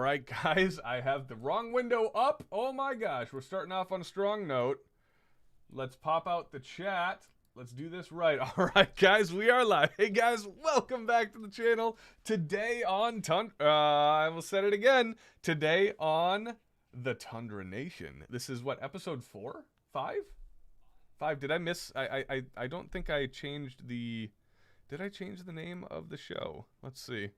right, guys, I have the wrong window up. Oh my gosh, we're starting off on a strong note. Let's pop out the chat. Let's do this right. All right, guys, we are live. Hey, guys, welcome back to the channel. Today on I will say it again. Today on the Tundra Nation. This is what, episode 4? 5? 5. Did I miss? I don't think I changed the. Did I change the name of the show? Let's see.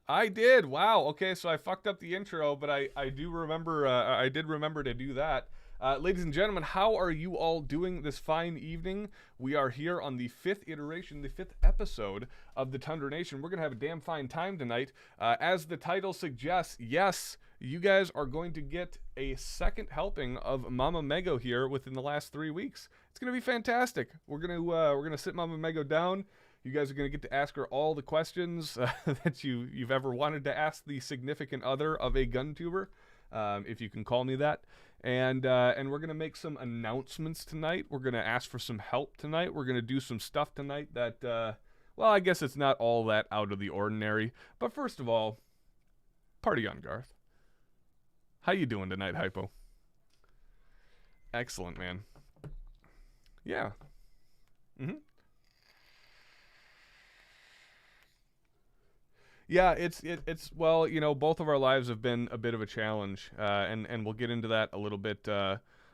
I did. Wow. Okay, so I fucked up the intro, but I do remember. I did remember to do that. Ladies and gentlemen, how are you all doing this fine evening? We are here on the 5th iteration, the 5th episode of the Tundra Nation. We're going to have a damn fine time tonight. As the title suggests, yes, you guys are going to get a second helping of Mama Meggo here within the last 3 weeks. It's going to be fantastic. We're going to sit Mama Meggo down. You guys are going to get to ask her all the questions that you've ever wanted to ask the significant other of a gun tuber, if you can call me that. And we're going to make some announcements tonight. We're going to ask for some help tonight. We're going to do some stuff tonight that, well, I guess it's not all that out of the ordinary. But first of all, party on, Garth. How you doing tonight, Hypo? Excellent, man. Yeah. Mm-hmm. Yeah, it's well, you know, both of our lives have been a bit of a challenge, and we'll get into that a little bit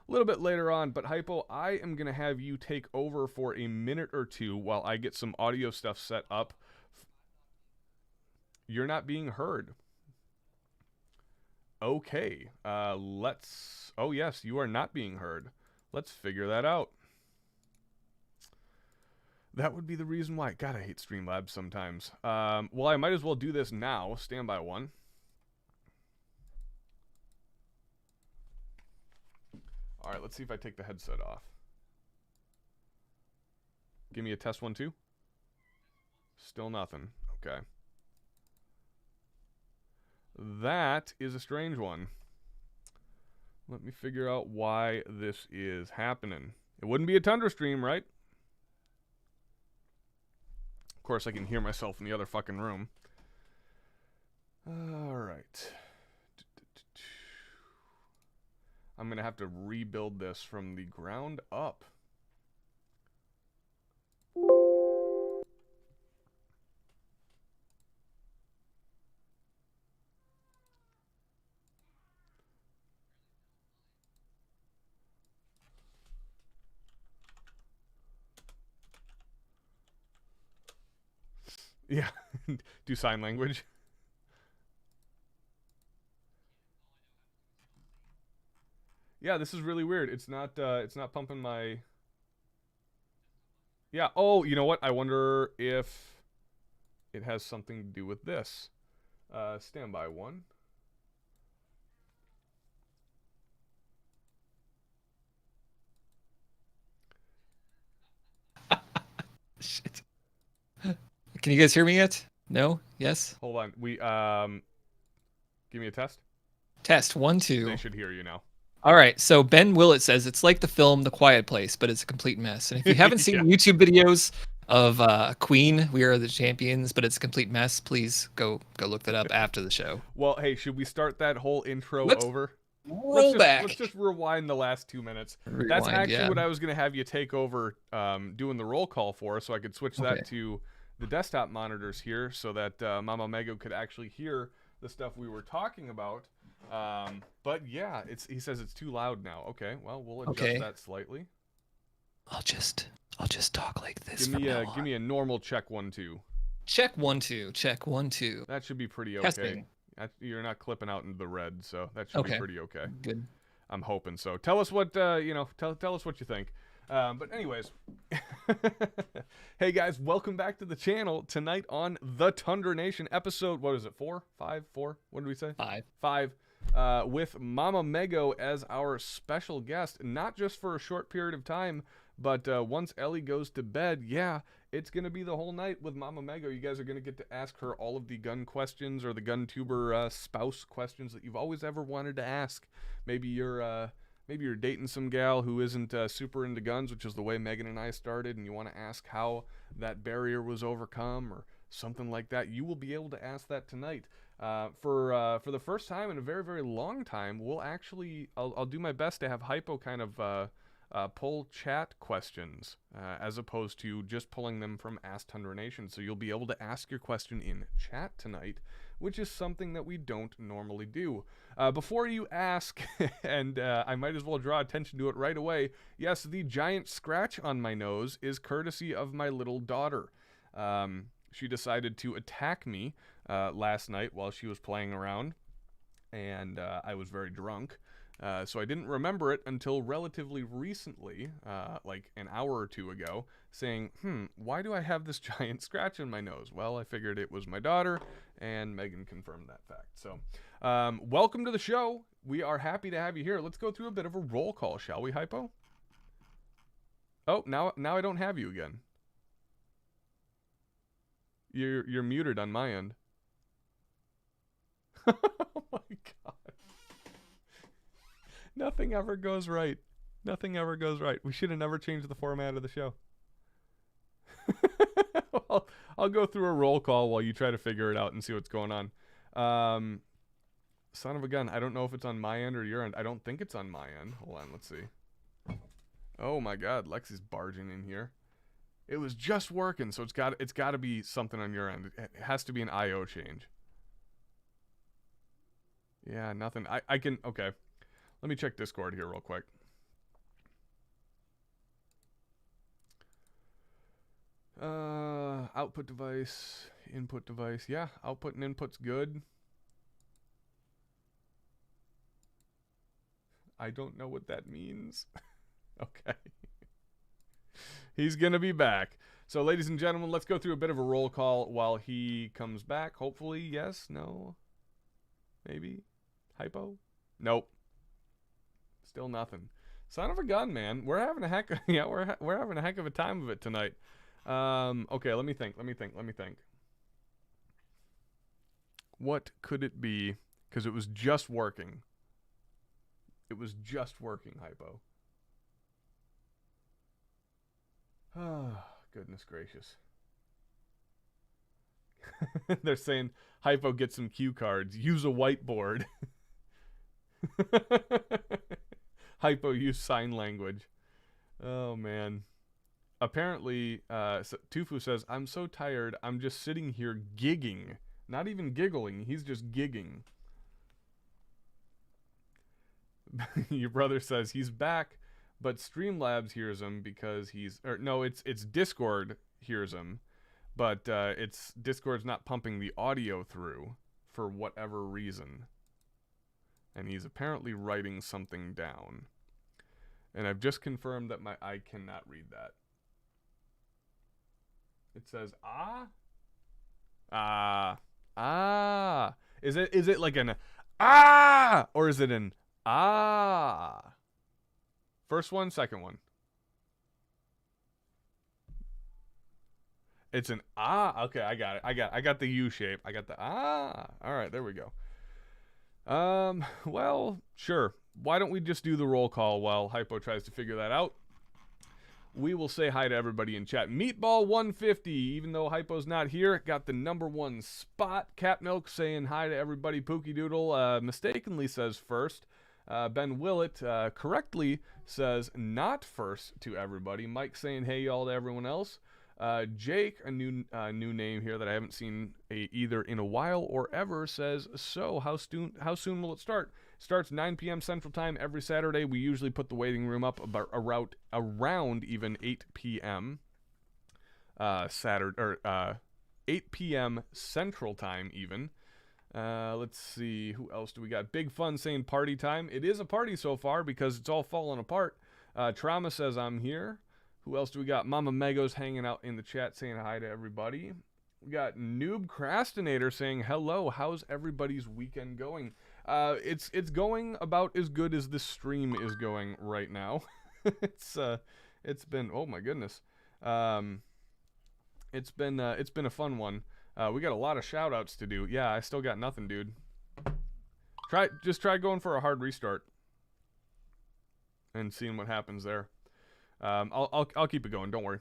later on. But Hypo, I am gonna have you take over for a minute or two while I get some audio stuff set up. You're not being heard. Okay, let's. Oh yes, you are not being heard. Let's figure that out. That would be the reason why. God, I hate Streamlabs sometimes. Well, I might as well do this now. Standby one. All right, let's see if I take the headset off. Give me a test 1, 2. Still nothing. Okay. That is a strange one. Let me figure out why this is happening. It wouldn't be a Tundra stream, right? Of course, I can hear myself in the other fucking room. All right. I'm going to have to rebuild this from the ground up. Yeah, do sign language. Yeah, this is really weird. It's not pumping my. Yeah. Oh, you know what? I wonder if it has something to do with this. Standby one. Shit. Can you guys hear me yet? No? Yes? Hold on. We give me a test. Test 1, 2. They should hear you now. All right. So Ben Willett says it's like the film The Quiet Place, but it's a complete mess. And if you haven't seen Yeah. YouTube videos of Queen, We Are the Champions, but it's a complete mess, please go look that up after the show. Well, hey, should we start that whole intro over? Roll back. Let's just rewind the last 2 minutes. Rewind, That's actually yeah. what I was going to have you take over doing the roll call for, so I could switch that to the desktop monitors here so that Mama Meggo could actually hear the stuff we were talking about. But yeah, he says it's too loud now. Okay, well, we'll adjust that slightly. I'll just talk like this. Give me a normal check 1, 2. Check 1, 2. Check 1, 2. That should be pretty okay. Testing. You're not clipping out into the red, so that should be pretty okay. Good. I'm hoping so. Tell us what tell us what you think. But anyways, hey guys, welcome back to the channel tonight on the Tundra Nation episode. What is it? 4, 5, 4? What did we say? 5. With Mama Meggo as our special guest, not just for a short period of time, but once Ellie goes to bed, yeah, it's going to be the whole night with Mama Meggo. You guys are going to get to ask her all of the gun questions or the gun tuber spouse questions that you've always ever wanted to ask. Maybe you're dating some gal who isn't super into guns, which is the way Megan and I started, and you want to ask how that barrier was overcome, or something like that, you will be able to ask that tonight. For the first time in a very, very long time, I'll do my best to have Hypo kind of pull chat questions as opposed to just pulling them from Ask Tundra Nation. So you'll be able to ask your question in chat tonight, which is something that we don't normally do. Before you ask, and I might as well draw attention to it right away, yes, the giant scratch on my nose is courtesy of my little daughter. She decided to attack me last night while she was playing around, and I was very drunk. So I didn't remember it until relatively recently, like an hour or two ago, saying, why do I have this giant scratch in my nose? Well, I figured it was my daughter, and Megan confirmed that fact. So, welcome to the show. We are happy to have you here. Let's go through a bit of a roll call, shall we, Hypo? Oh, now I don't have you again. You're muted on my end. Oh my god. Nothing ever goes right. Nothing ever goes right. We should have never changed the format of the show. Well, I'll go through a roll call while you try to figure it out and see what's going on. Son of a gun. I don't know if it's on my end or your end. I don't think it's on my end. Hold on, let's see. Oh my god, Lexi's barging in here. It was just working, so it's got to be something on your end. It has to be an IO change. Yeah, nothing. I can, okay. Let me check Discord here real quick. Output device, input device. Yeah, output and input's good. I don't know what that means. Okay. He's gonna be back. So, ladies and gentlemen, let's go through a bit of a roll call while he comes back. Hopefully, yes, no, maybe. Hypo? Nope. Still nothing. Son of a gun, man. We're having a heck. Yeah, we're having a heck of a time of it tonight. Okay, let me think. What could it be? Because it was just working. It was just working, Hypo. Oh, goodness gracious. They're saying, Hypo, get some cue cards. Use a whiteboard. Hypo, use sign language. Oh, man. Apparently, Tufu says, I'm so tired, I'm just sitting here gigging. Not even giggling, he's just gigging. Your brother says he's back, but Streamlabs hears him because it's Discord hears him, but it's Discord's not pumping the audio through for whatever reason. And he's apparently writing something down. And I've just confirmed that I cannot read that. It says Is it like an or is it an First one, second one. It's an okay, I got it. I got the U shape. I got the All right, there we go. Well, sure. Why don't we just do the roll call while Hypo tries to figure that out? We will say hi to everybody in chat. Meatball 150, even though Hypo's not here, got the #1 spot. Cat Milk saying hi to everybody. Pookie Doodle mistakenly says first. Ben Willett correctly says not first to everybody. Mike saying hey y'all to everyone else. Jake, a new name here that I haven't seen either in a while or ever, says, so how soon will it start? Starts 9 p.m. Central Time every Saturday. We usually put the waiting room up about around even 8 p.m. Saturday or 8 p.m. Central Time even. Let's see, who else do we got? Big Fun saying party time. It is a party so far because it's all falling apart. Trauma says I'm here. Who else do we got? Mama Meggo's hanging out in the chat saying hi to everybody. We got Noob Crastinator saying hello. How's everybody's weekend going? It's going about as good as this stream is going right now. It's been, oh my goodness. It's been a fun one. We got a lot of shout outs to do. Yeah, I still got nothing, dude. Just try going for a hard restart and seeing what happens there. I'll keep it going, don't worry.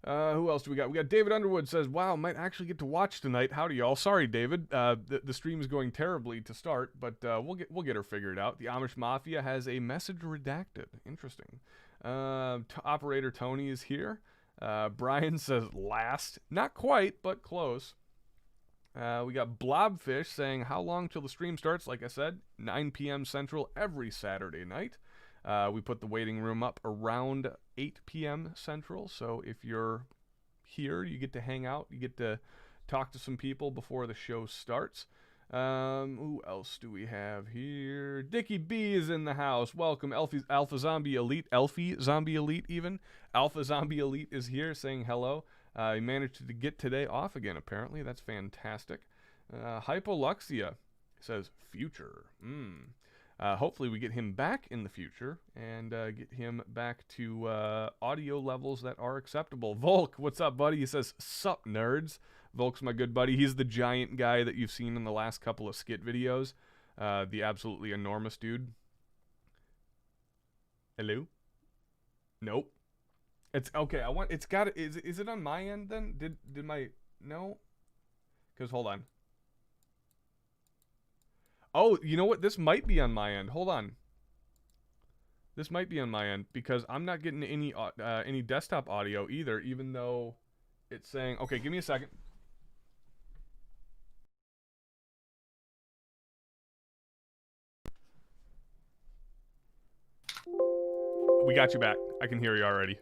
Who else do we got? We got David Underwood says, wow, might actually get to watch tonight. Howdy, y'all. Sorry, David. The stream is going terribly to start, but we'll get her figured out. The Amish Mafia has a message redacted. Interesting. Operator Tony is here. Brian says last. Not quite, but close. We got Blobfish saying, how long till the stream starts? Like I said, 9 p.m. Central every Saturday night. We put the waiting room up around 8 p.m. Central, so if you're here, you get to hang out, you get to talk to some people before the show starts. Who else do we have here? Dickie B is in the house. Welcome, Alpha Zombie Elite. Elfie Zombie Elite, even. Alpha Zombie Elite is here saying hello. He managed to get today off again, apparently. That's fantastic. Hypoluxia says future. Hopefully we get him back in the future and get him back to audio levels that are acceptable. Volk, what's up, buddy? He says, sup, nerds. Volk's my good buddy. He's the giant guy that you've seen in the last couple of skit videos. The absolutely enormous dude. Hello? Nope. It's okay. It's got it. Is it on my end then? Did my no? Because hold on. Oh, you know what? This might be on my end. Hold on. This might be on my end because I'm not getting any desktop audio either, even though it's saying. Okay, give me a second. We got you back. I can hear you already.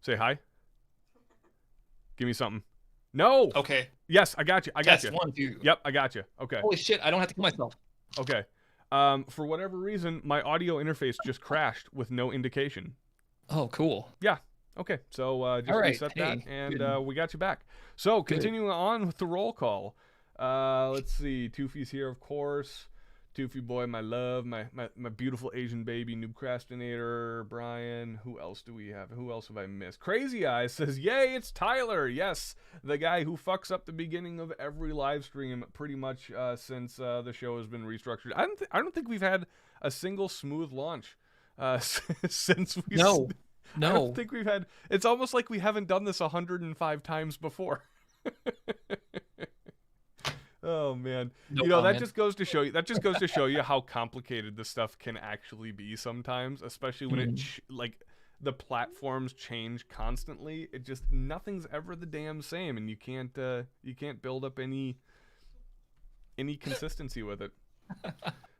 Say hi. Give me something. No. Okay. Yes, I got you. I got you. 1, 2. Yep, I got you. Okay. Holy shit! I don't have to kill myself. Okay. For whatever reason, my audio interface just crashed with no indication. Oh, cool. Yeah. Okay. So just reset that, and we got you back. So continuing on with the roll call. Let's see. Toofy's here, of course. Toofy boy, my love, my beautiful Asian baby, Noobcrastinator, Brian. Who else do we have? Who else have I missed? Crazy Eyes says, yay, it's Tyler. Yes, the guy who fucks up the beginning of every live stream pretty much since the show has been restructured. I don't think we've had a single smooth launch since we... No. I don't think we've had... It's almost like we haven't done this 105 times before. Oh man, no you know comment. that just goes to show you. That just goes to show you how complicated this stuff can actually be sometimes, especially when it like the platforms change constantly. It just nothing's ever the damn same, and you can't build up any consistency with it.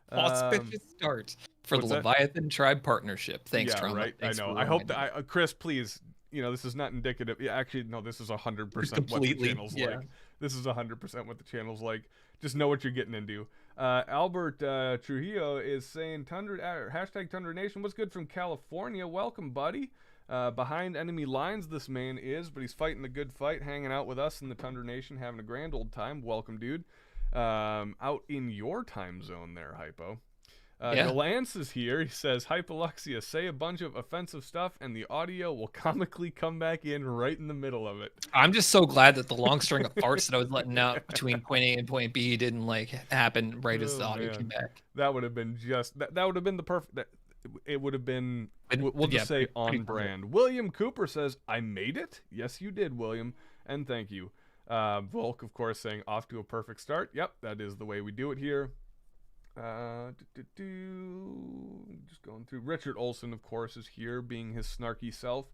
Auspicious start for the Leviathan Tribe Partnership. Thanks, yeah, Trauma. right. Thanks I know. I hope that Chris, please. You know, this is not indicative. Yeah, actually, no, this is 100% what the channel's like. This is 100% what the channel's like. Just know what you're getting into. Albert Trujillo is saying, hashtag Tundra Nation, what's good from California? Welcome, buddy. Behind enemy lines, this man is, but he's fighting the good fight, hanging out with us in the Tundra Nation, having a grand old time. Welcome, dude. Out in your time zone there, Hypo. Delance is here. He says, Hypoluxia, say a bunch of offensive stuff and the audio will comically come back in right in the middle of it. I'm just so glad that the long string of farts that I was letting out between point A and point B didn't like happen right as the audio came back. That would have been that would have been the perfect... It would have been, we'll just say on brand. William Cooper says, I made it? Yes, you did, William. And thank you. Volk, of course, saying off to a perfect start. Yep, that is the way we do it here. Just going through. Richard Olson, of course, is here, being his snarky self.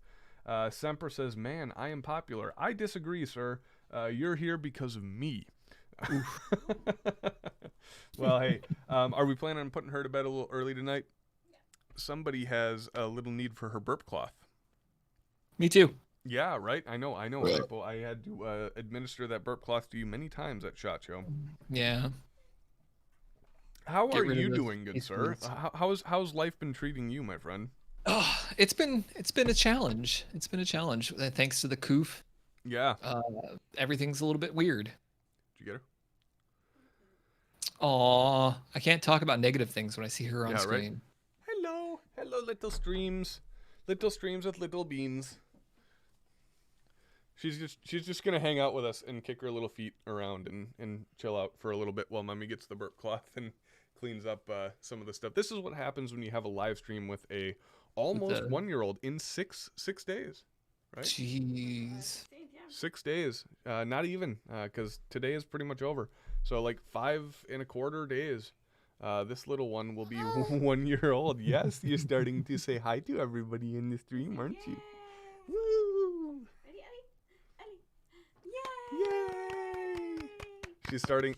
Semper says, man, I am popular. I disagree, sir. You're here because of me. Well, hey, are we planning on putting her to bed a little early tonight? Yeah. Somebody has a little need for her burp cloth. Me too. Yeah, right. I know. People. I had to administer that burp cloth to you many times at SHOT Show. Yeah. How are you doing, good sir? How's life been treating you, my friend? Oh, it's been a challenge. It's been a challenge. Thanks to the coof. Yeah. Everything's a little bit weird. Did you get her? Aw, I can't talk about negative things when I see her on screen. Right? Hello, little streams with little beans. She's just gonna hang out with us and kick her little feet around and chill out for a little bit while Mommy gets the burp cloth and cleans up some of the stuff. This is what happens when you have a live stream with a almost 1-year-old in six days, right? Jeez. 6 days. Not even, because today is pretty much over. So like 5 1/4 days. This little one will be 1 year old. Yes, you're starting to say hi to everybody in the stream, aren't you? Woo! Yay! She's starting.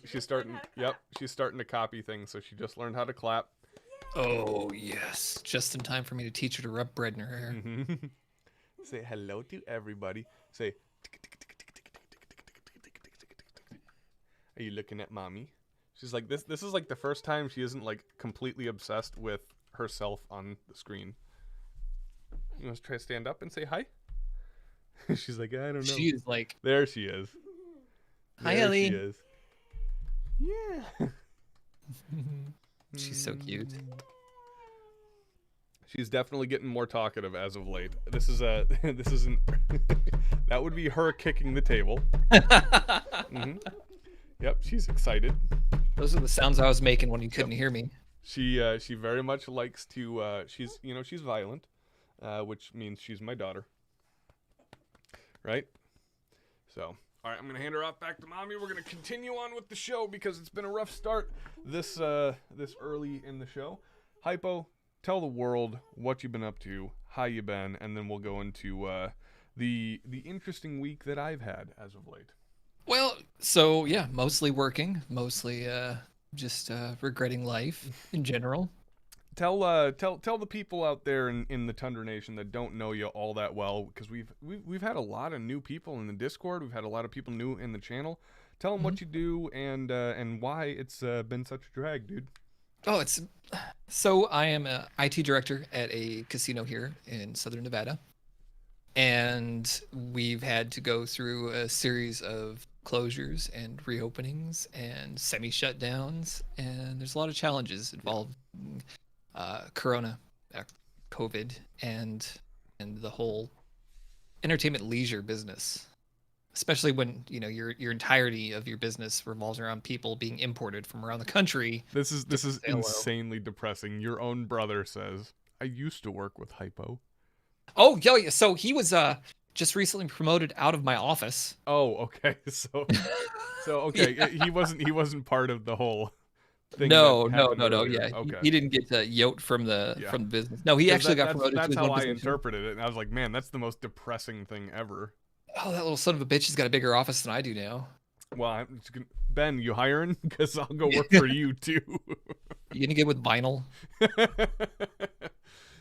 Yep, she's starting to copy things. So she just learned how to clap. Oh, yes. Just in time for me to teach her to rub bread in her hair. Say hello to everybody. Say. Are you looking at mommy? She's like this. This is like the first time she isn't like completely obsessed with herself on the screen. You want to try to stand up and say hi? She's like, I don't know. She is like, there she is. hi, there Ellie. she is. Yeah. She's so cute. She's definitely getting more talkative as of late. This is a this isn't that would be her kicking the table. Yep, she's excited. Those are the sounds I was making when you couldn't hear me. She very much likes to she's she's violent, which means she's my daughter. Right? So, all right, I'm gonna hand her off back to mommy. We're gonna continue on with the show because it's been a rough start this this early in the show. Hypo, tell the world what you've been up to, how you been, and then we'll go into the interesting week that I've had as of late. Well, so yeah, mostly working, mostly just regretting life in general. Tell the people out there in the Tundra Nation that don't know you all that well, because we've had a lot of new people in the Discord. We've had a lot of people new in the channel. Tell them what you do and why it's been such a drag, dude. Oh, so I am a IT director at a casino here in Southern Nevada, and we've had to go through a series of closures and reopenings and semi-shutdowns, and there's a lot of challenges involved. Corona, COVID, and the whole entertainment leisure business, especially when your entirety of your business revolves around people being imported from around the country. This is insanely depressing. Your own brother says, "I used to work with Hypo." Oh, yeah. So he was just recently promoted out of my office. Oh, okay. So okay, yeah. he wasn't part of the whole thing. No. Earlier. Yeah, okay. he didn't get yoked from the business. No, he actually got promoted. That's to how I interpreted it, and I was like, man, that's the most depressing thing ever. Oh, that little son of a bitch has got a bigger office than I do now. Well, Ben, you hiring? Because I'll go work for you too. You gonna get with vinyl?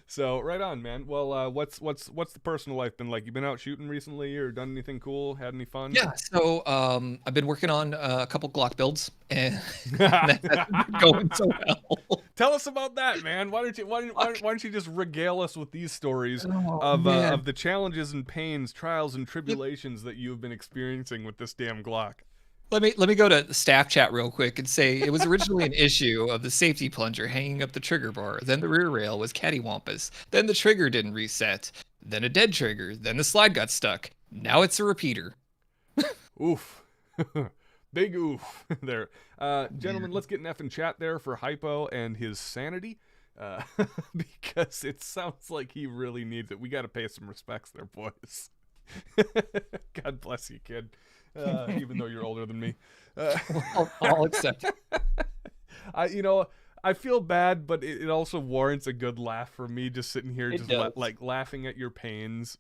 So right on, man. Well, what's the personal life been like? You been out shooting recently, or done anything cool? Had any fun? Yeah. So I've been working on a couple Glock builds, and that's been going so well. Tell us about that, man. Why don't you just regale us with these stories of the challenges and pains, trials and tribulations that you have been experiencing with this damn Glock? Let me go to the staff chat real quick and say it was originally an issue of the safety plunger hanging up the trigger bar. Then the rear rail was cattywampus. Then the trigger didn't reset. Then a dead trigger. Then the slide got stuck. Now it's a repeater. Oof. Big oof there. Gentlemen, let's get an F in chat there for Hypo and his sanity. Because it sounds like he really needs it. We got to pay some respects there, boys. God bless you, kid. Even though you're older than me. I'll accept it. I feel bad, but it also warrants a good laugh for me just sitting here just like laughing at your pains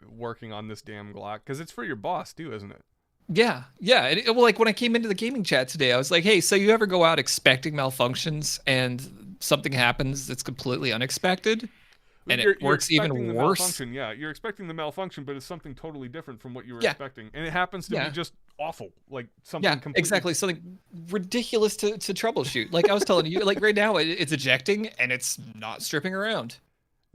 working on this damn Glock, because it's for your boss too, isn't it? Yeah. Well, like when I came into the gaming chat today, I was like, hey, so you ever go out expecting malfunctions and something happens that's completely unexpected? And it works even worse. Yeah, you're expecting the malfunction, but it's something totally different from what you were expecting, and it happens to be just awful, like something completely. Exactly, something ridiculous to troubleshoot. Like I was telling you, like right now it's ejecting and it's not stripping around,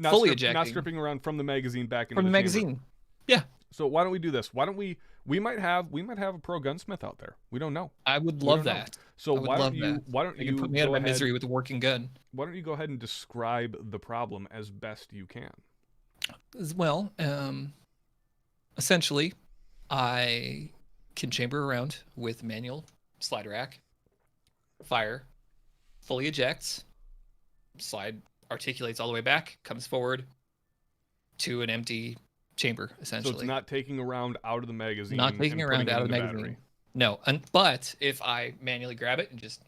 fully ejecting, not stripping around from the magazine back into from the magazine. Chamber. Yeah. So why don't we do this? Why don't we might have a pro gunsmith out there. We don't know. I would love that. So why don't you can put me out of my misery with a working gun. Why don't you go ahead and describe the problem as best you can? Well, essentially, I can chamber around with manual slide rack, fire, fully ejects, slide articulates all the way back, comes forward to an empty chamber, So essentially. it's not taking a round out of the magazine. Not taking and a round putting it out of in the the magazine. battery. No, but if I manually grab it and just,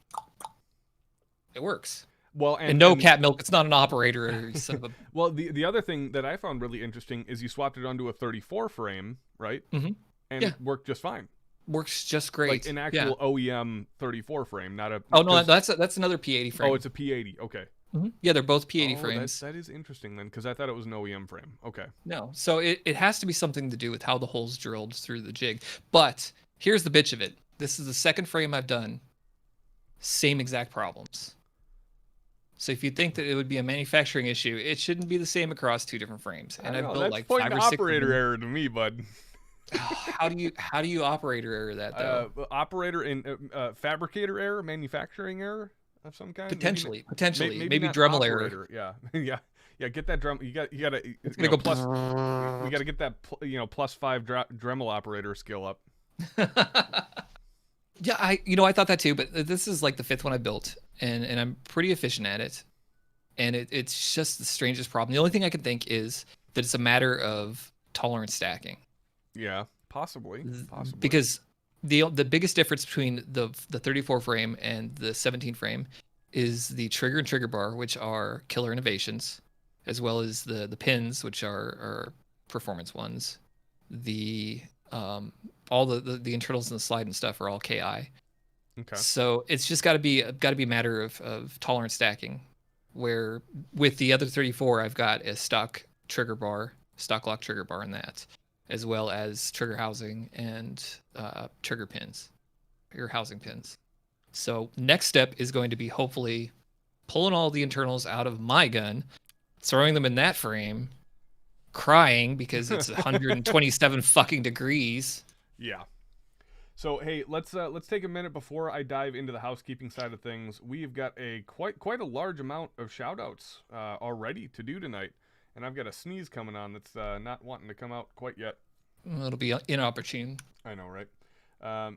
it works. Well, And no cat milk. It's not an operator. You son of a. Well, the other thing that I found really interesting is you swapped it onto a 34 frame, right? Mm-hmm. And Yeah. it worked just fine. Works just great. Like an actual OEM 34 frame, not a. Oh no, that's another P80 frame. Oh, it's a P80. Okay. Mm-hmm. Yeah, they're both P80 Oh, frames. that is interesting then, because I thought it was an OEM frame. Okay. No, so it has to be something to do with how the hole's drilled through the jig. But here's the bitch of it. This is the second frame I've done. Same exact problems. So if you think that it would be a manufacturing issue, it shouldn't be the same across two different frames. And I've built that's like pointing 5 or to 6 operator error to me, bud. How do you operator error that though? Operator in fabricator error, manufacturing error of some kind. Potentially, maybe maybe not Dremel operator. error. Yeah. Get that drum. You gotta. It's gonna go plus. We gotta get that +5 Dremel operator skill up. Yeah, I thought that too, but this is like the 5th one I built, and I'm pretty efficient at it. And it's just the strangest problem. The only thing I can think is that it's a matter of tolerance stacking. Yeah, possibly. Because the biggest difference between the 34 frame and the 17 frame is the trigger and trigger bar, which are killer innovations, as well as the pins, which are performance ones. The all the internals and the slide and stuff are all KI. Okay. So it's just got to be a matter of tolerance stacking. Where with the other 34, I've got a stock lock trigger bar in that, as well as trigger housing and trigger pins, your housing pins. So next step is going to be hopefully pulling all the internals out of my gun, throwing them in that frame, crying because it's 127 fucking degrees. Yeah. So hey, let's take a minute before I dive into the housekeeping side of things. We've got a quite a large amount of shout-outs already to do tonight, and I've got a sneeze coming on that's not wanting to come out quite yet. It'll be inopportune. I know, right?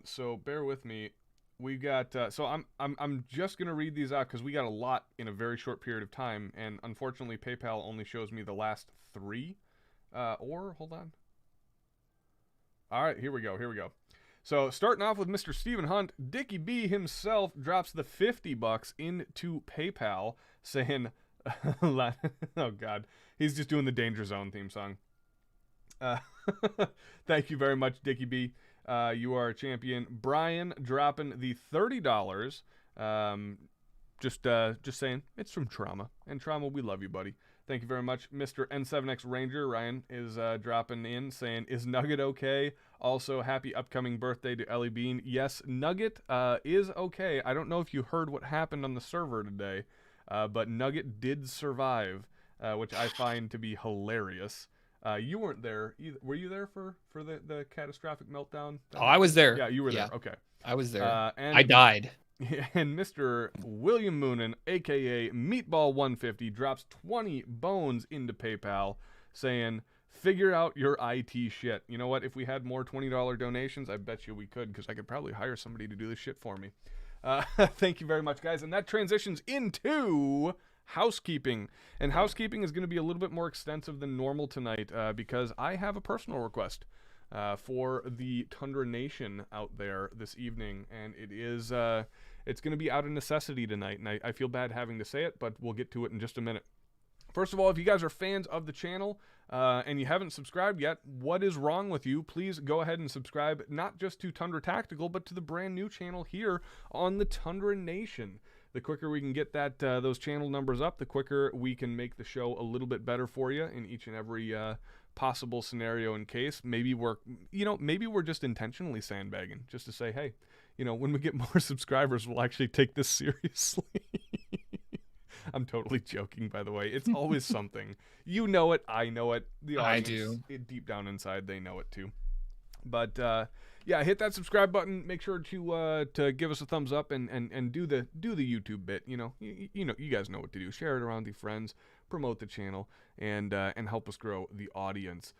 So bear with me. We got so I'm just gonna read these out because we got a lot in a very short period of time, and unfortunately PayPal only shows me the last 3. Or hold on. All right, here we go. So starting off with Mr. Stephen Hunt, Dickie B himself drops the $50 into PayPal, saying, "Oh God, he's just doing the Danger Zone theme song." Thank you very much, Dickie B. You are a champion. Brian dropping the $30. Just saying, it's from Trauma, and Trauma, we love you, buddy. Thank you very much. Mr. N7X Ranger, Ryan, is dropping in saying, "Is Nugget okay? Also, happy upcoming birthday to Ellie Bean." Yes, Nugget is okay. I don't know if you heard what happened on the server today, but Nugget did survive, which I find to be hilarious. You weren't there either. Were you there for the catastrophic meltdown? Oh, I was there. Yeah, you were there. Okay. I was there. And I died. And Mr. William Moonen, a.k.a. Meatball150, drops 20 bones into PayPal saying, "Figure out your IT shit." You know what? If we had more $20 donations, I bet you we could, because I could probably hire somebody to do this shit for me. Thank you very much, guys. And that transitions into housekeeping. And housekeeping is going to be a little bit more extensive than normal tonight because I have a personal request for the Tundra Nation out there this evening, and it is it's going to be out of necessity tonight, and I feel bad having to say it, but we'll get to it in just a minute. First of all, if you guys are fans of the channel and you haven't subscribed yet, what is wrong with you? Please go ahead and subscribe, not just to Tundra Tactical, but to the brand new channel here on the Tundra Nation. The quicker we can get those channel numbers up, the quicker we can make the show a little bit better for you in each and every possible scenario and case. Maybe we're just intentionally sandbagging, just to say, hey, when we get more subscribers, we'll actually take this seriously. I'm totally joking, by the way. It's always something. You know it. I know it. The audience, I do. Deep down inside, they know it too. But yeah, hit that subscribe button. Make sure to give us a thumbs up and do the YouTube bit. You guys know what to do. Share it around with your friends. Promote the channel and help us grow the audience.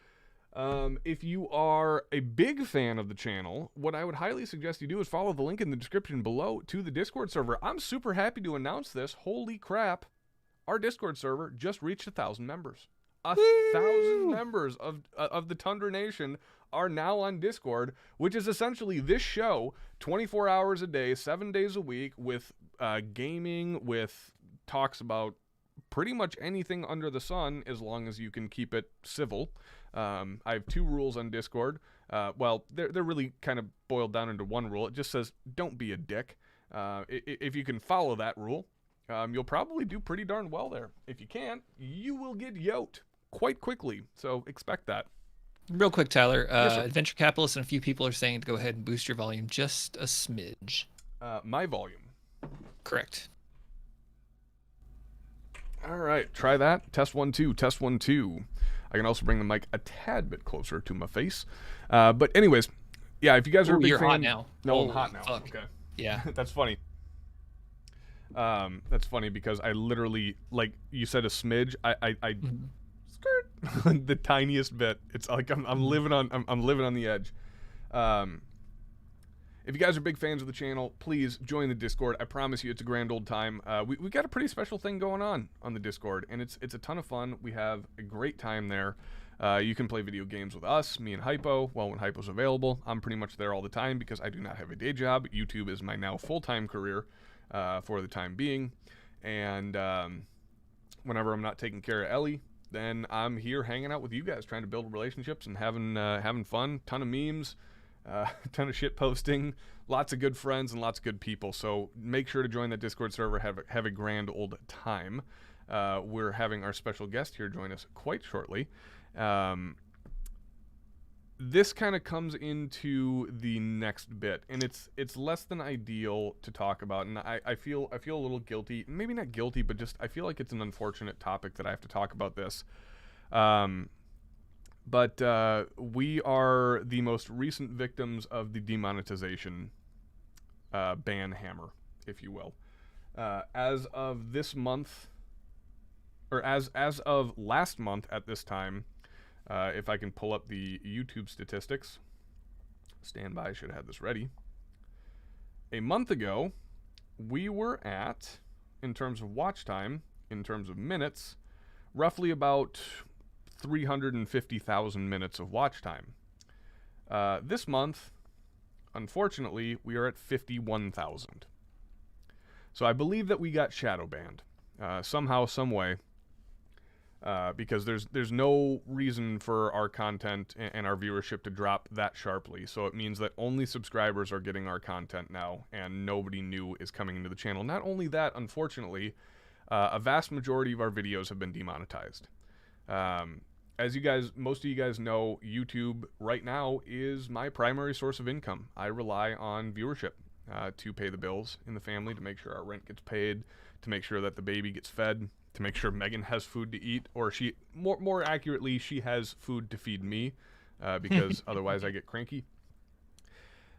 If you are a big fan of the channel, what I would highly suggest you do is follow the link in the description below to the Discord server. I'm super happy to announce this. Holy crap. Our Discord server just reached 1,000 members. 1,000 members of the Tundra Nation are now on Discord, which is essentially this show 24 hours a day, 7 days a week, with gaming, with talks about pretty much anything under the sun, as long as you can keep it civil. I have 2 rules on Discord. Well, they're really kind of boiled down into one rule. It just says, don't be a dick. If you can follow that rule, you'll probably do pretty darn well there. If you can't, you will get yoked quite quickly. So expect that. Real quick, Tyler. Yes, Venture capitalists and a few people are saying to go ahead and boost your volume just a smidge. My volume. Correct. All right, try that. Test 1 2. Test 1 2. I can also bring the mic a tad bit closer to my face. But anyways, yeah, if you guys are a big you're fan, hot now. No, I'm hot now. Fuck. Okay. Yeah. That's funny. That's funny because I literally, like you said, a smidge. I skirt the tiniest bit. It's like I'm living on the edge. If you guys are big fans of the channel, please join the Discord. I promise you, it's a grand old time. We got a pretty special thing going on the Discord, and it's a ton of fun. We have a great time there. You can play video games with us, me and Hypo. Well, when Hypo's available, I'm pretty much there all the time because I do not have a day job. YouTube is my now full-time career for the time being, and whenever I'm not taking care of Ellie, then I'm here hanging out with you guys, trying to build relationships and having fun. Ton of memes. Ton of shit posting, lots of good friends and lots of good people. So make sure to join that Discord server. Have a grand old time. We're having our special guest here join us quite shortly. This kind of comes into the next bit, and it's less than ideal to talk about. And I feel a little guilty, maybe not guilty, but just I feel like it's an unfortunate topic that I have to talk about this. But we are the most recent victims of the demonetization ban hammer, if you will. As of this month, or as of last month at this time, if I can pull up the YouTube statistics, stand by, I should have had this ready. A month ago, we were at, in terms of watch time, in terms of minutes, roughly about 350,000 minutes of watch time. This month, unfortunately, we are at 51,000. So I believe that we got shadow banned somehow, some way, because there's no reason for our content and our viewership to drop that sharply. So it means that only subscribers are getting our content now, and nobody new is coming into the channel. Not only that, unfortunately, a vast majority of our videos have been demonetized. As you guys, most of you guys know, YouTube right now is my primary source of income. I rely on viewership to pay the bills in the family, to make sure our rent gets paid, to make sure that the baby gets fed, to make sure Megan has food to eat, or more accurately, she has food to feed me, because otherwise I get cranky.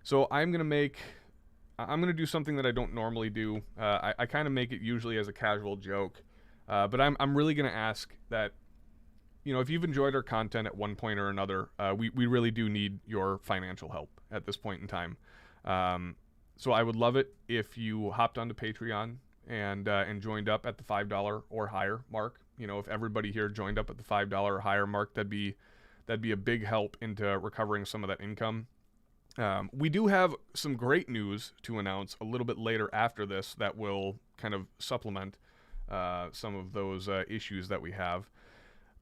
So I'm gonna do something that I don't normally do. I kind of make it usually as a casual joke, but I'm really gonna ask that, you know, if you've enjoyed our content at one point or another, we really do need your financial help at this point in time. So I would love it if you hopped onto Patreon and joined up at the $5 or higher mark. You know, if everybody here joined up at the $5 or higher mark, that'd be a big help into recovering some of that income. We do have some great news to announce a little bit later after this that will kind of supplement some of those issues that we have.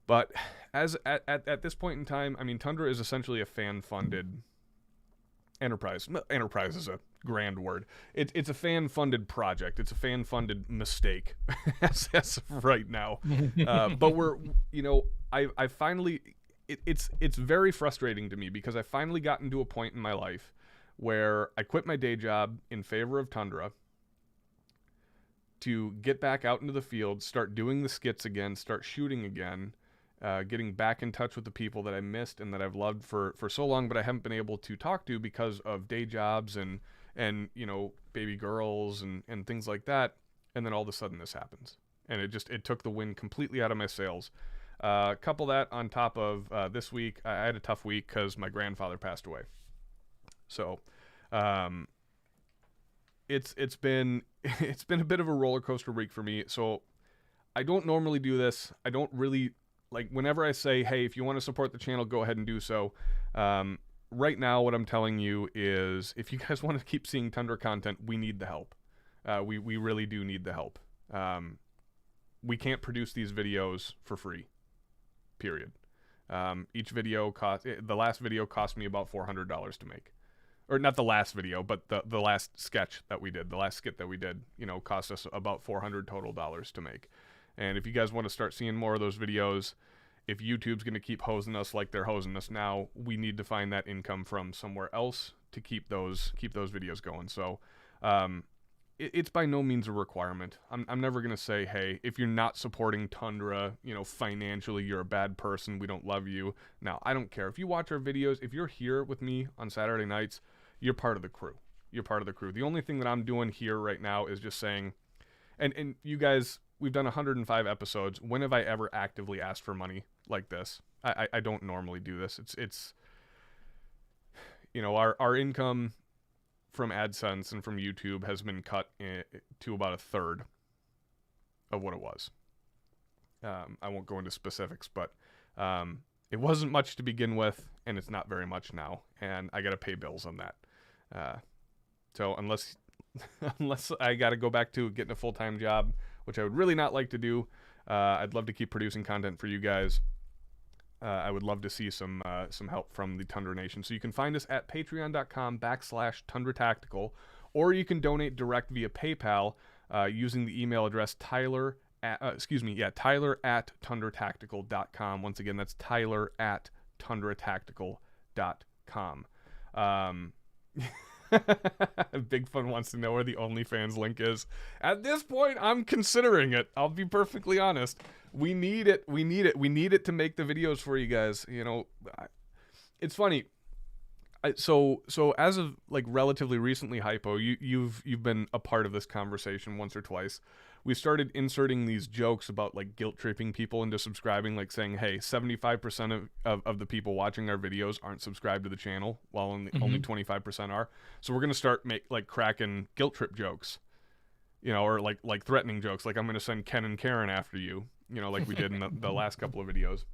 But at this point in time, I mean, Tundra is essentially a fan-funded enterprise. Enterprise is a grand word. It's a fan-funded project. It's a fan-funded mistake as of right now. But we're, you know, I finally, it's very frustrating to me because I finally gotten to a point in my life where I quit my day job in favor of Tundra to get back out into the field, start doing the skits again, start shooting again, getting back in touch with the people that I missed and that I've loved for so long, but I haven't been able to talk to because of day jobs and you know, baby girls and things like that. And then all of a sudden this happens, and it took the wind completely out of my sails. Couple that on top of this week, I had a tough week because my grandfather passed away. So it's been a bit of a roller coaster week for me. So I don't normally do this. I don't really like whenever I say, hey, if you want to support the channel, go ahead and do so. Right now, what I'm telling you is, if you guys want to keep seeing Tundra content, we need the help. We really do need the help. We can't produce these videos for free. Period. Each video the last video cost me about $400 to make. Or not the last video, but the last sketch that we did, the last skit that we did, cost us about $400 total to make. And if you guys want to start seeing more of those videos, if YouTube's going to keep hosing us like they're hosing us now, we need to find that income from somewhere else to keep those videos going. So, it's by no means a requirement. I'm never going to say, hey, if you're not supporting Tundra, financially, you're a bad person. We don't love you. No, I don't care. If you watch our videos, if you're here with me on Saturday nights, you're part of the crew. You're part of the crew. The only thing that I'm doing here right now is just saying, and you guys, we've done 105 episodes. When have I ever actively asked for money like this? I don't normally do this. It's our income from AdSense and from YouTube has been cut to about a third of what it was. I won't go into specifics, but it wasn't much to begin with, and it's not very much now, and I got to pay bills on that. So unless I got to go back to getting a full-time job, which I would really not like to do, I'd love to keep producing content for you guys. I would love to see some help from the Tundra Nation. So you can find us at patreon.com/Tundra Tactical, or you can donate direct via PayPal using the email address Tyler at tundratactical.com. Once again, that's Tyler at tundratactical.com. Big Fun wants to know where the OnlyFans link is. At this point, I'm considering it. I'll be perfectly honest. We need it. We need it. We need it to make the videos for you guys. It's funny. So as of like relatively recently, Hypo, you've been a part of this conversation once or twice. We started inserting these jokes about like guilt tripping people into subscribing, like saying, hey, 75% of the people watching our videos aren't subscribed to the channel, while only 25% are. So we're gonna start cracking guilt trip jokes, or like threatening jokes, like I'm gonna send Ken and Karen after you, like we did in the last couple of videos.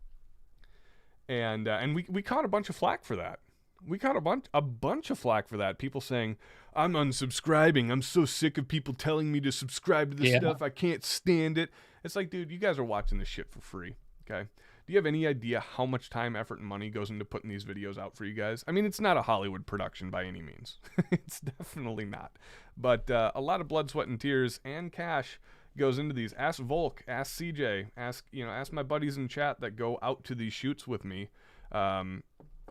And we caught a bunch of flack for that. We caught a bunch of flack for that. People saying, I'm unsubscribing. I'm so sick of people telling me to subscribe to this stuff. I can't stand it. It's like, dude, you guys are watching this shit for free. Okay. Do you have any idea how much time, effort, and money goes into putting these videos out for you guys? I mean, it's not a Hollywood production by any means. It's definitely not. But a lot of blood, sweat, and tears and cash goes into these. Ask Volk, ask CJ, ask my buddies in chat that go out to these shoots with me.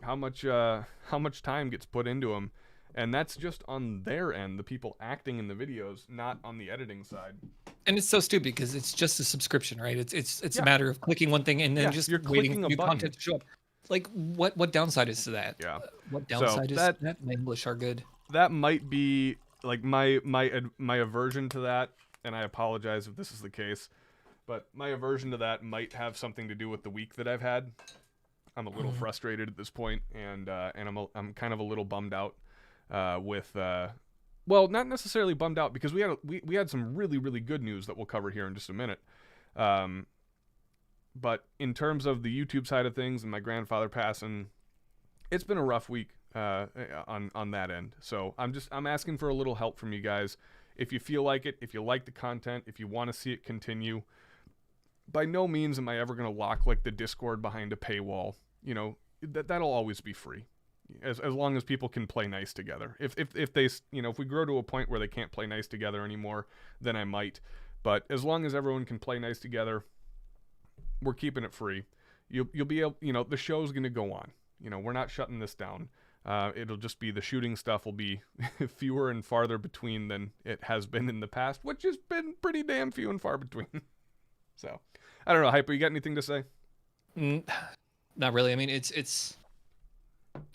How much time gets put into them, and that's just on their end, the people acting in the videos, not on the editing side. And it's so stupid because it's just a subscription, right? It's a matter of clicking one thing and then just you're waiting for a new button. content to show up. Like what downside is to that? Yeah. What downside is that? My English are good. That might be like my aversion to that, and I apologize if this is the case, but my aversion to that might have something to do with the week that I've had. I'm a little frustrated at this point, and I'm kind of a little bummed out with well, not necessarily bummed out, because we had some really, really good news that we'll cover here in just a minute. But in terms of the YouTube side of things and my grandfather passing, it's been a rough week on that end. So I'm asking for a little help from you guys. If you feel like it, if you like the content, if you want to see it continue. By no means am I ever going to lock like the Discord behind a paywall. That'll always be free, as long as people can play nice together. If they if we grow to a point where they can't play nice together anymore, then I might. But as long as everyone can play nice together, we're keeping it free. You'll be able, the show's going to go on. We're not shutting this down. It'll just be the shooting stuff will be fewer and farther between than it has been in the past, which has been pretty damn few and far between. So, I don't know, Hyper, you got anything to say? Not really. I mean, it's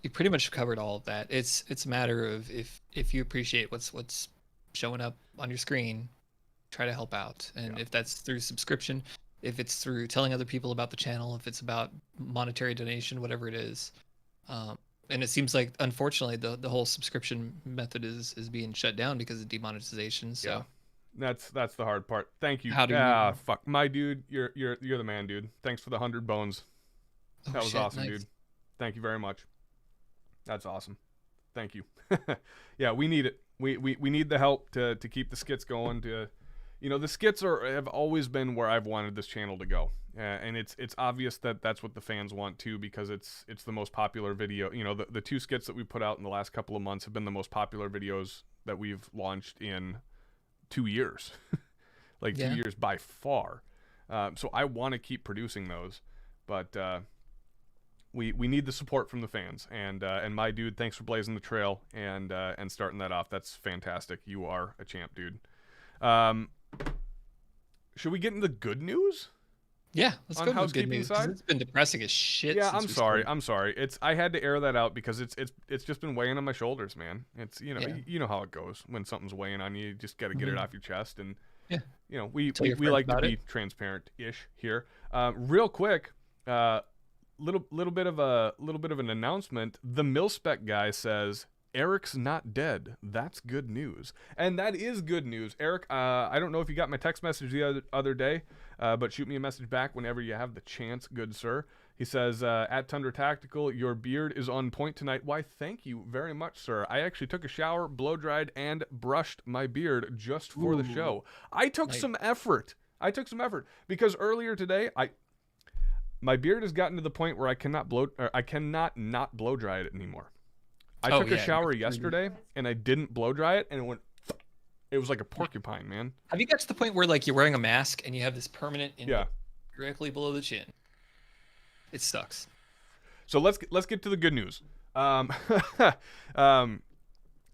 you pretty much covered all of that. It's a matter of if you appreciate what's showing up on your screen, try to help out. And if that's through subscription, if it's through telling other people about the channel, if it's about monetary donation, whatever it is. And it seems like, unfortunately, the whole subscription method is being shut down because of demonetization. So That's the hard part. Thank you. How do you? Fuck, my dude, you're the man, dude. Thanks for the 100 bones. Oh That was shit! awesome, Nice. dude. Thank you very much. That's awesome. Thank you. Yeah, we need it. We need the help to keep the skits going. The skits have always been where I've wanted this channel to go, and it's obvious that that's what the fans want too, because it's the most popular video. The two skits that we put out in the last couple of months have been the most popular videos that we've launched in 2 years, like 2 years by far. So I want to keep producing those, but we need the support from the fans. And my dude, thanks for blazing the trail and starting that off. That's fantastic. You are a champ, dude. Should we get into the good news? Yeah, let's On go to the good housekeeping news, 'cause side? it's been depressing as shit. Yeah, since I'm we sorry. started. I'm sorry. I had to air that out because it's just been weighing on my shoulders, man. It's Yeah. you know how it goes when something's weighing on you. You just got to get it off your chest, and Yeah. we Tell your we friends like to about be transparent-ish here. Real quick, little bit of an announcement. The Milspec guy says Eric's not dead. That's good news, and that is good news. Eric, I don't know if you got my text message the other day, but shoot me a message back whenever you have the chance, good sir. He says, at Tundra Tactical, your beard is on point tonight. Why, thank you very much, sir. I actually took a shower, blow-dried, and brushed my beard just for the show. I took some effort. Because earlier today, my beard has gotten to the point where I cannot not blow dry it anymore. I took a shower yesterday, and I didn't blow dry it, and it was like a porcupine, man. Have you got to the point where like you're wearing a mask and you have this permanent directly below the chin? It sucks. So let's get to the good news. I'm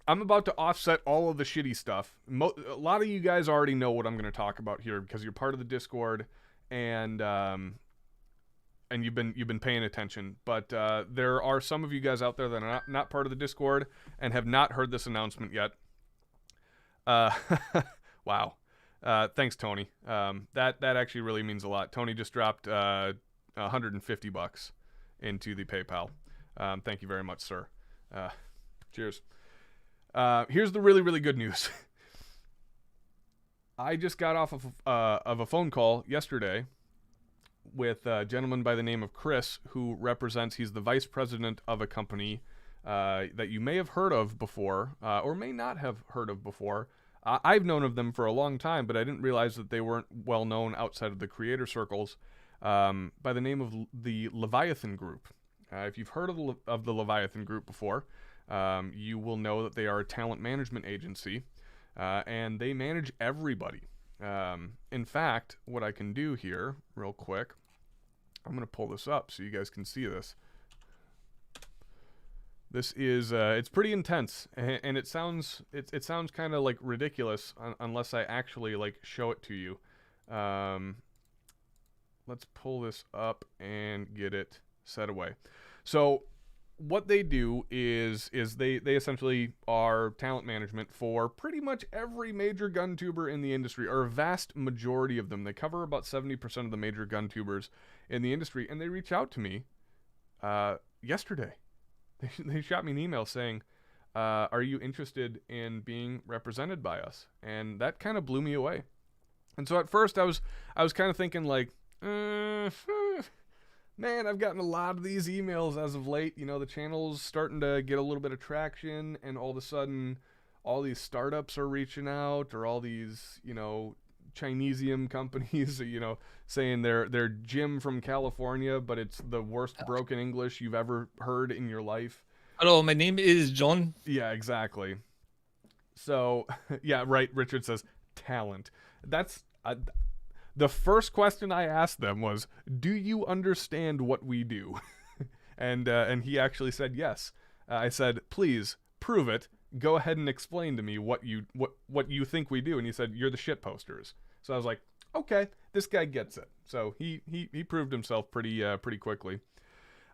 about to offset all of the shitty stuff. A lot of you guys already know what I'm going to talk about here because you're part of the Discord, and you've been paying attention. But there are some of you guys out there that are not part of the Discord and have not heard this announcement yet. Wow. Thanks, Tony. That actually really means a lot. Tony just dropped $150 into the PayPal. Thank you very much, sir. Cheers. Here's the really, really good news. I just got off of a phone call yesterday with a gentleman by the name of Chris, who he's the vice president of a company that you may have heard of before, or may not have heard of before. I've known of them for a long time, but I didn't realize that they weren't well known outside of the creator circles, by the name of the Leviathan Group. If you've heard of the Leviathan Group before, you will know that they are a talent management agency, and they manage everybody. In fact, what I can do here real quick, I'm going to pull this up so you guys can see this. This is it's pretty intense, and it sounds kind of like ridiculous unless I actually like show it to you. Let's pull this up and get it set away. So what they do is they essentially are talent management for pretty much every major gun tuber in the industry, or a vast majority of them. They cover about 70% of the major gun tubers in the industry, and they reached out to me yesterday. They shot me an email saying, are you interested in being represented by us? And that kind of blew me away. And so at first I was kind of thinking like, man, I've gotten a lot of these emails as of late. The channel's starting to get a little bit of traction, and all of a sudden all these startups are reaching out, or all these, Chinesium companies, saying they're Jim from California, but it's the worst broken English you've ever heard in your life. Hello, my name is John. Yeah, exactly. So, yeah, right. Richard says talent. That's the first question I asked them was, "Do you understand what we do?" and he actually said yes. I said, "Please prove it. Go ahead and explain to me what you think we do." And he said, "You're the shit posters." So I was like, "Okay, this guy gets it." So he proved himself pretty quickly.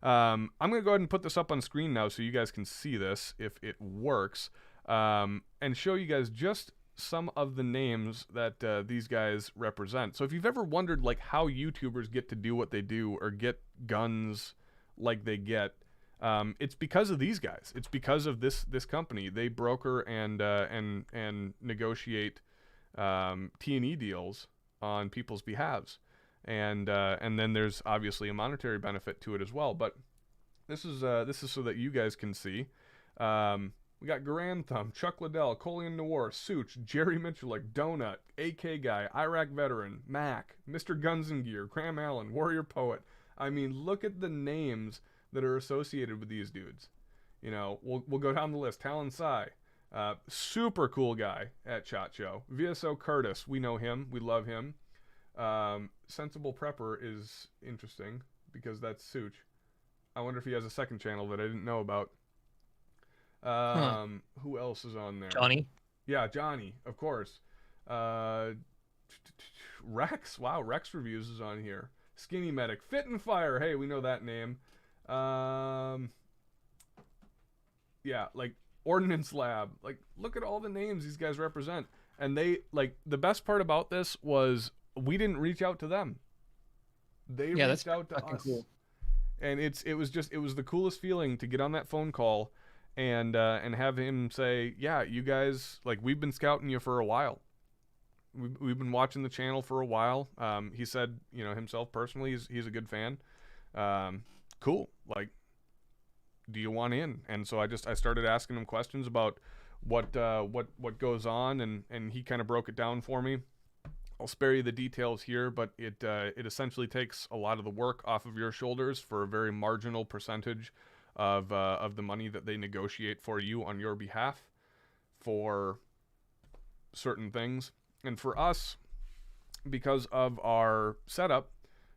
I'm gonna go ahead and put this up on screen now so you guys can see this if it works, and show you guys just some of the names that these guys represent. So if you've ever wondered like how YouTubers get to do what they do or get guns like they get, it's because of these guys. It's because of this company. They broker and negotiate T&E deals on people's behalves, and then there's obviously a monetary benefit to it as well. But this is so that you guys can see. We got Grand Thumb, Chuck Liddell, Colian Noir, Such, Jerry Mitchell, Donut, AK Guy, Iraq Veteran, Mac, Mr. Guns and Gear, Graham Allen, Warrior Poet. I mean, look at the names that are associated with these dudes. You know, we'll go down the list. Talon Sai, super cool guy at SHOT Show. VSO Curtis, we know him, we love him. Sensible Prepper is interesting because that's Such. I wonder if he has a second channel that I didn't know about. Who else is on there? Johnny. Yeah, Johnny, of course. Rex, wow, Rex Reviews is on here. Skinny Medic, Fit and Fire, hey, we know that name. Yeah, like Ordnance Lab, like look at all the names these guys represent. And they, like, the best part about this was we didn't reach out to them. They reached out to us. Cool. And it was the coolest feeling to get on that phone call and have him say, yeah, you guys, like, we've been scouting you for a while. We've been watching the channel for a while. He said, you know, himself personally, he's a good fan. Cool. Like, do you want in? And so I started asking him questions about what goes on, and he kind of broke it down for me. I'll spare you the details here, but it essentially takes a lot of the work off of your shoulders for a very marginal percentage of the money that they negotiate for you on your behalf for certain things. And for us, because of our setup,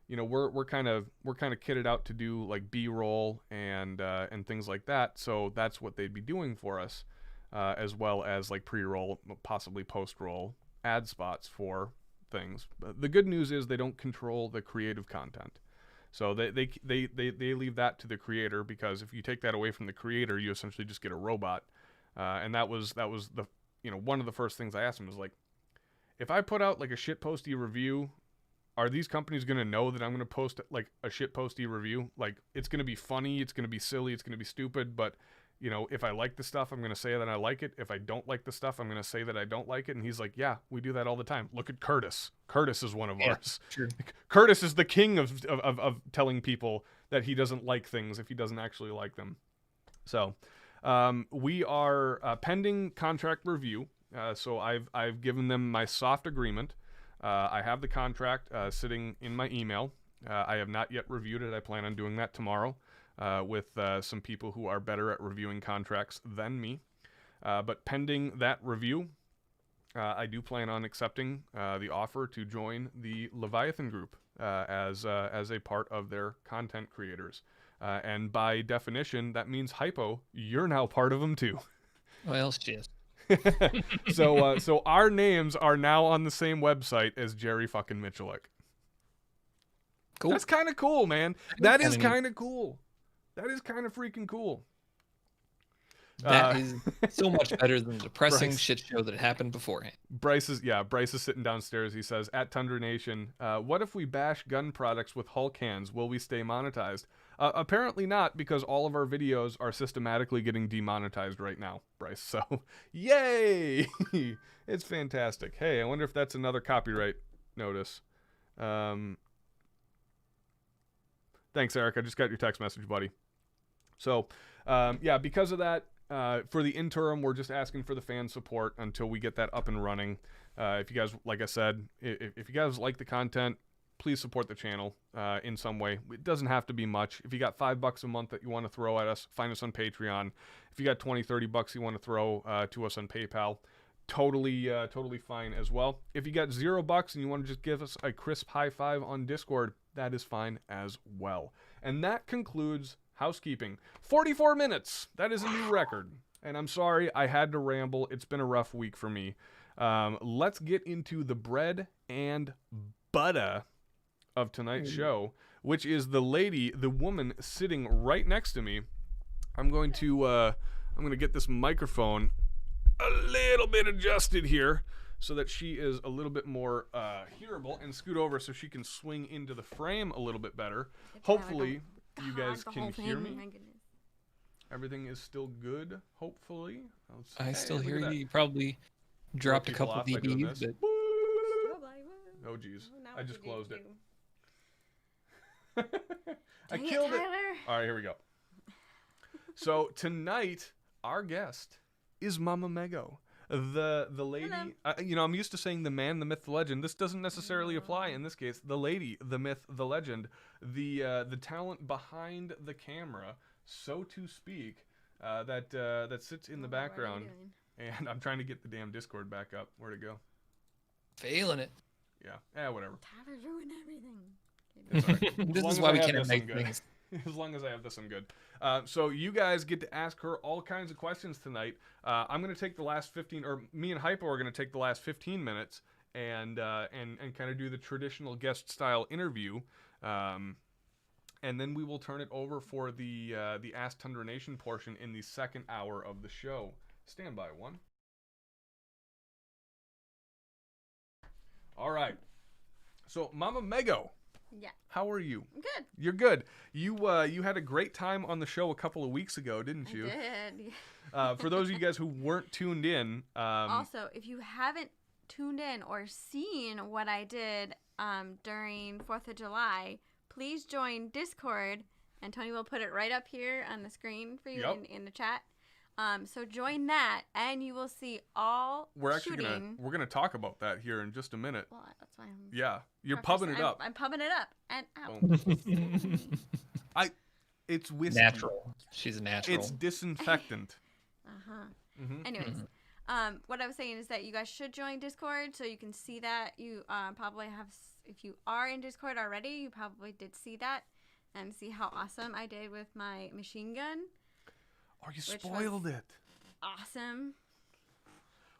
you know, we're kind of kitted out to do like B-roll and things like that. So that's what they'd be doing for us, as well as like pre-roll, possibly post-roll ad spots for things. But the good news is they don't control the creative content. So they leave that to the creator, because if you take that away from the creator, you essentially just get a robot. And that was the, you know, one of the first things I asked him was like, if I put out like a shitposty review, are these companies going to know that I'm going to post like a shitposty review? Like, it's going to be funny, it's going to be silly, it's going to be stupid, but you know, if I like the stuff, I'm going to say that I like it. If I don't like the stuff, I'm going to say that I don't like it. And he's like, yeah, we do that all the time. Look at Curtis. Curtis is one of ours. Sure. Curtis is the king of telling people that he doesn't like things if he doesn't actually like them. So we are pending contract review. So I've given them my soft agreement. I have the contract sitting in my email. I have not yet reviewed it. I plan on doing that tomorrow. With some people who are better at reviewing contracts than me. But pending that review, I do plan on accepting the offer to join the Leviathan group as a part of their content creators. And by definition, that means Hypo, you're now part of them too. Well, shit. So our names are now on the same website as Jerry fucking Mitchellek. Cool. That's kind of cool, man. That is kind of cool. That is kind of freaking cool. That is so much better than the depressing shit show that happened beforehand. Bryce is sitting downstairs. He says, at Tundra Nation, what if we bash gun products with Hulk hands? Will we stay monetized? Apparently not, because all of our videos are systematically getting demonetized right now, Bryce. So, yay! It's fantastic. Hey, I wonder if that's another copyright notice. Thanks, Eric. I just got your text message, buddy. So, yeah, because of that, for the interim, we're just asking for the fan support until we get that up and running. If you guys, like I said, if you guys like the content, please support the channel in some way. It doesn't have to be much. If you got $5 a month that you want to throw at us, find us on Patreon. If you got $20-$30 you want to throw to us on PayPal, totally fine as well. If you got $0 and you want to just give us a crisp high five on Discord, that is fine as well. And that concludes housekeeping. 44 minutes. That is a new record. And I'm sorry, I had to ramble. It's been a rough week for me. Let's get into the bread and butter of tonight's show, which is the woman sitting right next to me. I'm going to get this microphone a little bit adjusted here so that she is a little bit more hearable, and scoot over so she can swing into the frame a little bit better. Hopefully, you guys can hear me. Everything is still good, hopefully. I still hear you. You probably dropped a people couple off by doing DBs, this. but Oh geez, Oh, now I what just did you closed it. do? I Dang it, killed it. Tyler. All right, here we go. So tonight, our guest is Momma Meggo, the lady. Hello. I'm used to saying the man, the myth, the legend. This doesn't necessarily apply in this case. The lady, the myth, the legend, the talent behind the camera, so to speak, that sits in the What are you background. doing? And I'm trying to get the damn Discord back up. Where'd it go? failing it. Yeah, whatever. Tyler's ruined everything. It's all right. This As is long why as we I have can't have this, I'm nice good. things. As long as I have this, I'm good. So you guys get to ask her all kinds of questions tonight. I'm going to take the last 15, or me and Hypo are going to take the last 15 minutes and kind of do the traditional guest style interview. And then we will turn it over for the Ask Tundra Nation portion in the second hour of the show. Stand by one. All right. So Momma Meggo, Yeah, how are you? I'm good. You're good. You had a great time on the show a couple of weeks ago, didn't you? I did. For those of you guys who weren't tuned in, Also, if you haven't tuned in or seen what I did during 4th of July, please join Discord, and Tony will put it right up here on the screen for you Yep. in the chat. So join that, and you will see all we're actually shooting. we're gonna talk about that here in just a minute. Well, that's why I'm. Yeah, you're prefacing- pubbing it up. I'm pubbing it up and out. Boom. It's whiskey. Natural. She's a natural. It's disinfectant. Uh-huh. Anyways, what I was saying is that you guys should join Discord so you can see that. You probably have, if you are in Discord already, you probably did see that and see how awesome I did with my machine gun. Oh, you Which spoiled was- it. Awesome.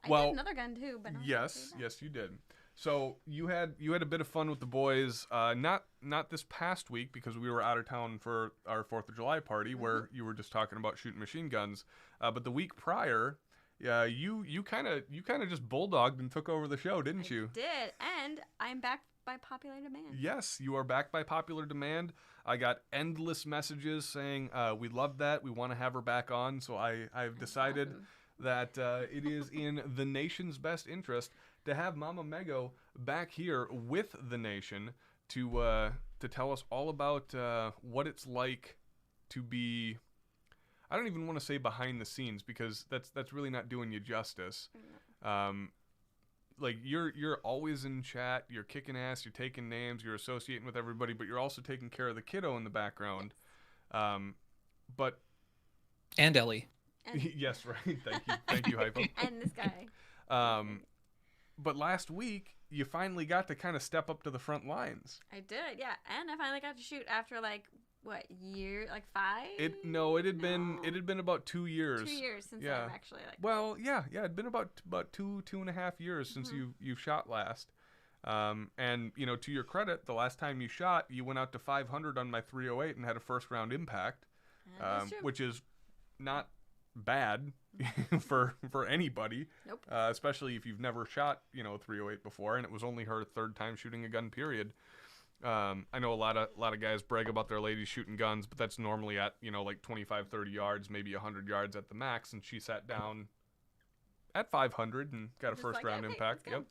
I Well, did another gun too, but not Yes, you did. So you had a bit of fun with the boys. Not this past week because we were out of town for our 4th of July party where you were just talking about shooting machine guns. But the week prior, you kind of just bulldogged and took over the show, didn't you? Did, and I'm back by popular demand. Yes, you are back by popular demand. I got endless messages saying we love that. We want to have her back on. So I've decided awesome. that it is in the nation's best interest to have Momma Meggo back here with the nation to tell us all about what it's like to be. I don't even want to say behind the scenes because that's really not doing you justice. Like you're always in chat, you're kicking ass, you're taking names, you're associating with everybody, but you're also taking care of the kiddo in the background. But And Ellie. Yes, right. Thank you, Hypo. And this guy. But last week you finally got to kind of step up to the front lines. I did, yeah. And I finally got to shoot after what year? Like 5? It had been about 2 years. 2 years since Yeah. I've actually Well, yeah, it'd been about 2.5 years since you've shot last. And to your credit, the last time you shot, you went out to 500 on my 308 and had a first round impact, That's true. which is not bad for anybody. Nope. Especially if you've never shot 308 before, and it was only her third time shooting a gun. Period. I know a lot of guys brag about their ladies shooting guns, but that's normally at like 25, 30 yards, maybe 100 yards at the max, and she sat down at 500 and got a Just first like, round okay, impact. let's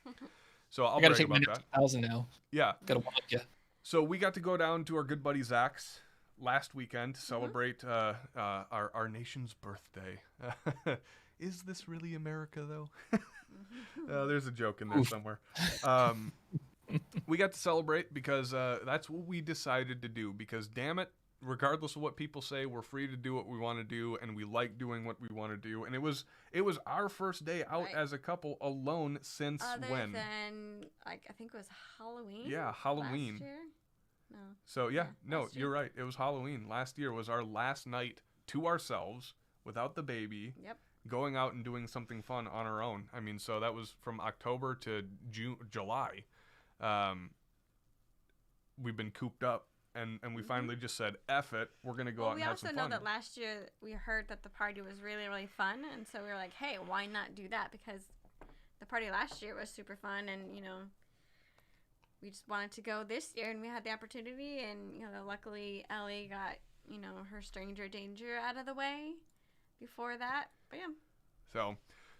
Yep. So I'll I gotta brag take mine about up that. to 1,000 now. Yeah. Gotta walk you. So we got to go down to our good buddy Zach's last weekend to celebrate our nation's birthday. Is this really America, though? There's a joke in there somewhere. We got to celebrate because that's what we decided to do. Because damn it, regardless of what people say, we're free to do what we want to do, and we like doing what we want to do. And it was our first day out Right. as a couple alone since Other when? than I think it was Halloween. Yeah, Halloween. Last year? No. So yeah, no, last year. you're right. It was Halloween. Last year was our last night to ourselves without the baby. Yep. Going out and doing something fun on our own. I mean, so that was from October to July. We've been cooped up, and we finally just said, F it, we're going to go out and have some fun. We also know that last year we heard that the party was really, really fun, and so we were like, hey, why not do that? Because the party last year was super fun, and, we just wanted to go this year, and we had the opportunity, and, luckily Ellie got, her stranger danger out of the way before that. But yeah.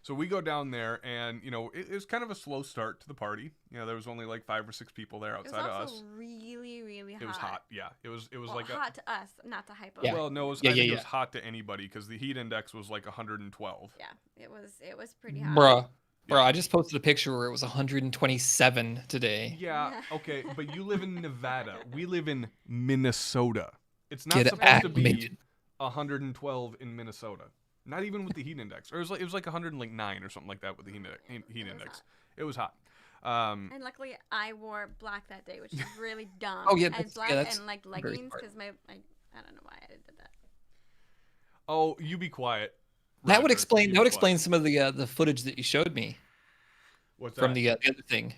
So we go down there, and it was kind of a slow start to the party. There was only like 5 or 6 people there outside of us. It was also really, really hot. It was hot, yeah. It was well, like hot to us, not to hypo. Yeah. Well, no, I think it was hot to anybody because the heat index was like 112. Yeah, it was pretty hot. Bruh, Yeah. I just posted a picture where it was 127 today. Yeah, okay, but you live in Nevada. We live in Minnesota. It's not Get supposed to be acclimated. 112 in Minnesota. Not even with the heat index. Or it was like 109 or something like that with the heat index. It was hot. And luckily, I wore black that day, which is really dumb. Oh, yeah, and that's- black yeah, that's and like very leggings smart. because I don't know why I did that. Oh, you be quiet. That would Roger. explain. You That would be explain quiet. some of the footage that you showed me What's from that? the other thing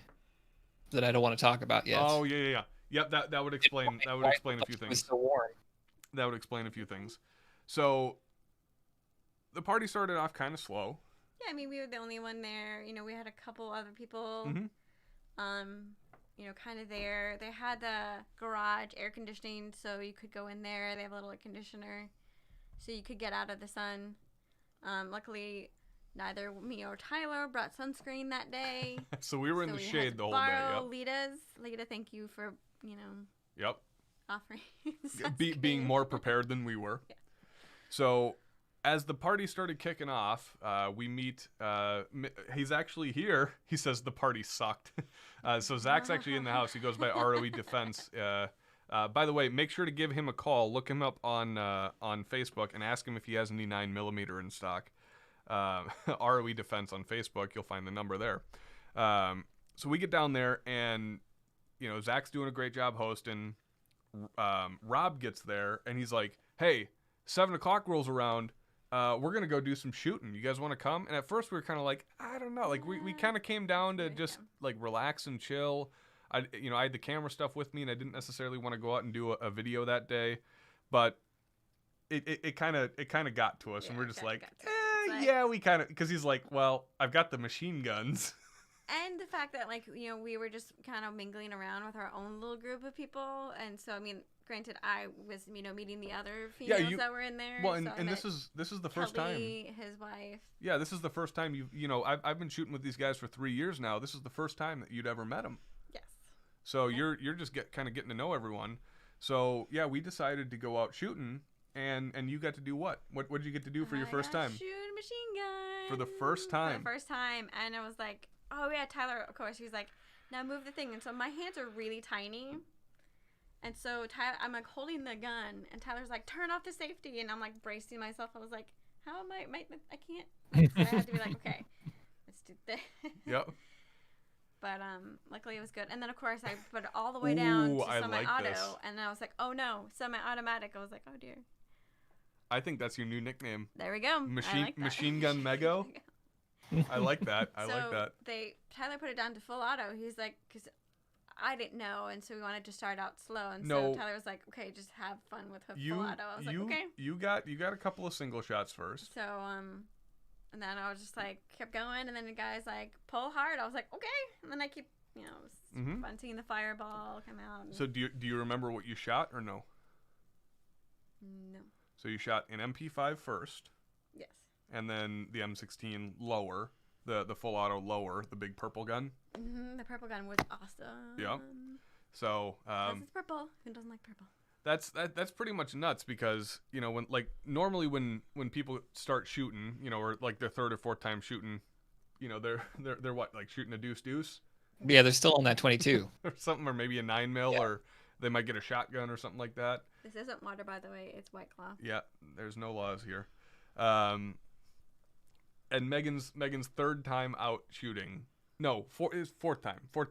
that I don't want to talk about yet. Oh, yeah. Yep, that would explain a few It was things. so warm. That would explain a few things. So the party started off kind of slow. Yeah, I mean, we were the only one there. We had a couple other people. Mhm. Kind of there. They had the garage air conditioning, so you could go in there. They have a little air conditioner, so you could get out of the sun. Luckily, neither me or Tyler brought sunscreen that day. So we were in the we had shade to the whole day. borrow Yep. Lita's. Lita, thank you for Yep. offering. Being sunscreen. more prepared than we were. Yeah. So as the party started kicking off, we meet. He's actually here. He says the party sucked. So Zach's actually in the house. He goes by ROE Defense. By the way, make sure to give him a call. Look him up on Facebook and ask him if he has any 9mm in stock. ROE Defense on Facebook. You'll find the number there. So we get down there, and Zach's doing a great job hosting. Rob gets there, and he's like, "Hey, 7 o'clock rolls around. We're gonna go do some shooting. You guys want to come?" And at first we were kind of like, I don't know. Like we kind of came down to just like relax and chill. I had the camera stuff with me, and I didn't necessarily want to go out and do a video that day, but it kind of got to us, and Yeah, we're just kinda like, got to us. It's like- yeah, we kind of, because he's like, well, I've got the machine guns. And the fact that, we were just kind of mingling around with our own little group of people. And so, I mean, granted, I was, meeting the other females that were in there. Well, so I and met this is the first time. Kelly, his wife. Yeah, this is the first time I've been shooting with these guys for 3 years now. This is the first time that you'd ever met them. Yes. So you're just kind of getting to know everyone. So yeah, we decided to go out shooting, and you got to do what? What did you get to do for your first time? Shoot a machine gun. For the first time. For the first time. And I was like, oh, yeah, Tyler, of course. He was like, now move the thing. And so my hands are really tiny. And so Tyler, I'm like holding the gun. And Tyler's like, turn off the safety. And I'm like bracing myself. I was like, how am I can't. So I had to be like, okay, let's do this. Yep. But luckily it was good. And then, of course, I put it all the way down Ooh, to I semi-auto. like this. And then I was like, oh, no, semi-automatic. I was like, oh, dear. I think that's your new nickname. There we go. I like that. Machine Gun Meggo? I like that. I like that. Tyler put it down to full auto. He's like, because I didn't know, and so we wanted to start out slow. And No. so Tyler was like, okay, just have fun with full auto. I was like, okay. You got a couple of single shots first. So and then I was just like kept going, and then the guy's like, pull hard. I was like, okay. And then I keep, it was fun seeing the fireball come out. And So do you remember what you shot or no? no. So you shot an MP5 first, Yes. and then the M16 lower, the full auto lower, the big purple gun. The purple gun was awesome. Yep. So Because it's purple. Who doesn't like purple? that's pretty much nuts because normally when people start shooting, or like their third or fourth time shooting, they're what, like shooting a deuce Yeah, they're still on that 22. or something, or maybe a 9mm, Yeah. or they might get a shotgun or something like that. This isn't water, by the way. It's White Claw. Yeah, there's no laws here. And Megan's third time out shooting. No, fourth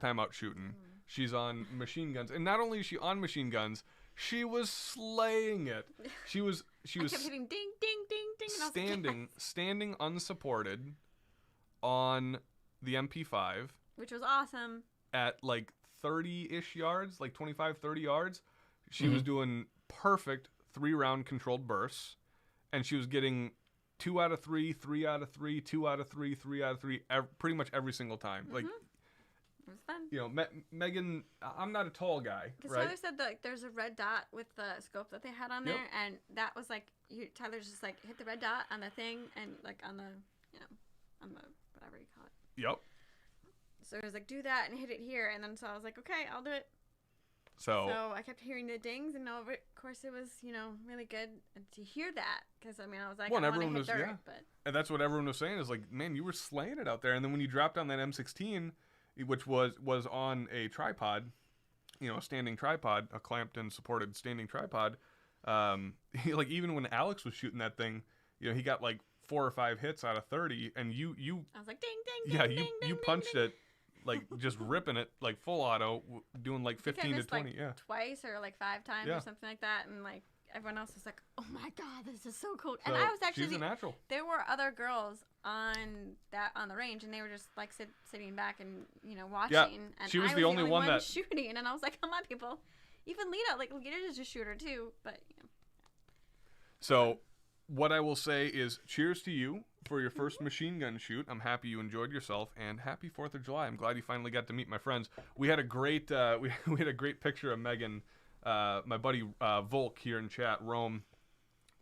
time out shooting. She's on machine guns, and not only is she on machine guns, she was slaying it. She was I kept hitting ding, ding, ding, ding. And I was like, standing unsupported on the MP5 which was awesome. at like 30-ish yards, like 25, 30 yards. She was doing perfect 3-round controlled bursts, and she was getting 2 out of 3, 3 out of 3, 2 out of 3, 3 out of 3, pretty much every single time. Like, It was fun. Megan, I'm not a tall guy, Because right? Tyler said that there's a red dot with the scope that they had on Yep. there, and that was like, Tyler's just like, hit the red dot on the thing, and like on the, on the whatever you call it. Yep. So it was like, do that and hit it here, and then so I was like, okay, I'll do it. So I kept hearing the dings, and of course it was, really good to hear that, because I mean I was like, well, I want to everyone hit was dirt, but and that's what everyone was saying is like, man, you were slaying it out there. And then when you dropped on that M16, which was on a tripod, a standing tripod, a clamped and supported standing tripod, like even when Alex was shooting that thing, he got like 4 or 5 hits out of 30, and you I was like, ding, ding, yeah, ding, you ding, you ding, punched ding. it like just ripping it like full auto, doing like I think I 15 to missed, 20. like, Yeah. twice or like 5 times Yeah. or something like that, and like everyone else was like, oh my god, this is so cool. So And I was she's actually a natural. there were other girls on the range, and they were just like sitting back and watching. And she was I the only one that- shooting, and I was like, come on, people. Even Lita is a shooter too, but So, what I will say is, cheers to you for your first machine gun shoot. I'm happy you enjoyed yourself, and happy 4th of July. I'm glad you finally got to meet my friends. We had a great we had a great picture of Megan. My buddy Volk here in chat, Rome,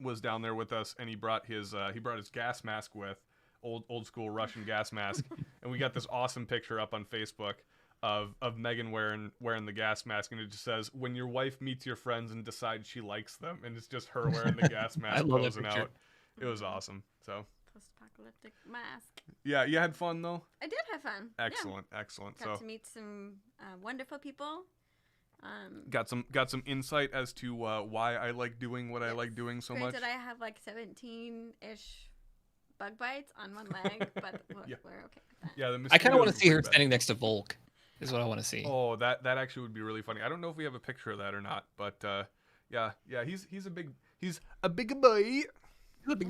was down there with us, and he brought his gas mask with old school Russian gas mask, and we got this awesome picture up on Facebook of Megan wearing the gas mask, and it just says, "When your wife meets your friends and decides she likes them," and it's just her wearing the gas mask I love that posing picture. out. It was awesome. So post-apocalyptic mask. yeah, you had fun though. I did have fun. Excellent, excellent. Got So to meet some wonderful people. got some insight as to why I like doing what I like doing so much. Granted, I have like 17-ish bug bites on one leg, but Yeah. we're okay with that. Yeah, the I kind of want mosquitoes to see were her bad. standing next to Volk. Is what I want to see. Oh, that actually would be really funny. I don't know if we have a picture of that or not, but yeah, he's a big boy. He's a big Well, he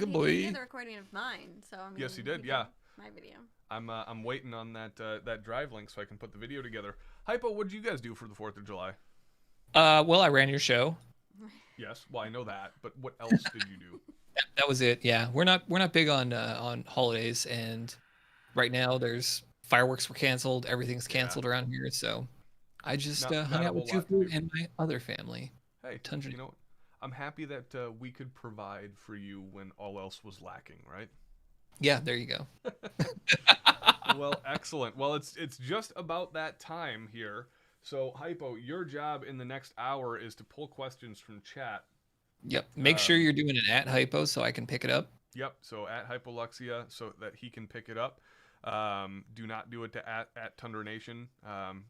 boy. did the recording of mine, so I mean, Yes, he did, yeah. My video. I'm waiting on that drive link so I can put the video together. Hypo, what did you guys do for the 4th of July? Well, I ran your show. Yes, well I know that, but what else did you do? That was it. Yeah, we're not big on holidays, and right now there's fireworks were canceled. Everything's canceled around here, so I just Not hung a out with whole lot to Tufu do. and my other family. Hey, Tundra. you know, I'm happy that we could provide for you when all else was lacking, right? Yeah, there you go. Well, excellent. Well, it's just about that time here. So, Hypo, your job in the next hour is to pull questions from chat. Yep. Make sure you're doing an @hypo so I can pick it up. Yep. So at Hypoluxia, so that he can pick it up. Do not do it to at Tundra Nation,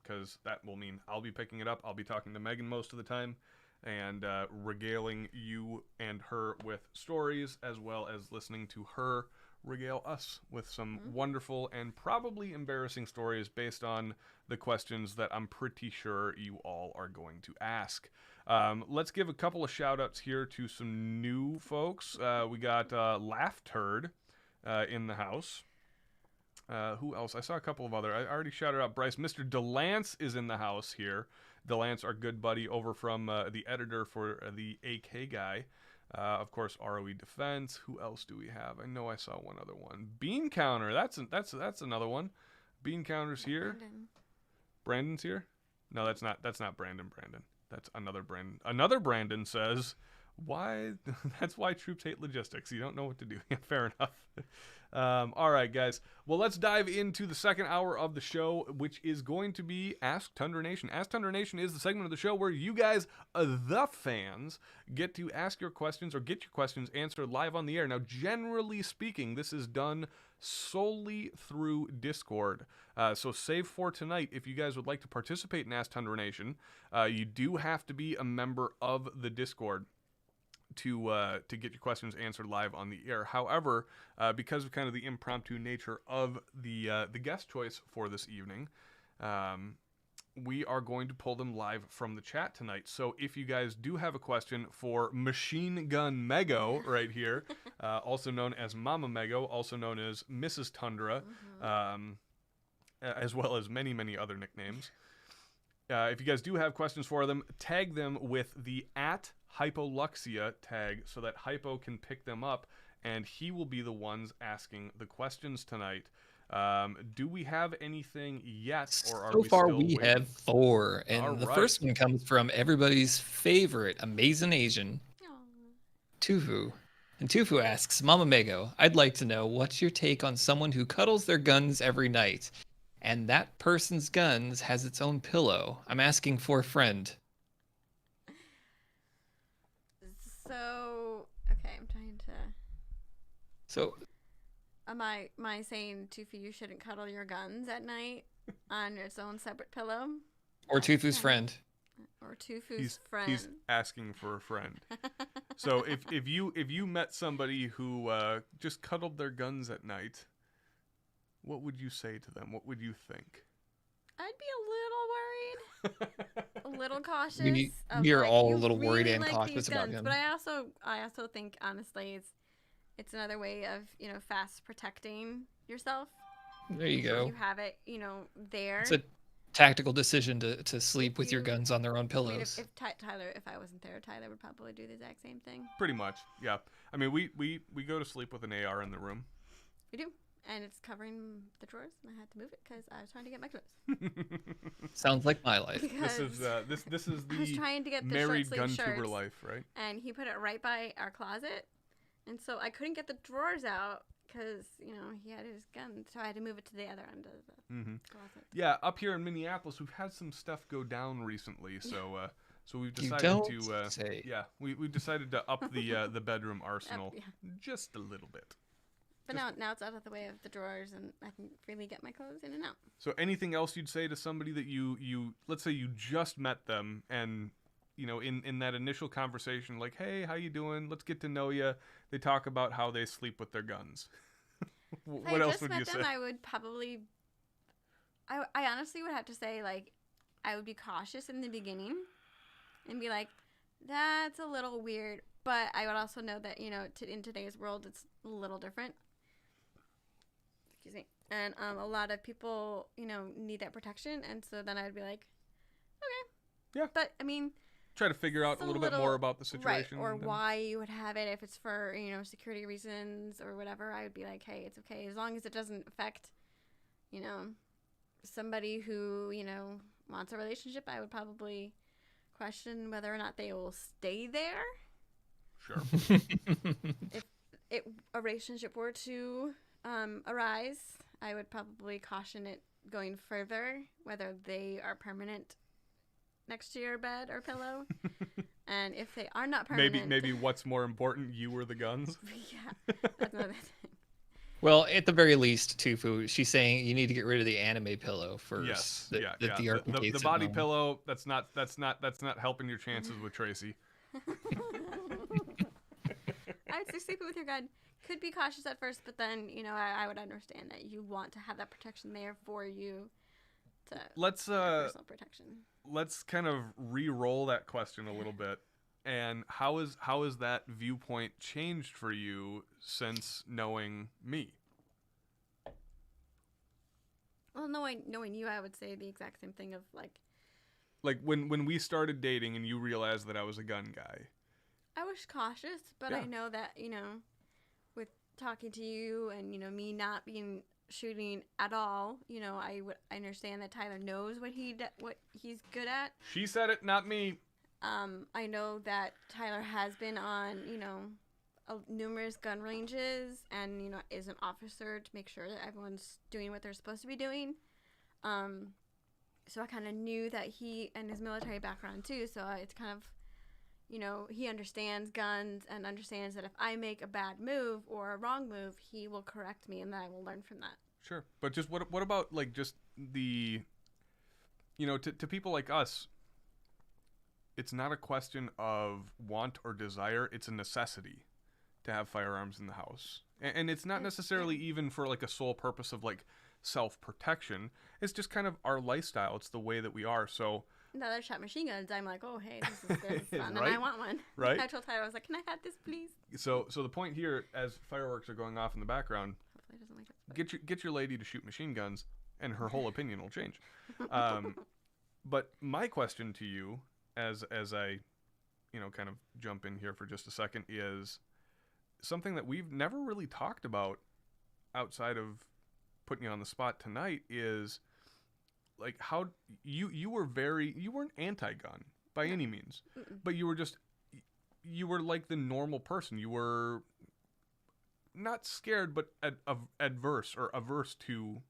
because that will mean I'll be picking it up. I'll be talking to Megan most of the time, and regaling you and her with stories, as well as listening to her regale us with some wonderful and probably embarrassing stories based on the questions that I'm pretty sure you all are going to ask. Let's give a couple of shout outs here to some new folks. We got Laugh Turd in the house. Who else? I saw a couple of other. I already shouted out Bryce. Mr. DeLance is in the house here. DeLance, our good buddy over from the editor for the AK guy. Of course, ROE Defense. Who else do we have? I know I saw one other one. Bean Counter. That's another one. Bean Counter's here. Brandon's here. No, that's not Brandon. That's another Brandon. Another Brandon says, "Why? That's why troops hate logistics. You don't know what to do." Fair enough. All right, guys. Well, let's dive into the second hour of the show, which is going to be Ask Tundra Nation. Ask Tundra Nation is the segment of the show where you guys, the fans, get to ask your questions or get your questions answered live on the air. Now, generally speaking, this is done solely through Discord. So save for tonight, if you guys would like to participate in Ask Tundra Nation, you do have to be a member of the Discord to get your questions answered live on the air. However, because of kind of the impromptu nature of the guest choice for this evening, we are going to pull them live from the chat tonight. So if you guys do have a question for Machine Gun Meggo right here, also known as Momma Meggo, also known as Mrs. Tundra, as well as many, many other nicknames. If you guys do have questions for them, tag them with the @Hypoluxia tag so that Hypo can pick them up, and he will be the ones asking the questions tonight. Do we have anything yet, or are So we far, still we waiting? have 4, and All the right. first one comes from everybody's favorite Amazing Asian, Aw. Tufu. And Tufu asks, Mama Meggo, I'd like to know what's your take on someone who cuddles their guns every night, and that person's guns has its own pillow. I'm asking for a friend. So, okay, I'm trying to. So, Am I saying, Tufi, you shouldn't cuddle your guns at night on its own separate pillow? or Tufu's friend. Or Tufu's friend. He's asking for a friend. So if you met somebody who just cuddled their guns at night, what would you say to them? What would you think? I'd be a little worried, a little cautious. We are all you a little worried really and like cautious these about guns. him. But I also think honestly, it's another way of fast protecting yourself. There you go. You have it, there. It's a tactical decision to sleep with your guns on their own I mean, pillows. if Tyler, if I wasn't there, Tyler would probably do the exact same thing. Pretty much, yeah. I mean, we go to sleep with an AR in the room. We do, and it's covering the drawers, and I had to move it because I was trying to get my clothes. Sounds like my life. This is this is I was the trying to get the married short sleeve gun tuber shirts, life, right? and he put it right by our closet, and so I couldn't get the drawers out because he had his gun, so I had to move it to the other end of the closet. Yeah, up here in Minneapolis, we've had some stuff go down recently, so we've You decided don't to say. yeah, we've decided to up the bedroom arsenal yeah. just a little bit. But now it's out of the way of the drawers, and I can freely get my clothes in and out. So anything else you'd say to somebody that you let's say you just met them and in that initial conversation, like, hey, how you doing? Let's get to know you. They talk about how they sleep with their guns. What else would you say? I would probably, I honestly would have to say, like, I would be cautious in the beginning and be like, that's a little weird. But I would also know that, in today's world, it's a little different. Excuse me. And a lot of people, need that protection. And so then I'd be like, okay. Yeah. But, I mean, Try to figure out it's a little bit more about the situation. Right, or and then- why you would have it. If it's for, security reasons or whatever, I would be like, hey, it's okay. As long as it doesn't affect, somebody who, wants a relationship, I would probably question whether or not they will stay there. Sure. If a relationship were to arise, I would probably caution it going further, whether they are permanent next to your bed or pillow. And if they are not permanent... Maybe what's more important, you or the guns? Yeah, that's another thing. Well, at the very least, Tufu, she's saying you need to get rid of the anime pillow first. Yes. that- Yeah. that Yeah. the The arcade body signal. pillow, that's not helping your chances with Tracy. I would say sleeping with your gun. Could be cautious at first, but then, I would understand that you want to have that protection there for you to Let's personal protection. let's kind of re-roll that question a little bit. And how is that viewpoint changed for you since knowing me? Well, knowing you, I would say the exact same thing of Like when we started dating and you realized that I was a gun guy. I was cautious, but Yeah. I know that, with talking to you and, me not being shooting at all, I understand that Tyler knows what he's good at. She said it, not me. I know that Tyler has been on, numerous gun ranges and, is an officer to make sure that everyone's doing what they're supposed to be doing. So I kind of knew that he and his military background too. So it's kind of, he understands guns and understands that if I make a bad move or a wrong move, he will correct me and then I will learn from that. Sure. But just what about like just the, to people like us, it's not a question of want or desire. It's a necessity to have firearms in the house. And it's not necessarily even for like a sole purpose of like self-protection. It's just kind of our lifestyle. It's the way that we are. So Now that I shot machine guns, I'm like, oh, hey, this is fun, Right? and I want one. Right? I told Tyler, I was like, can I have this, please? so the point here, as fireworks are going off in the background, Hopefully he doesn't like it. get your lady to shoot machine guns and her whole opinion will change. But my question to you, as I, kind of jump in here for just a second, is something that we've never really talked about outside of putting you on the spot tonight is like how you weren't anti-gun by any means, Mm-mm. but you were like the normal person. You were not scared, but averse to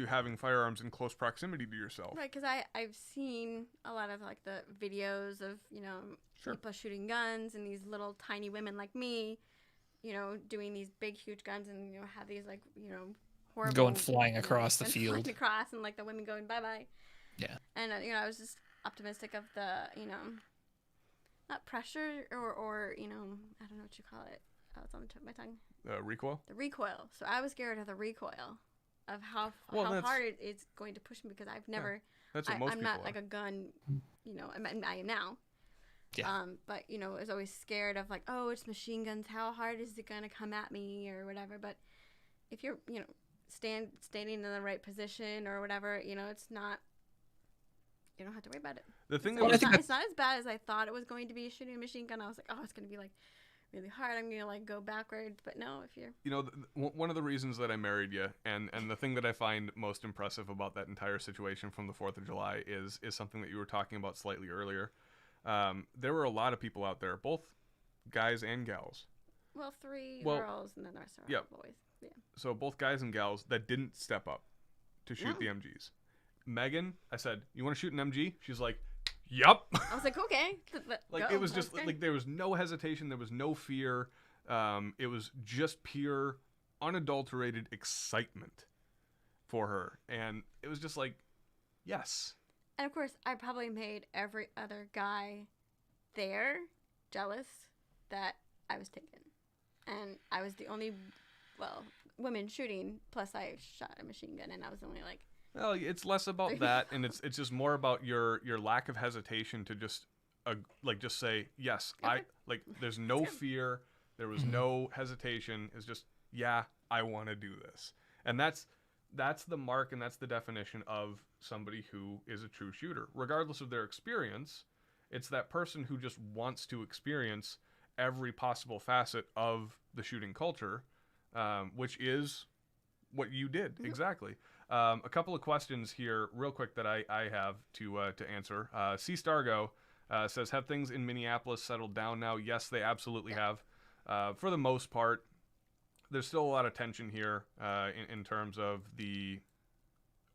having firearms in close proximity to yourself. Right, because I've seen a lot of like the videos of Sure. people shooting guns and these little tiny women like me, doing these big huge guns and have these like horrible Going flying across the and field. flying across and like the women going bye bye. Yeah. And I was just optimistic of the not pressure or I don't know what you call it. Oh, it's on the tip of my tongue. Recoil. The recoil. So I was scared of the recoil, of how Well, hard it's going to push me because I've never. That's what most I'm people not are. like a gun. I am now. Yeah. But I was always scared of like, oh, it's machine guns. How hard is it gonna come at me or whatever? But if you're standing in the right position or whatever, it's not. You don't have to worry about it. The thing Well, that was, It's not as bad as I thought it was going to be shooting a machine gun. I was like, oh, it's gonna be like really hard. I'm gonna like go backwards. But no, if you're one of the reasons that I married you, and the thing that I find most impressive about that entire situation from the 4th of July is something that you were talking about slightly earlier. There were a lot of people out there, both guys and gals. well, 3 Well, girls and then the rest are yep. boys. Yeah. So both guys and gals that didn't step up to shoot the MGs. Megan, I said, "You want to shoot an MG?" She's like, "Yup." I was like, okay. Like go. it was just Okay. like there was no hesitation, there was no fear. It was just pure, unadulterated excitement for her, and it was just like, yes. And of course, I probably made every other guy there jealous that I was taken, and I was the only, women shooting. Plus, I shot a machine gun, and I was only like. Well, it's less about that, and it's just more about your lack of hesitation to just just say yes. Okay. There's no fear, there was no hesitation. It's just I want to do this, and that's the mark, and that's the definition of somebody who is a true shooter, regardless of their experience. It's that person who just wants to experience every possible facet of the shooting culture, which is what you did exactly. A couple of questions here, real quick, that I have to answer. C. Stargo says, "Have things in Minneapolis settled down now?" Yes, they absolutely have. For the most part, there's still a lot of tension here in terms of the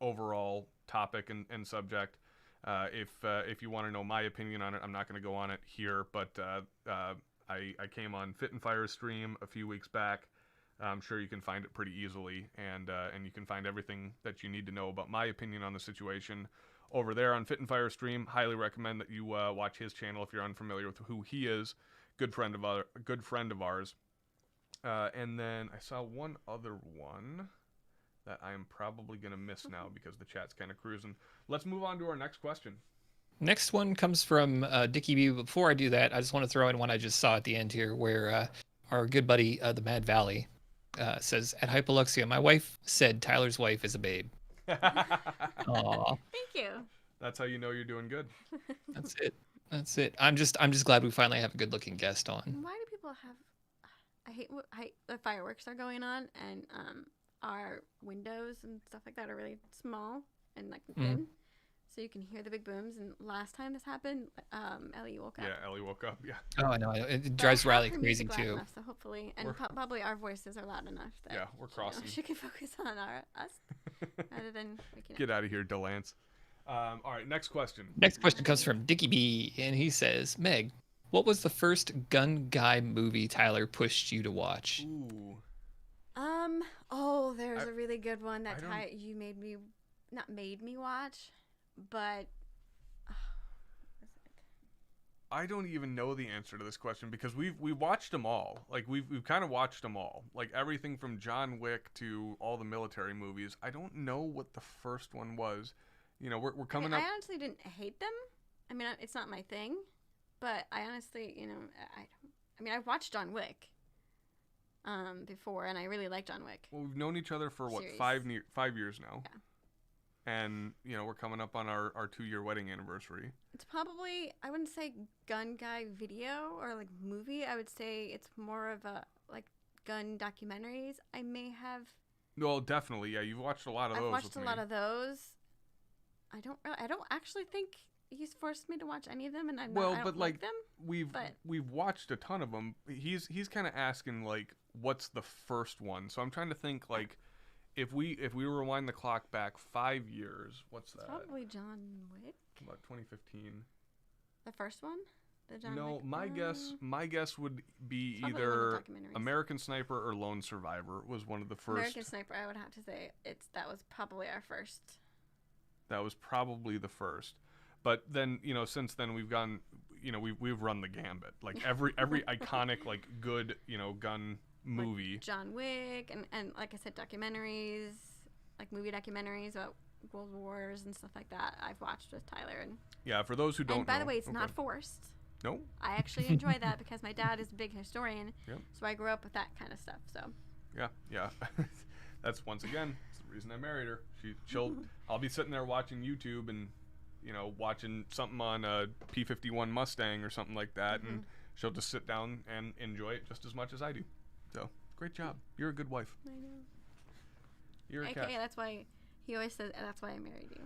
overall topic and subject. If you want to know my opinion on it, I'm not going to go on it here, but I came on Fit and Fire's stream a few weeks back. I'm sure you can find it pretty easily, and you can find everything that you need to know about my opinion on the situation over there on Fit and Fire stream. Highly recommend that you watch his channel if you're unfamiliar with who he is. Good friend of ours. And then I saw one other one that I'm probably gonna miss now because the chat's kind of cruising. Let's move on to our next question. Next one comes from Dickie B. Before I do that, I just want to throw in one I just saw at the end here, where our good buddy, the Mad Valley, says, "At Hypoluxia, my wife said Tyler's wife is a babe." Aw, Thank you. That's how you know you're doing good. that's it. That's it. I'm just glad we finally have a good looking guest on. Why do people have? I hate the fireworks are going on, and our windows and stuff like that are really small and like thin, so you can hear the big booms. And last time this happened, Ellie woke up. Yeah, Ellie woke up. Yeah. Oh, I know. It But drives I have Riley her crazy music loud too. enough, so hopefully, and We're- probably our voices are loud enough that Yeah, we're crossing. she can focus on us rather than waking up. Get out of here, Delance. All right, next question. Next question comes from Dickie B, and he says, "Meg, what was the first gun guy movie Tyler pushed you to watch?" Ooh. Oh, there's I- a really good one that I don't- you not made me watch, but I don't even know the answer to this question because we've watched them all. Like we've kind of watched them all. Like everything from John Wick to all the military movies. I don't know what the first one was. You know, we're coming up. I honestly didn't hate them. I mean, it's not my thing, but I honestly, I watched John Wick before, and I really like John Wick. Well, we've known each other for what, Series. 5 years now. Yeah. And we're coming up on our 2-year wedding anniversary. It's probably, I wouldn't say gun guy video or like movie. I would say it's more of a like gun documentaries. I may have. Well, definitely, yeah. You've watched a lot of those. I've watched with a me. lot of those. I don't actually think he's forced me to watch any of them, and I don't but like them. We've but- watched a ton of them. He's kind of asking like what's the first one. So I'm trying to think, like, if we rewind the clock back 5 years, what's that? Probably John Wick. About 2015. The first one? The John No, Wick? my guess would be Probably one of the either documentaries. American Sniper or Lone Survivor was one of the first. American Sniper, I would have to say that was probably our first. That was probably the first. But then, since then we've gone, we've run the gambit. Like every iconic, like, good, gun movie. Like John Wick and like I said, documentaries, like movie documentaries about World Wars and stuff like that. I've watched with Tyler. And Yeah, for those who don't know. And by the way, it's okay. not forced. No? I actually enjoy that because my dad is a big historian. Yep. So I grew up with that kind of stuff. So. Yeah. That's once again, it's the reason I married her. She'll I'll be sitting there watching YouTube and watching something on a P-51 Mustang or something like that, and she'll just sit down and enjoy it just as much as I do. So, great job. You're a good wife. I know. You're a cat. Okay, that's why he always says that's why I married you.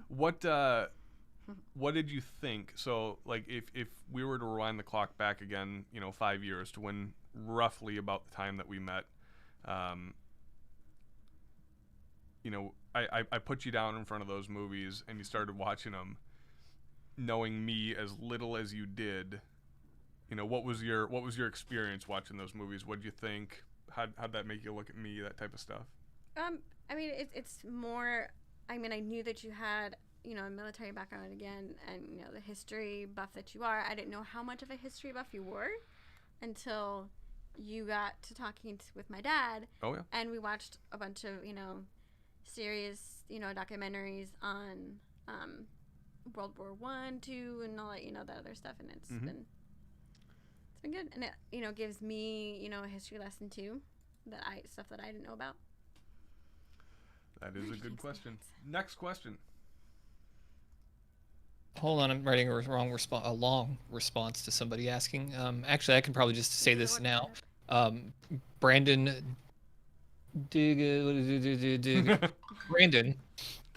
What did you think? So, like, if we were to rewind the clock back again, 5 years to when roughly about the time that we met, I put you down in front of those movies and you started watching them, knowing me as little as you did. What was your experience watching those movies? What did you think? How'd that make you look at me? That type of stuff. I mean, it's more. I mean, I knew that you had a military background again, and the history buff that you are. I didn't know how much of a history buff you were until you got to talking with my dad. Oh yeah. And we watched a bunch of serious documentaries on World War I, II, and all that that other stuff, and it's been good, and it gives me a history lesson too, stuff that I didn't know about. That is a good question. Next question. Hold on, I'm writing a long response to somebody asking. Actually, I can probably just say this now. Brandon Brandon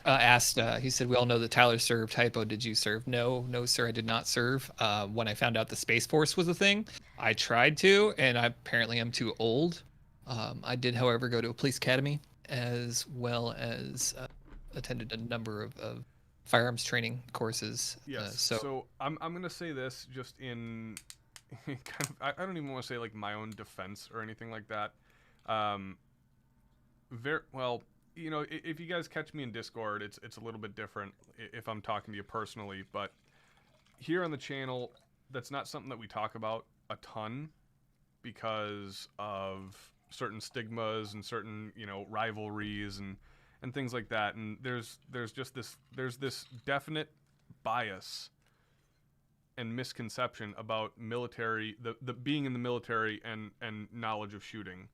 asked, he said, we all know that Tyler served. Typo, did you serve? No, sir, I did not serve. When I found out the Space Force was a thing, I tried to, and I apparently am too old. I did, however, go to a police academy, as well as attended a number of firearms training courses. Yes. So I'm going to say this just in kind of, I don't even want to say like my own defense or anything like that. Very well, if you guys catch me in Discord, it's a little bit different if I'm talking to you personally, but here on the channel, that's not something that we talk about a ton because of certain stigmas and certain, rivalries and things like that. And there's this definite bias and misconception about military, the being in the military and knowledge of shooting.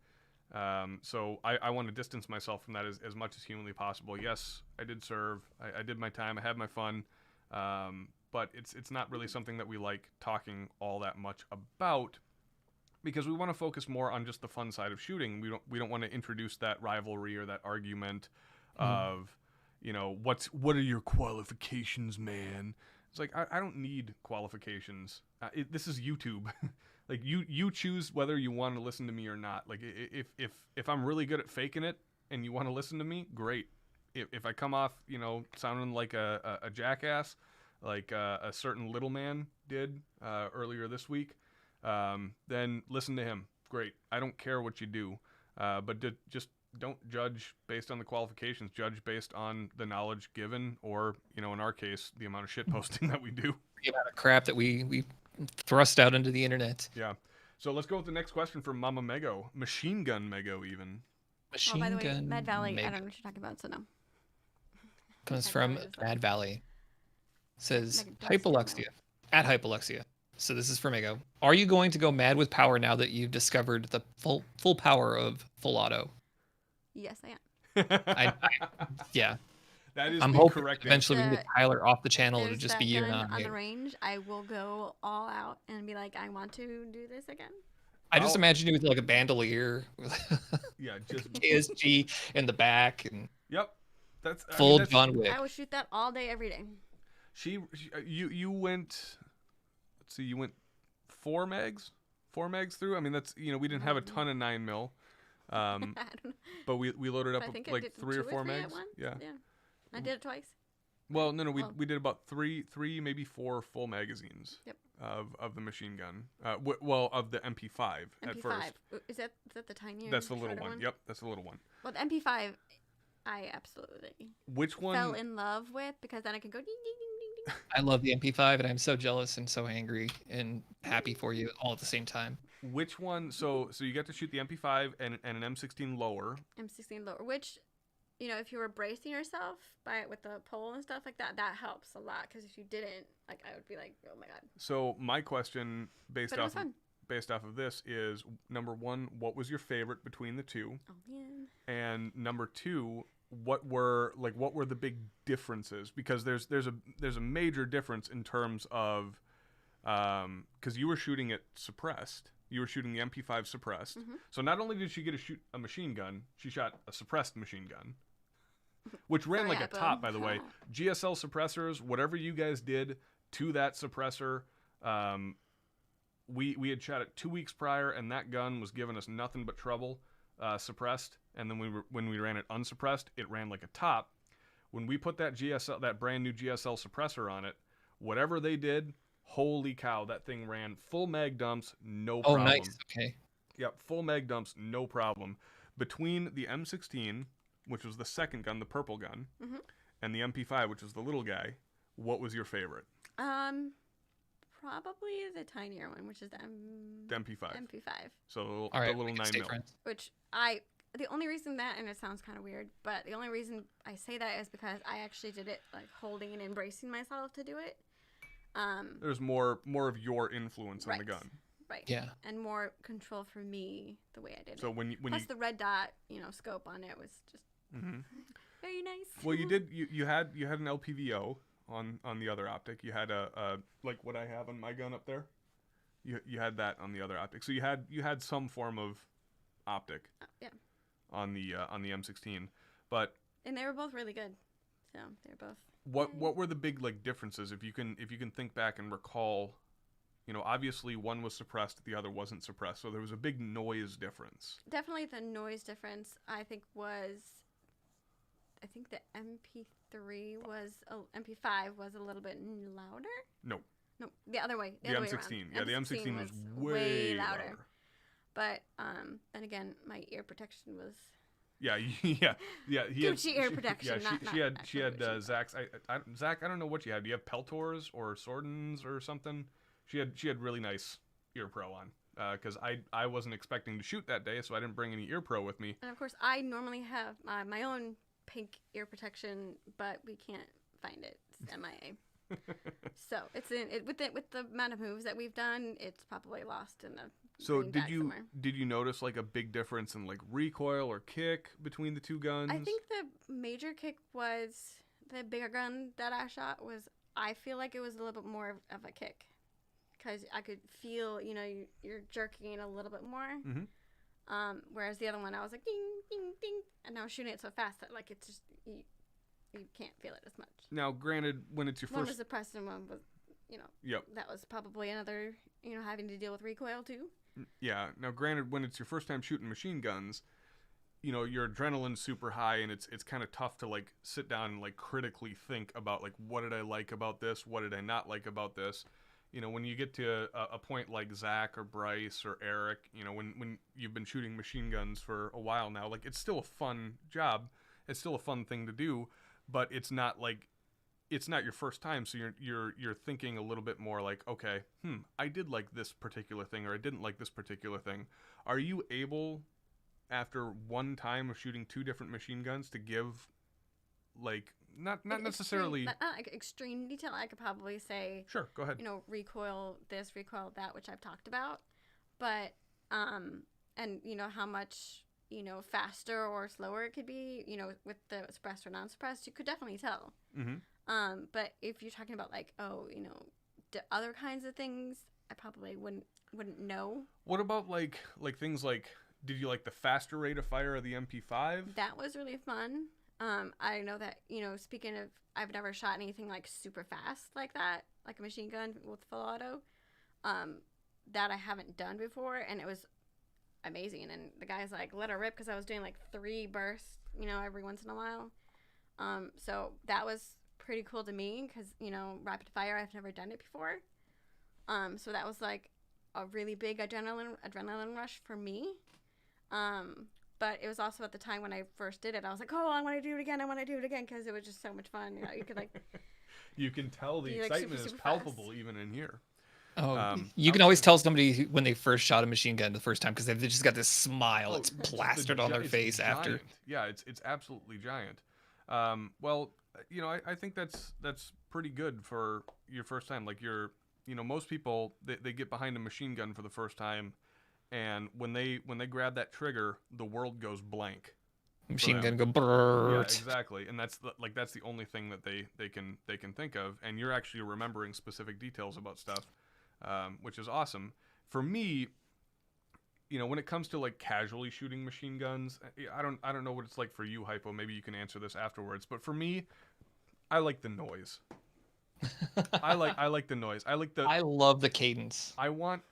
So I want to distance myself from that as much as humanly possible. Yes, I did serve. I did my time. I had my fun. But it's not really something that we like talking all that much about because we want to focus more on just the fun side of shooting. We don't want to introduce that rivalry or that argument of, what are your qualifications, man? It's like, I don't need qualifications. This is YouTube. Like you choose whether you want to listen to me or not. Like if I'm really good at faking it and you want to listen to me, great. If I come off, sounding like a jackass, like a certain little man did earlier this week, then listen to him. Great. I don't care what you do, but just don't judge based on the qualifications. Judge based on the knowledge given, or in our case, the amount of shit posting that we do. The amount of crap that we thrust out into the internet. Yeah. So let's go with the next question from Mama Meggo. Machine Gun Meggo, even. Machine by the way, Gun Mad Valley, Meggo. I don't know what you're talking about, so no. Comes Mad from Valley is Mad Valley. Says Like a hypolexia. At hypolexia. So this is from Meggo. Are you going to go mad with power now that you've discovered the full power of full auto? Yes, I am. Yeah. That is I'm the hoping correct eventually we answer. can get Tyler off the channel. It'll There's just that be you and gun on I. the range. I will go all out and be like, I want to do this again. I just imagine you with like a bandolier, Yeah, just KSG in the back, and yep. That's full John Wick. I would shoot that all day, every day. You went. Let's see. You went 4 megs through. I mean, that's we didn't have a ton of 9mm. Um, I don't know. but we loaded up But I think I like did 3 or 4 2 at mags. once. Yeah. I did it twice. Well, no, Well- we did about three, maybe 4 full magazines. Yep. Of the machine gun. Well, of the MP5 at MP5. first. Is that the tinier? That's the little shorter one. Yep, that's the little one. Well, the MP5, I absolutely Which one? fell in love with because then I could go ding ding ding ding ding. I love the MP5, and I'm so jealous and so angry and happy for you all at the same time. Which one? So you get to shoot the MP5 and an M16 lower. M16 lower, which, if you were bracing yourself by it with the pole and stuff like that, that helps a lot. Because if you didn't, like, I would be like, oh my god. So my question, based But it was off fun. of this, is number one, what was your favorite between the two? Oh man. And number two, what were the big differences? Because there's a major difference in terms of, because you were shooting it suppressed. You were shooting the MP5 suppressed. Mhm. So not only did she get to shoot a machine gun, she shot a suppressed machine gun, which ran Sorry, like a Apple. top, by the way. GSL suppressors, whatever you guys did to that suppressor, we had shot it 2 weeks prior, and that gun was giving us nothing but trouble, suppressed. And then when we ran it unsuppressed, it ran like a top. When we put that brand new GSL suppressor on it, whatever they did, holy cow, that thing ran full mag dumps, no Oh, problem. nice. Okay. Yep, full mag dumps, no problem. Between the M16, which was the second gun, the purple gun, Mhm. and the MP5, which was the little guy, what was your favorite? Probably the tinier one, which is the The MP5. MP5. So All right. the little we can 9 stay mil. friends. Which the only reason that, and it sounds kind of weird, but the only reason I say that is because I actually did it like holding and embracing myself to do it. There's more of your influence on the Right. gun. Right. Yeah. And more control for me the way I did So it. when Plus the red dot, scope on it was just Mhm. very nice. Well, you had an LPVO on the other optic. You had a like what I have on my gun up there. You had that on the other optic. So you had some form of optic Yeah. on the M16. But And they were both really good. So they were both. what were the big like differences if you can think back and recall? Obviously one was suppressed, the other wasn't suppressed. So there was a big noise difference. Definitely the noise difference, I think the MP3 MP5 was a little bit louder. No. No, the other way. The other way M16. around. Yeah, the M16 was way louder. But then again, my ear protection was. Yeah. Gucci ear protection, Yeah, not she had actual Gucci. Zach's. Zach, I don't know what you had. Do you have Peltors or Sordens or something? She had really nice ear pro on. Because I wasn't expecting to shoot that day, so I didn't bring any ear pro with me. And of course, I normally have my own pink ear protection, but we can't find it. It's MIA. So it's with the amount of moves that we've done, it's probably lost in the. So green bag somewhere. did you notice like a big difference in like recoil or kick between the two guns? I think the major kick was the bigger gun that I shot was. I feel like it was a little bit more of a kick, because I could feel you're jerking a little bit more. Mm-hmm. Whereas the other one I was like ding ding ding, and I was shooting it so fast that like it's just you can't feel it as much. Now, granted, when it's your One first, was suppressed and one was yep, that was probably another having to deal with recoil too. yeah. Now, granted, when it's your first time shooting machine guns, your adrenaline's super high, and it's kind of tough to like sit down and like critically think about like what did I like about this, what did I not like about this. When you get to a point like Zach or Bryce or Eric, when you've been shooting machine guns for a while now, like it's still a fun job, it's still a fun thing to do, but it's not your first time, so you're thinking a little bit more like, okay, I did like this particular thing, or I didn't like this particular thing. Are you able, after one time of shooting two different machine guns, to give like not necessarily extreme detail? I could probably say sure, go ahead. Recoil this, recoil that, which I've talked about, but and how much faster or slower it could be, with the suppressed or non-suppressed, you could definitely tell. Mm-hmm. But if you're talking about like the other kinds of things, I probably wouldn't know. What about like things like, did you like the faster rate of fire of the MP5? That was really fun. I know that speaking of, I've never shot anything like super fast like that, like a machine gun with full auto. That I haven't done before, and it was amazing. And the guy's like, let her rip, because I was doing like 3 bursts, every once in a while. So that was pretty cool to me, because rapid fire, I've never done it before. So that was like a really big adrenaline rush for me. But it was also at the time when I first did it, I was like, oh, I want to do it again, because it was just so much fun. You could like you can tell the excitement is palpable fast. Even in here. Oh, you can always tell somebody when they first shot a machine gun the first time, because they've just got this smile that's plastered on their face after. Yeah, it's absolutely giant. Well, I think that's pretty good for your first time. Like most people they get behind a machine gun for the first time, and when they grab that trigger, the world goes blank. Machine gun go brrrr. Yeah, exactly, and that's the only thing that they can think of, and you're actually remembering specific details about stuff. Which is awesome. For me, when it comes to like casually shooting machine guns, I don't know what it's like for you, Hypo. Maybe you can answer this afterwards. But for me, I like the noise. I like the noise. I love the cadence. I want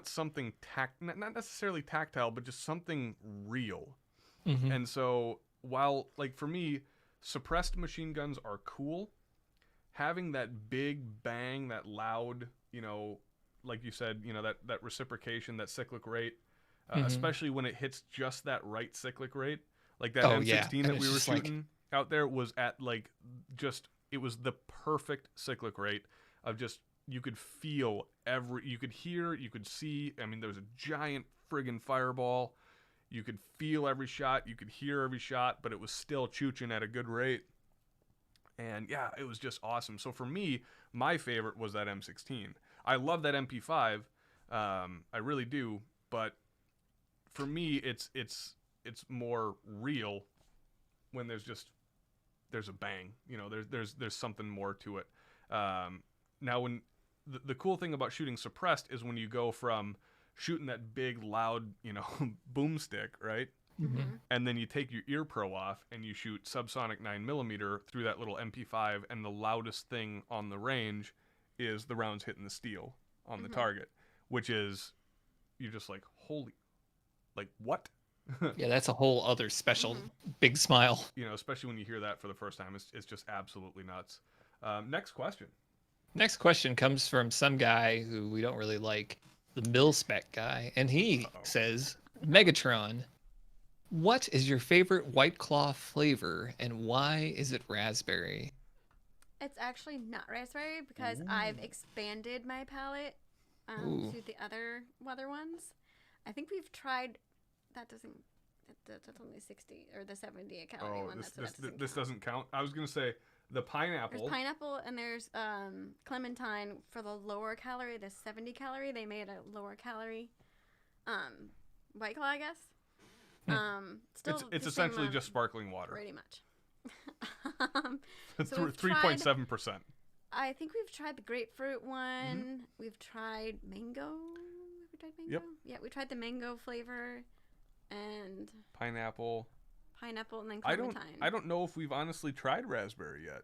something not necessarily tactile, but just something real. Mm-hmm. And so while like for me, suppressed machine guns are cool, having that big bang, that loud, like you said, that reciprocation, that cyclic rate, especially when it hits just that right cyclic rate, like that M16 that we were shooting out there was at like it was the perfect cyclic rate of just, you could feel you could hear, you could see. I mean, there was a giant friggin' fireball. You could feel every shot, you could hear every shot, but it was still chooching at a good rate. And yeah, it was just awesome. So for me, my favorite was that M16. I love that MP5, I really do. But for me, it's more real when there's a bang. There's something more to it. Now, when the cool thing about shooting suppressed is when you go from shooting that big loud boomstick, right? Mm-hmm. And then you take your ear pro off and you shoot subsonic 9mm through that little MP5, and the loudest thing on the range is the rounds hitting the steel on the target, which is, you're just like, holy, like what? Yeah, that's a whole other special big smile. Especially when you hear that for the first time, it's just absolutely nuts. Next question. Next question comes from some guy who we don't really like, the mil-spec guy, and he says, Megatron, what is your favorite White Claw flavor, and why is it raspberry? It's actually not raspberry, because I've expanded my palate to the other ones. I think we've tried. That's only 60 or the 70 calorie one. This doesn't count. I was gonna say the pineapple. There's pineapple, and there's clementine for the lower calorie. The 70 calorie. They made a lower calorie White Claw, I guess. Still, it's essentially just sparkling water. Pretty much. So 3.7%. I think we've tried the grapefruit one. We've tried mango. Have we tried mango? Yep. Yeah, we tried the mango flavor, and pineapple, and then clementine. I don't know if we've honestly tried raspberry yet.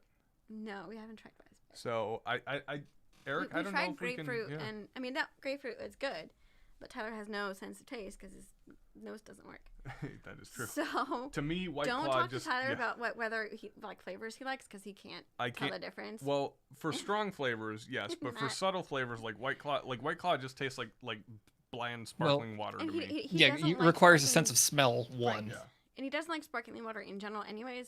No, we haven't tried raspberry. So Eric, I don't know if grapefruit, we can. Yeah. and I mean that grapefruit is good, but Tyler has no sense of taste because his nose doesn't work. That is true. So to me, White don't Claw talk to Tyler about whether he like flavors he likes, because he can't tell the difference. Well, for strong flavors, yes, but for subtle flavors like White Claw just tastes like bland sparkling water to me. It requires a sense of smell. One. Right. Yeah. And he doesn't like sparkling water in general, anyways.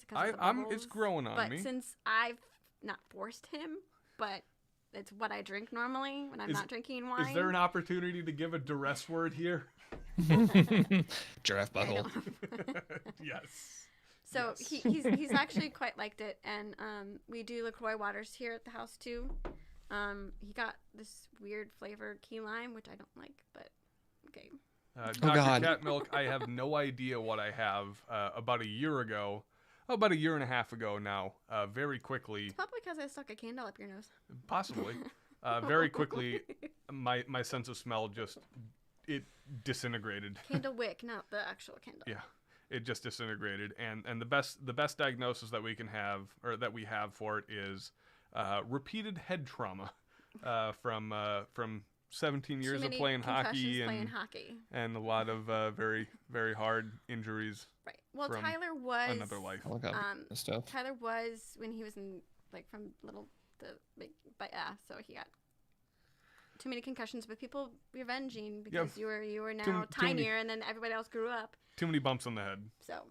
It's growing on me. But since I've not forced him, but it's what I drink normally when I'm not drinking wine. Is there an opportunity to give a duress word here? Giraffe butthole. Yes. So yes. he's actually quite liked it, and we do LaCroix waters here at the house too. He got this weird flavored key lime, which I don't like, but okay. Dr. Cat Milk, I have no idea what I have. About a year and a half ago now, very quickly. It's probably because I stuck a candle up your nose. Possibly. Very quickly, my sense of smell it disintegrated. Candle wick, not the actual candle. Yeah, it just disintegrated, and the best diagnosis that we can have, or that we have for it, is repeated head trauma from 17 years Too of many playing hockey concussions playing hockey. and a lot of very, very hard injuries. Right. Well, from Tyler was another life. I look up stuff. Tyler was when he was in from little the big, but yeah. So he got too many concussions, but people revenging because you were now tinier, and then everybody else grew up. Too many bumps on the head. So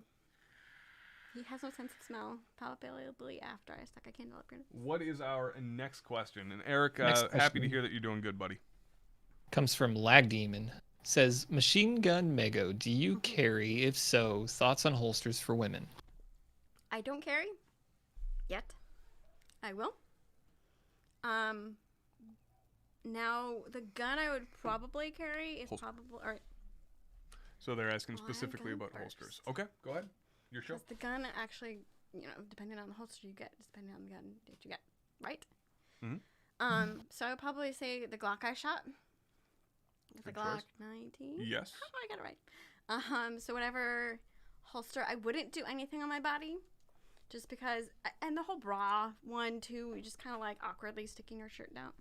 he has no sense of smell. Probably after I stuck a candle up your nose. What is our next question? And Eric, Next happy question. to hear that you're doing good, buddy. Comes from Lag Demon. Says, Machine Gun Meggo, do you carry? If so, thoughts on holsters for women? I don't carry yet. I will. Now the gun I would probably carry is So they're asking My specifically gun about first. holsters. Okay, go ahead. Your show. because the gun actually, depending on the holster you get, depending on the gun that you get, right? Mhm. So I would probably say the Glock I shot. It's a Good Glock choice. 19. Yes. Oh, I got it right. So whatever holster, I wouldn't do anything on my body, just because. And the whole bra one too, you just kind of like awkwardly sticking your shirt down,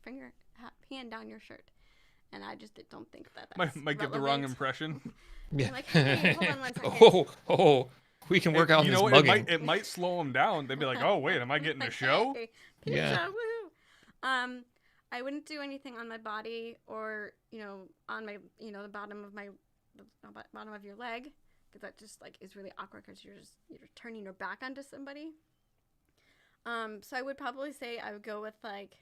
hand down your shirt, and I just don't think that's Might give the wrong impression. Yeah. Like, hey, hold on 1 second. Oh, we can work out You this know, mugging. it might slow them down. They'd be like, "Oh, wait, am I getting a Like, show?" hey, Yeah. woohoo. I wouldn't do anything on my body or on my the bottom of bottom of your leg, because that just like is really awkward because you're turning your back onto somebody. So I would probably say I would go with like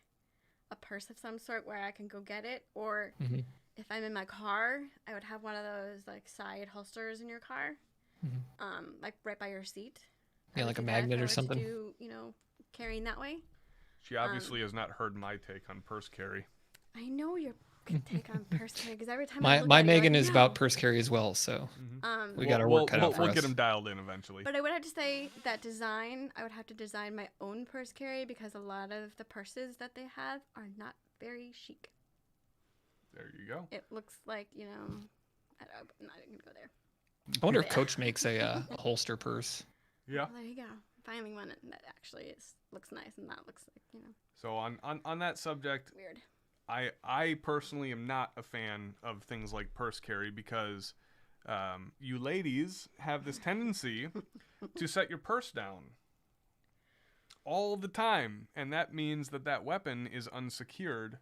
a purse of some sort where I can go get it, or if I'm in my car, I would have one of those like side holsters in your car, like right by your seat. I Yeah, would like a do that if magnet I or were to something. do, carrying that way. She obviously has not heard my take on purse carry. I know your take on purse carry because every time I look My at it, you're Megan like, is no. about purse carry as well, so we got our work cut out for We'll us. get them dialed in eventually. But I would have to say that design, I would have to design my own purse carry because a lot of the purses that they have are not very chic. There you go. It looks like, I'm not even going to go there. I wonder if Yeah. Coach makes a holster purse. Yeah. Well, there you go. Finally one that actually looks nice and not looks like, So on that subject, weird. I personally am not a fan of things like purse carry because you ladies have this tendency to set your purse down all the time, and that means that weapon is unsecured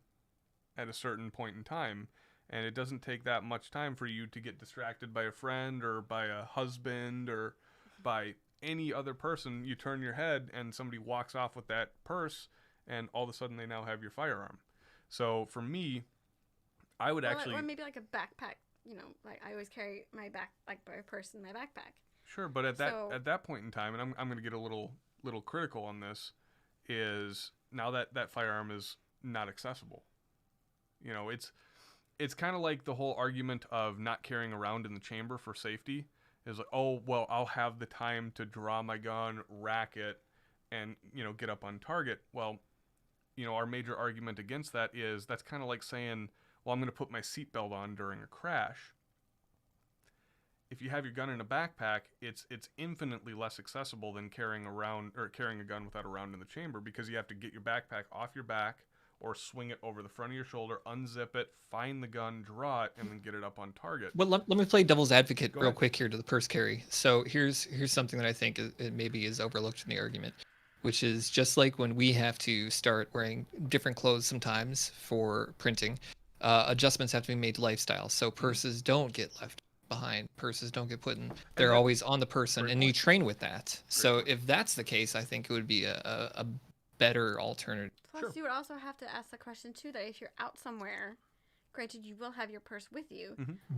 at a certain point in time, and it doesn't take that much time for you to get distracted by a friend or by a husband or by any other person. You turn your head and somebody walks off with that purse, and all of a sudden they now have your firearm. So for me, I would actually... Or maybe like a backpack, like I always carry my my purse in my backpack. Sure, but at that point in time, and I'm going to get a little critical on this, is now that firearm is not accessible. It's kind of like the whole argument of not carrying around in the chamber for safety. Is like, oh, well, I'll have the time to draw my gun, rack it, and, get up on target. Well, our major argument against that is that's kind of like saying, well, I'm going to put my seatbelt on during a crash. If you have your gun in a backpack, it's infinitely less accessible than carrying a gun without a round in the chamber, because you have to get your backpack off your back or swing it over the front of your shoulder, unzip it, find the gun, draw it, and then get it up on target. Well, let me play devil's advocate Go real ahead. quick here to the purse carry. So here's something that I think it maybe is overlooked in the argument, which is just like when we have to start wearing different clothes sometimes for printing, adjustments have to be made to lifestyle. So purses don't get left behind. Purses don't get put in. They're always on the person, Great and you point. train with that. So if that's the case, I think it would be a better alternative. Plus, Sure. you would also have to ask the question too that if you're out somewhere, granted you will have your purse with you,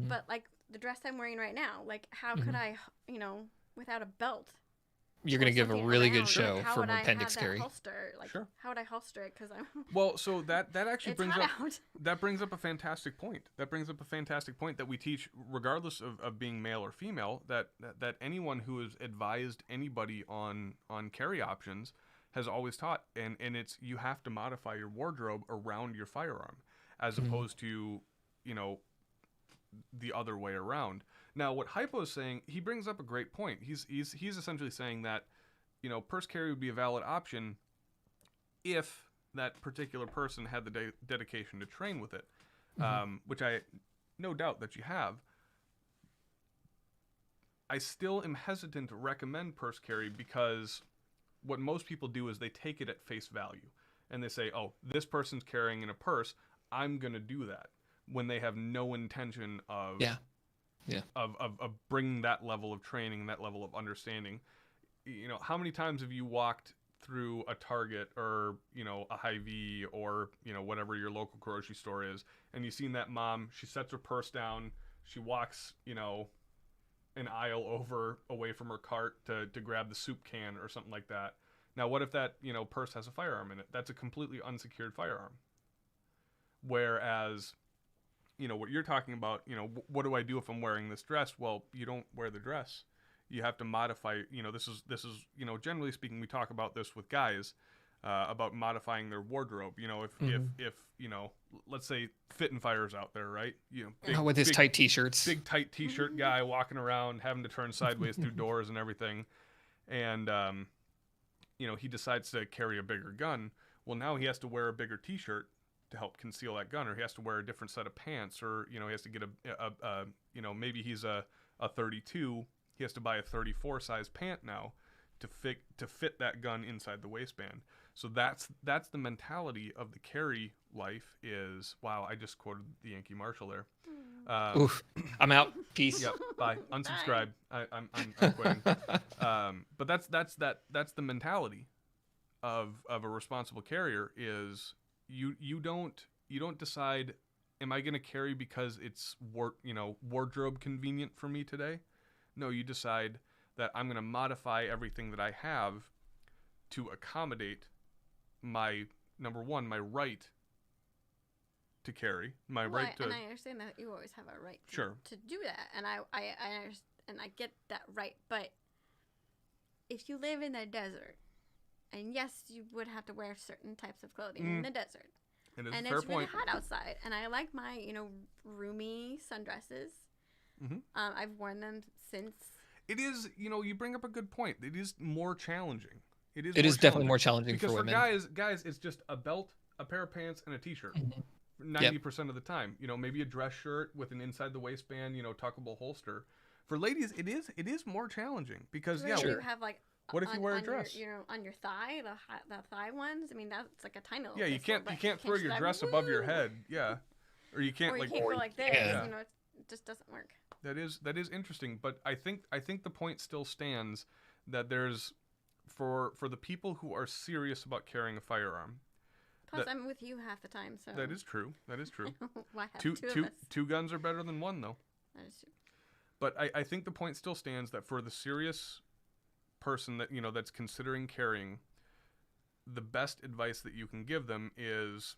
but like the dress I'm wearing right now, like how could I, without a belt? You're going to give a something really good around, show how from would I appendix have that carry. Holster? Like, Sure. how would I holster it? Because I'm. Well, so that actually It's brings hot up out. that brings up a fantastic point. That brings up a fantastic point that we teach, regardless of being male or female, that anyone who has advised anybody on carry options has always taught, and it's you have to modify your wardrobe around your firearm, as opposed to the other way around. Now, what Hypo is saying, he brings up a great point. He's essentially saying that purse carry would be a valid option if that particular person had the dedication to train with it. which I no doubt that you have. I still am hesitant to recommend purse carry because what most people do is they take it at face value and they say, oh, this person's carrying in a purse, I'm going to do that, when they have no intention of of bringing that level of training, that level of understanding. You know, how many times have you walked through a Target or, you know, a Hy-Vee or, you know, whatever your local grocery store is, and you've seen that mom, she sets her purse down, she walks, you know, an aisle over away from her cart to grab the soup can or something like that. Now, what if that, you know, purse has a firearm in it? That's a completely unsecured firearm. Whereas, you know, what you're talking about, you know, what do I do if I'm wearing this dress? Well, you don't wear the dress. You have to modify, you know, this is, you know, generally speaking, we talk about this with guys, about modifying their wardrobe. You know, if, you know, let's say Fit and Fire's out there, right? You know, with his tight t-shirts. Big tight t-shirt guy walking around, having to turn sideways through doors and everything. And, you know, he decides to carry a bigger gun. Well, now he has to wear a bigger t-shirt to help conceal that gun, or he has to wear a different set of pants, or, you know, he has to get a you know, maybe he's a 32, he has to buy a 34 size pant now to fit that gun inside the waistband. So that's the mentality of the carry life is, wow, I just quoted the Yankee Marshal there. Oof, I'm out. Peace. Yep, bye. Unsubscribe. I'm quitting. But that's the mentality of a responsible carrier is you don't decide, am I going to carry because it's wardrobe convenient for me today? No, you decide that I'm going to modify everything that I have to accommodate my, number one, my right to carry, my right to... And I understand that you always have a right to do that. And I understand, and I get that right. But if you live in the desert, and yes, you would have to wear certain types of clothing in the desert. It is and a fair it's point. really hot outside. And I like my, you know, roomy sundresses. Mm-hmm. I've worn them since... It is, you know, you bring up a good point. It is more challenging. It is definitely more challenging because for women. guys, it's just a belt, a pair of pants, and a t-shirt. 90% of the time, you know, maybe a dress shirt with an inside the waistband, you know, tuckable holster. For ladies, it is more challenging because you have like, what if you wear a dress? You know, on your thigh, the thigh ones. I mean, that's like a tiny little. Yeah, you pistol, can't throw your dress above your head. Yeah, or you can't go like this. Yeah. You know, it just doesn't work. That is interesting, but I think the point still stands that there's for the people who are serious about carrying a firearm. Plus, I'm with you half the time, so that is true. That is true. Why have two of us? Two guns are better than one, though. That is true. But I think the point still stands that for the serious person that, you know, that's considering carrying, the best advice that you can give them is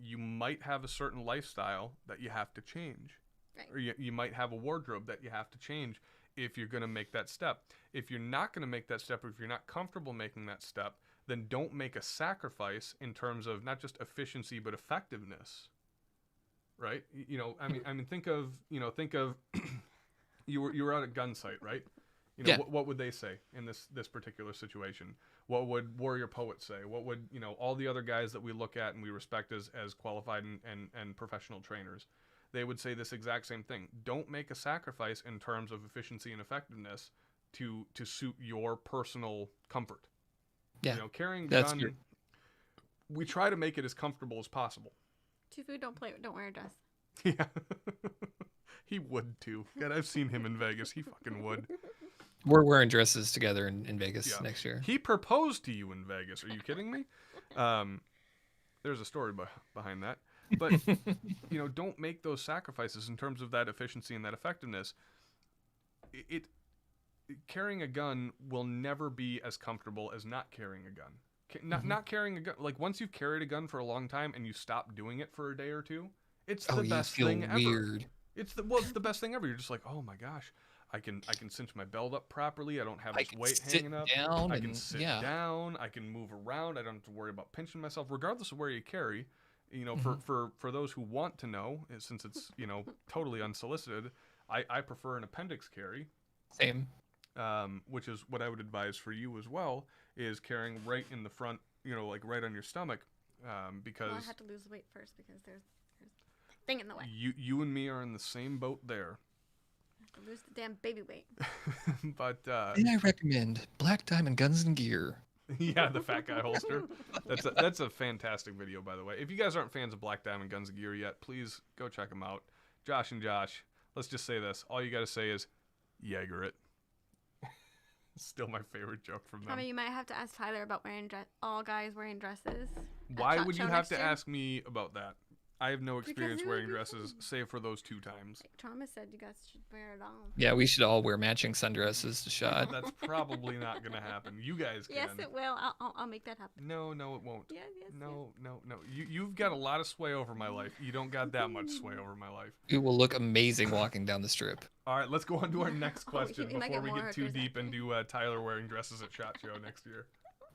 you might have a certain lifestyle that you have to change. Right. Or you might have a wardrobe that you have to change if you're going to make that step. If you're not going to make that step, or if you're not comfortable making that step, then don't make a sacrifice in terms of not just efficiency but effectiveness. Right? You know, I mean, think of you were at a gun site, right? You know, what would they say in this particular situation? What would Warrior Poet say? What would, you know, all the other guys that we look at and we respect as qualified and professional trainers? They would say this exact same thing. Don't make a sacrifice in terms of efficiency and effectiveness to suit your personal comfort. Yeah, you know, carrying a gun, we try to make it as comfortable as possible. Tufu, don't wear a dress. Yeah. He would too. God, I've seen him in Vegas. He fucking would. We're wearing dresses together in Vegas next year. He proposed to you in Vegas. Are you kidding me? There's a story behind that. But, you know, don't make those sacrifices in terms of that efficiency and that effectiveness. Carrying a gun will never be as comfortable as not carrying a gun. Not carrying a gun. Like, once you've carried a gun for a long time and you stop doing it for a day or two, it's the best thing ever. Weird. It's the best thing ever. You're just like, oh my gosh, I can cinch my belt up properly. I don't have this weight hanging up. I can sit down. I can move around. I don't have to worry about pinching myself, regardless of where you carry. You know, for those who want to know, since it's, you know, totally unsolicited, I prefer an appendix carry. Same. Which is what I would advise for you as well, is carrying right in the front, you know, like right on your stomach, because... Well, I have to lose weight first because there's thing in the way. You and me are in the same boat there. To lose the damn baby weight. But And I recommend Black Diamond Guns and Gear. yeah, the fat guy holster. That's a fantastic video, by the way. If you guys aren't fans of Black Diamond Guns and Gear yet, please go check them out. Josh and Josh, let's just say this. All you got to say is, Jaeger it. Still my favorite joke from them. I mean, you might have to ask Tyler about all guys wearing dresses. Why would you have to ask me about that? I have no experience wearing dresses, save for those 2 times. Like Thomas said, you guys should wear it all. Yeah, we should all wear matching sundresses to shot. That's probably not going to happen. You guys can. Yes, it will. I'll make that happen. No, it won't. Yes. No. You've got a lot of sway over my life. You don't got that much sway over my life. You will look amazing walking down the strip. All right, let's go on to our next question You might before get we more get too hookers deep after. into Tyler wearing dresses at SHOT Show next year.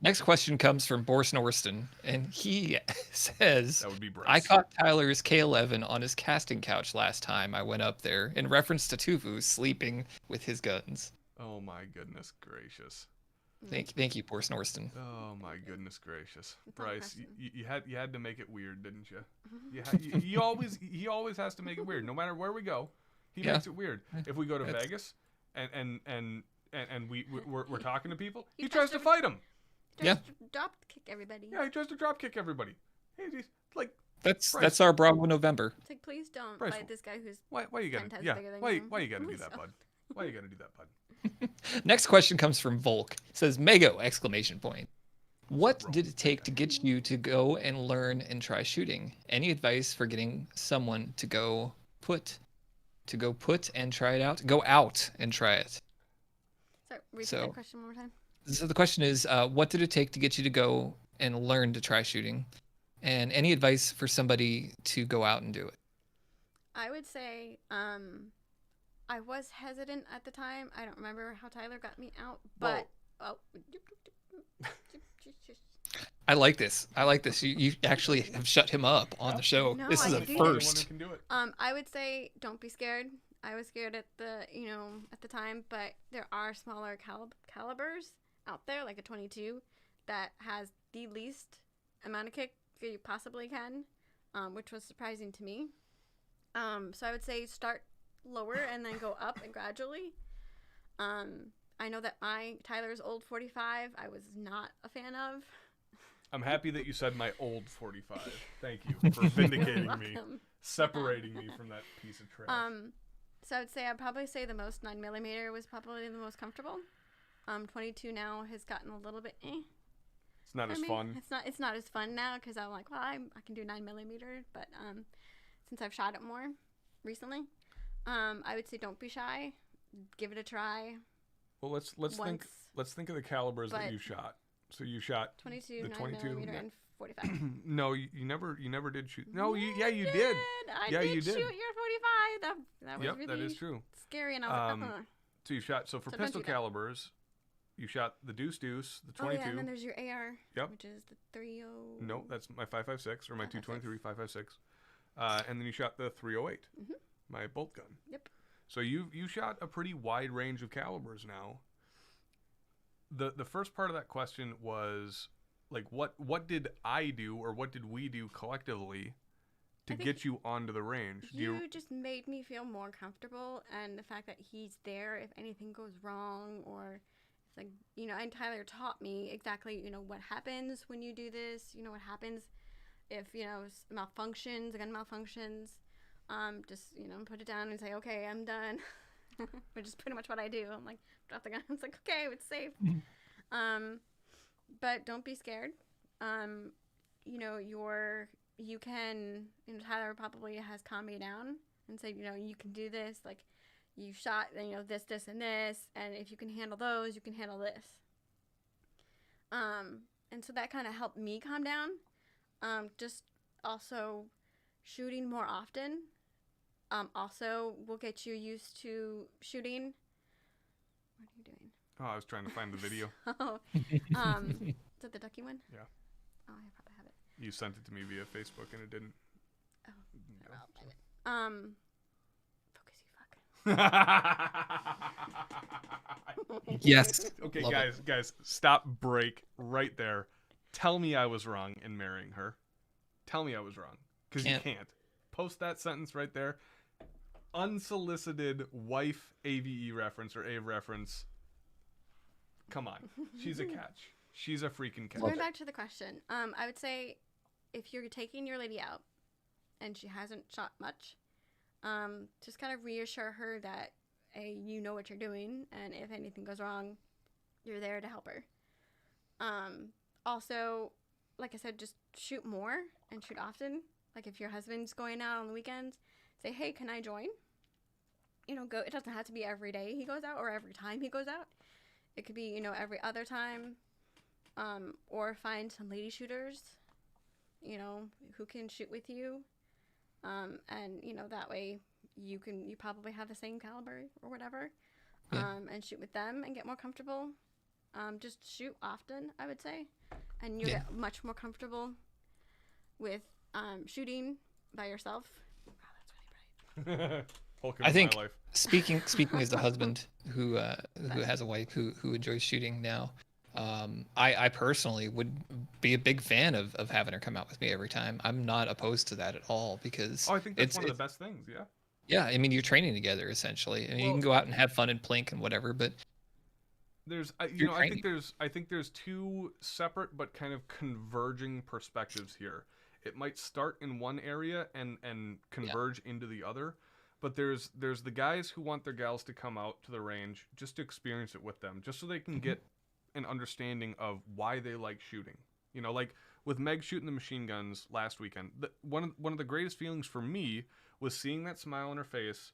Next question comes from Boris Norston, and he says, That would be Bryce. I caught Tyler's K11 on his casting couch last time I went up there, in reference to Tufu sleeping with his guns. Oh my goodness gracious. Thank you, Boris Norston. Oh my goodness gracious. That's not a Bryce, question. you had to make it weird, didn't you? He always has to make it weird. No matter where we go, he Yeah. makes it weird. If we go to It's- Vegas and we're talking to people, He he tries to tries to- fight them. Yeah. Drop kick everybody. Yeah, he tries to drop kick everybody. He's like, That's Bryce. our Bravo November. It's like, please don't Bryce, fight this guy who's why you 10 gotta times yeah bigger than why you. you gotta do that, So- bud? Why you gotta do that, bud? Next question comes from Volk. It says, Meggo, exclamation point. What did it take to get you to go and learn and try shooting? Any advice for getting someone to go put and try it out? Go out and try it. Sorry, repeat So- that question one more time. So the question is, what did it take to get you to go and learn to try shooting? And any advice for somebody to go out and do it? I would say I was hesitant at the time. I don't remember how Tyler got me out, but I like this. You actually have shut him up on the show. No, This is I a do. Anyone who first. can do it. I would say don't be scared. I was scared at the time, but there are smaller calibers out there, like a 22, that has the least amount of kick you possibly can, which was surprising to me. So I would say start lower and then go up and gradually. I know that Tyler's old 45 I was not a fan of. I'm happy that you said my old 45. Thank you for vindicating You're me, welcome. separating me from that piece of trash. So I'd probably say the most 9mm was probably the most comfortable. 22 now has gotten a little bit It's not as fun. It's not as fun now because I'm like, well, I can do 9mm, but since I've shot it more recently, I would say don't be shy, give it a try. Well, let's think of the calibers that you shot. So you shot 22, the 22, 9mm, and 45. No, you never did shoot. No, you did. I Yeah, did you did. shoot your 45. That was Yep, really that is true. scary, and I was like, So you shot. So for So don't pistol do that. calibers, you shot the deuce, the oh 22. yeah, and then there's your AR, Yep. which is the 30. No, that's my 5.56 or my 5.56. 223 5.56, and then you shot the 308, my bolt gun. Yep. So you shot a pretty wide range of calibers now. The first part of that question was like, what did I do or what did we do collectively to I think get you onto the range? Do You just made me feel more comfortable, and the fact that he's there if anything goes wrong, or it's like, and Tyler taught me exactly, what happens when you do this, what happens if, malfunctions, the gun malfunctions, just, put it down and say, okay, I'm done, which is pretty much what I do. I'm like, drop the gun. It's like, okay, it's safe. But don't be scared. You can, Tyler probably has calmed me down and said, you can do this. Like, you shot, this, and this. And if you can handle those, you can handle this. And so that kind of helped me calm down. Just also shooting more often. Also will get you used to shooting. What are you doing? Oh, I was trying to find the video. Oh, is that the ducky one? Yeah. Oh, I probably have it. You sent it to me via Facebook and it didn't. Oh, I'll find it. Focus, you fuck. Yes. Okay, Love it. guys, stop, break right there. Tell me I was wrong in marrying her. Tell me I was wrong, because you Can't. can't. post that sentence right there. Unsolicited wife AVE reference or AVE reference. Come on. She's a catch. She's a freaking catch. Going back to the question, I would say if you're taking your lady out and she hasn't shot much, just kind of reassure her that you know what you're doing, and if anything goes wrong, you're there to help her. Also, like I said, just shoot more and shoot often. Like if your husband's going out on the weekends, say, hey, can I join? You know, go. It doesn't have to be every day he goes out or every time he goes out. It could be, you know, every other time. Or find some lady shooters, you know, who can shoot with you. And, you know, that way you probably have the same caliber or whatever. Yeah. And shoot with them and get more comfortable. Just shoot often, I would say. And you'll get much more comfortable with shooting by yourself. Wow, that's really bright. Welcome I to think my life. speaking as a husband who has a wife who enjoys shooting now, I personally would be a big fan of having her come out with me every time. I'm not opposed to that at all because I think that's one of the best things. Yeah. Yeah, I mean you're training together essentially. I mean you can go out and have fun and plink and whatever, but there's I think there's two separate but kind of converging perspectives here. It might start in one area and converge into the other. But there's the guys who want their gals to come out to the range just to experience it with them, just so they can get an understanding of why they like shooting. You know, like with Meg shooting the machine guns last weekend, one of the greatest feelings for me was seeing that smile on her face,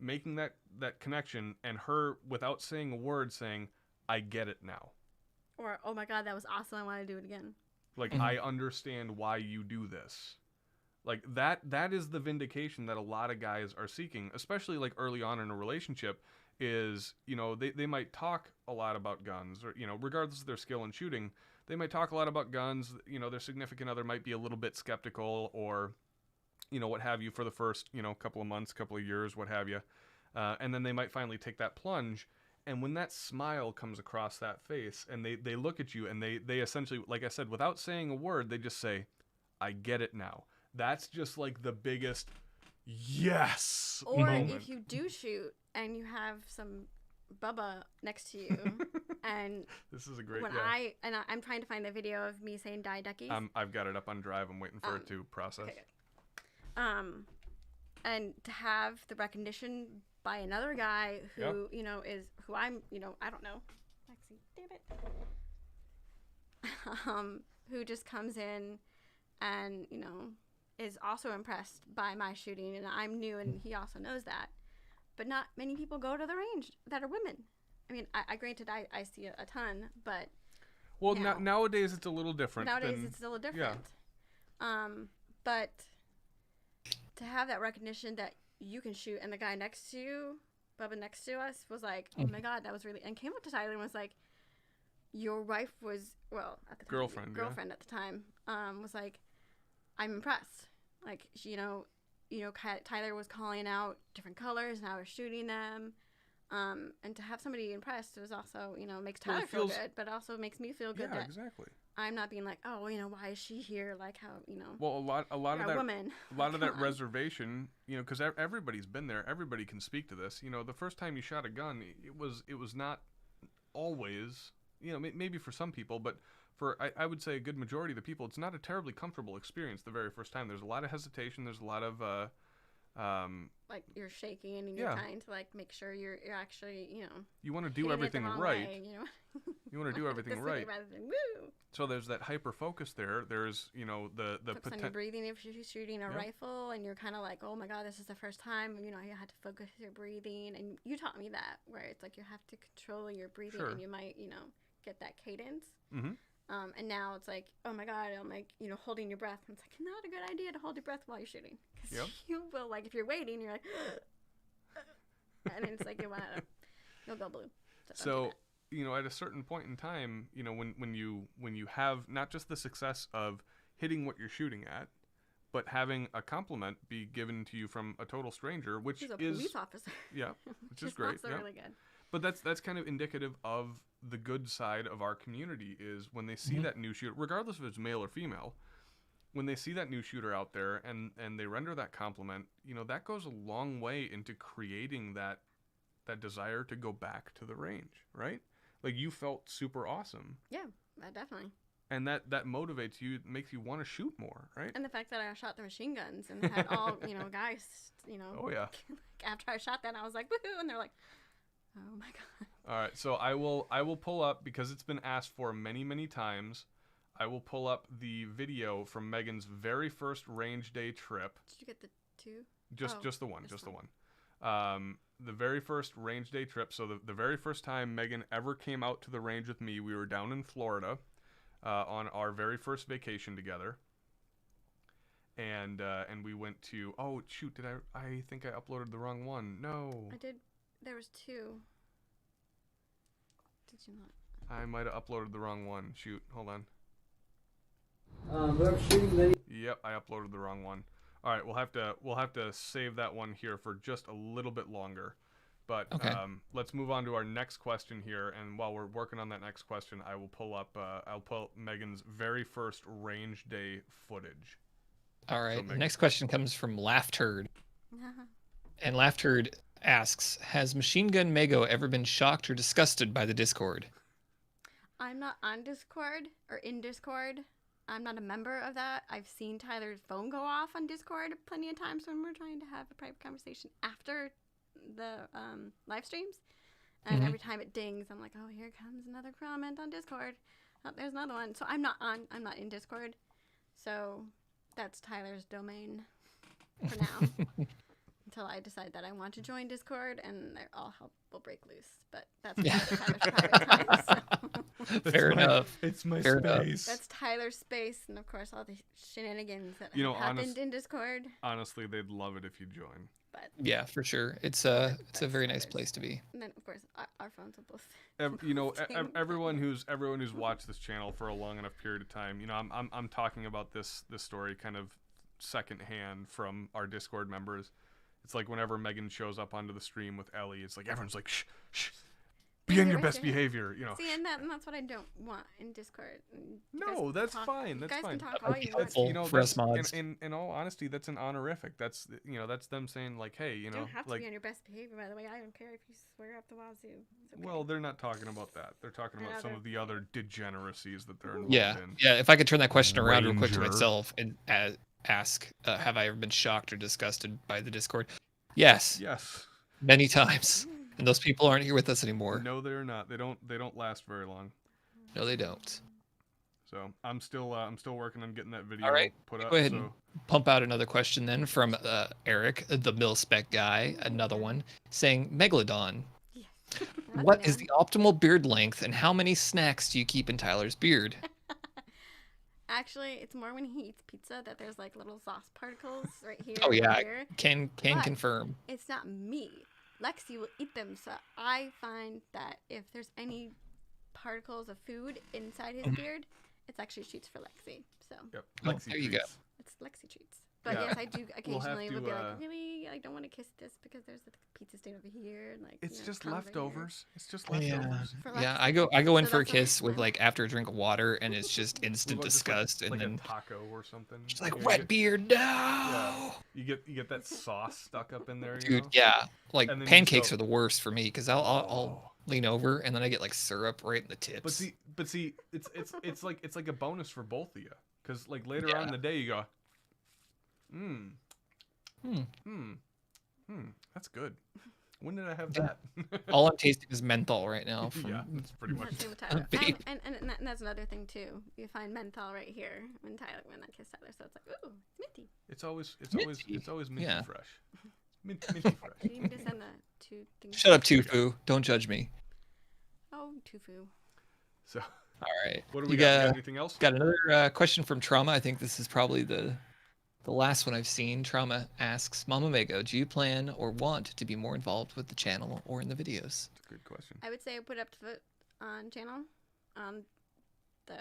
making that connection, and her, without saying a word, saying, I get it now. Or, oh my God, that was awesome, I want to do it again. Like, I understand why you do this. Like, that is the vindication that a lot of guys are seeking, especially, like, early on in a relationship, is, you know, they might talk a lot about guns, or, you know, regardless of their skill in shooting, they might talk a lot about guns. You know, their significant other might be a little bit skeptical, or, you know, what have you, for the first, you know, couple of months, couple of years, what have you. And then they might finally take that plunge. And when that smile comes across that face and they look at you and they essentially, like I said, without saying a word, they just say, I get it now. That's just like the biggest yes Or moment. if you do shoot and you have some Bubba next to you, and this is a great. When I'm trying to find the video of me saying "die duckies." I've got it up on Drive. I'm waiting for it to process. Okay, and to have the recognition by another guy who you know is who I'm, you know, I don't know, Lexi, damn it, who just comes in and, you know, is also impressed by my shooting, and I'm new, and he also knows that. But not many people go to the range that are women. I mean, I granted I see a ton, but well, nowadays it's a little different. Nowadays it's a little different. Yeah. But to have that recognition that you can shoot, and the guy next to you, Bubba next to us, was like, oh my God, that was really, and came up to Tyler and was like, your wife was, well, at the time, girlfriend at the time, was like, I'm impressed. Like, you know, Tyler was calling out different colors and I was shooting them. And to have somebody impressed was also, you know, makes Tyler feel good, but also makes me feel good. Yeah, that exactly. I'm not being like, oh, you know, why is she here? Like how, you know. Well, a lot of that woman. A lot of that reservation, you know, because everybody's been there. Everybody can speak to this. You know, the first time you shot a gun, it was not always, you know, maybe for some people, but for I would say a good majority of the people, it's not a terribly comfortable experience the very first time. There's a lot of hesitation. There's a lot of like you're shaking and you're trying to like make sure you're actually, you know, you want to do everything right. Way, you know? You want to do everything right. Rather than woo. So there's that hyper focus there. There's, you know, the focus on your breathing if you're shooting a rifle, and you're kind of like, oh my God, this is the first time. You know, you had to focus your breathing, and you taught me that, where it's like you have to control your breathing, and you might, you know, get that cadence. Mm-hmm. And now it's like, oh my God, I'm like, you know, holding your breath. And it's like, not a good idea to hold your breath while you're shooting. Because you will, like, if you're waiting, you're like, and then it's like, you'll go blue. So you know, at a certain point in time, you know, when you have not just the success of hitting what you're shooting at, but having a compliment be given to you from a total stranger, which is a is police officer. Yeah, which is great. Also really good. But that's kind of indicative of the good side of our community, is when they see that new shooter, regardless if it's male or female, when they see that new shooter out there and they render that compliment, you know, that goes a long way into creating that desire to go back to the range, right? Like, you felt super awesome. Yeah, definitely. And that motivates you, makes you want to shoot more, right? And the fact that I shot the machine guns and had all, guys, Oh yeah. after I shot that, I was like, woohoo, and they're like, oh my god. All right, so I will pull up, because it's been asked for many, many times. I will pull up the video from Megan's very first range day trip. Did you get the two? Just the one. The very first range day trip. So the very first time Megan ever came out to the range with me, we were down in Florida on our very first vacation together. And we went to, oh shoot, I think I uploaded the wrong one. No. I did. There was two. Did you not? I might have uploaded the wrong one. Shoot, hold on. Whoever's shooting, then. Yep, I uploaded the wrong one. All right, we'll have to save that one here for just a little bit longer. But okay. Let's move on to our next question here. And while we're working on that next question, I will pull up Megan's very first range day footage. All right. So the next question comes from Laughterd. Uh-huh. And Laughterd asks, has Machine Gun Meggo ever been shocked or disgusted by the Discord? I'm not on Discord or in Discord. I'm not a member of that. I've seen Tyler's phone go off on Discord plenty of times when we're trying to have a private conversation after the live streams. And every time it dings, I'm like, oh, here comes another comment on Discord. Oh, there's another one. So I'm not in Discord. So that's Tyler's domain for now. Until I decide that I want to join Discord, and all hell will break loose. But that's Tyler's private time. So. Fair enough. It's my Fair space. That's Tyler's space, and of course all the shenanigans that You know, have happened in Discord. Honestly, they'd love it if you join. But Yeah, for sure. It's a very nice place to be. and then of course our phones will both. You know, Same. everyone who's watched this channel for a long enough period of time, you know, I'm talking about this story kind of secondhand from our Discord members. It's like whenever Megan shows up onto the stream with Ellie, it's like everyone's like, shh, shh, be on your best behavior, you know. See, and that's what I don't want in Discord. You No, guys that's talk- fine. you That's guys fine. can talk That would all be you want. helpful. You know, for us that's- mods. in all honesty, that's an honorific. That's, you know, that's them saying like, hey, you You know, don't have to like, be on your best behavior, by the way. I don't care if you swear up the wazoo. It's okay. well, they're not talking about that. They're talking about some Another of the other degeneracies that they're involved Yeah. in. Yeah. If I could turn that question around real quick to Ranger. myself and ask, have I ever been shocked or disgusted by the Discord? Yes, Yes. many times. And those people aren't here with us anymore. No, they're not. They don't last very long. No, they don't. So I'm still working on getting that video All right, put up. Go ahead so and pump out another question then from Eric, the mil-spec guy, another one, saying, Megalodon, Yes. what is the optimal beard length and how many snacks do you keep in Tyler's beard? Actually, it's more when he eats pizza that there's like little sauce particles right here. Oh, yeah. and here. Can But- confirm. It's not me. Lexi will eat them, so I find that if there's any particles of food inside his beard, it's actually treats for Lexi. So yep. Oh, Lexi there you go. treats. it's Lexi treats. But Yeah. yes, I do We'll have occasionally to, will be like, really, I don't want to kiss this because there's a pizza stain over here, and like It's just crumbs right here. leftovers. It's just Yeah. leftovers. For Yeah, Lexi. I go in So for a that's what I kiss with find. like after a drink of water and it's just instant Well, just disgust like and then a taco or something. just like You wet get- beard, no. You get that sauce stuck up in there. You Dude, know? yeah, like And then you pancakes go- are the worst for me because I'll Oh. lean over and then I get like syrup right in the tips. But see, it's like a bonus for both of you, because like later Yeah. on in the day you go, that's good. When did I have Yeah. that? All I'm tasting is menthol right now. From, Yeah, that's pretty much. Same with Tyler. Babe. And that's another thing too. You find menthol right here when I kiss Tyler, so it's like, ooh, it's minty. It's always Minty. minty Yeah. fresh. Minty fresh. You need to send the two things. Shut up, Tufu. Don't judge me. Oh, tofu. So All right. what do we You got? We got anything else? Got another question from Trauma. I think this is probably the last one I've seen. Trauma asks, Mama Meggo, do you plan or want to be more involved with the channel or in the videos? That's a good question. I would say I put up to vote on channel, on the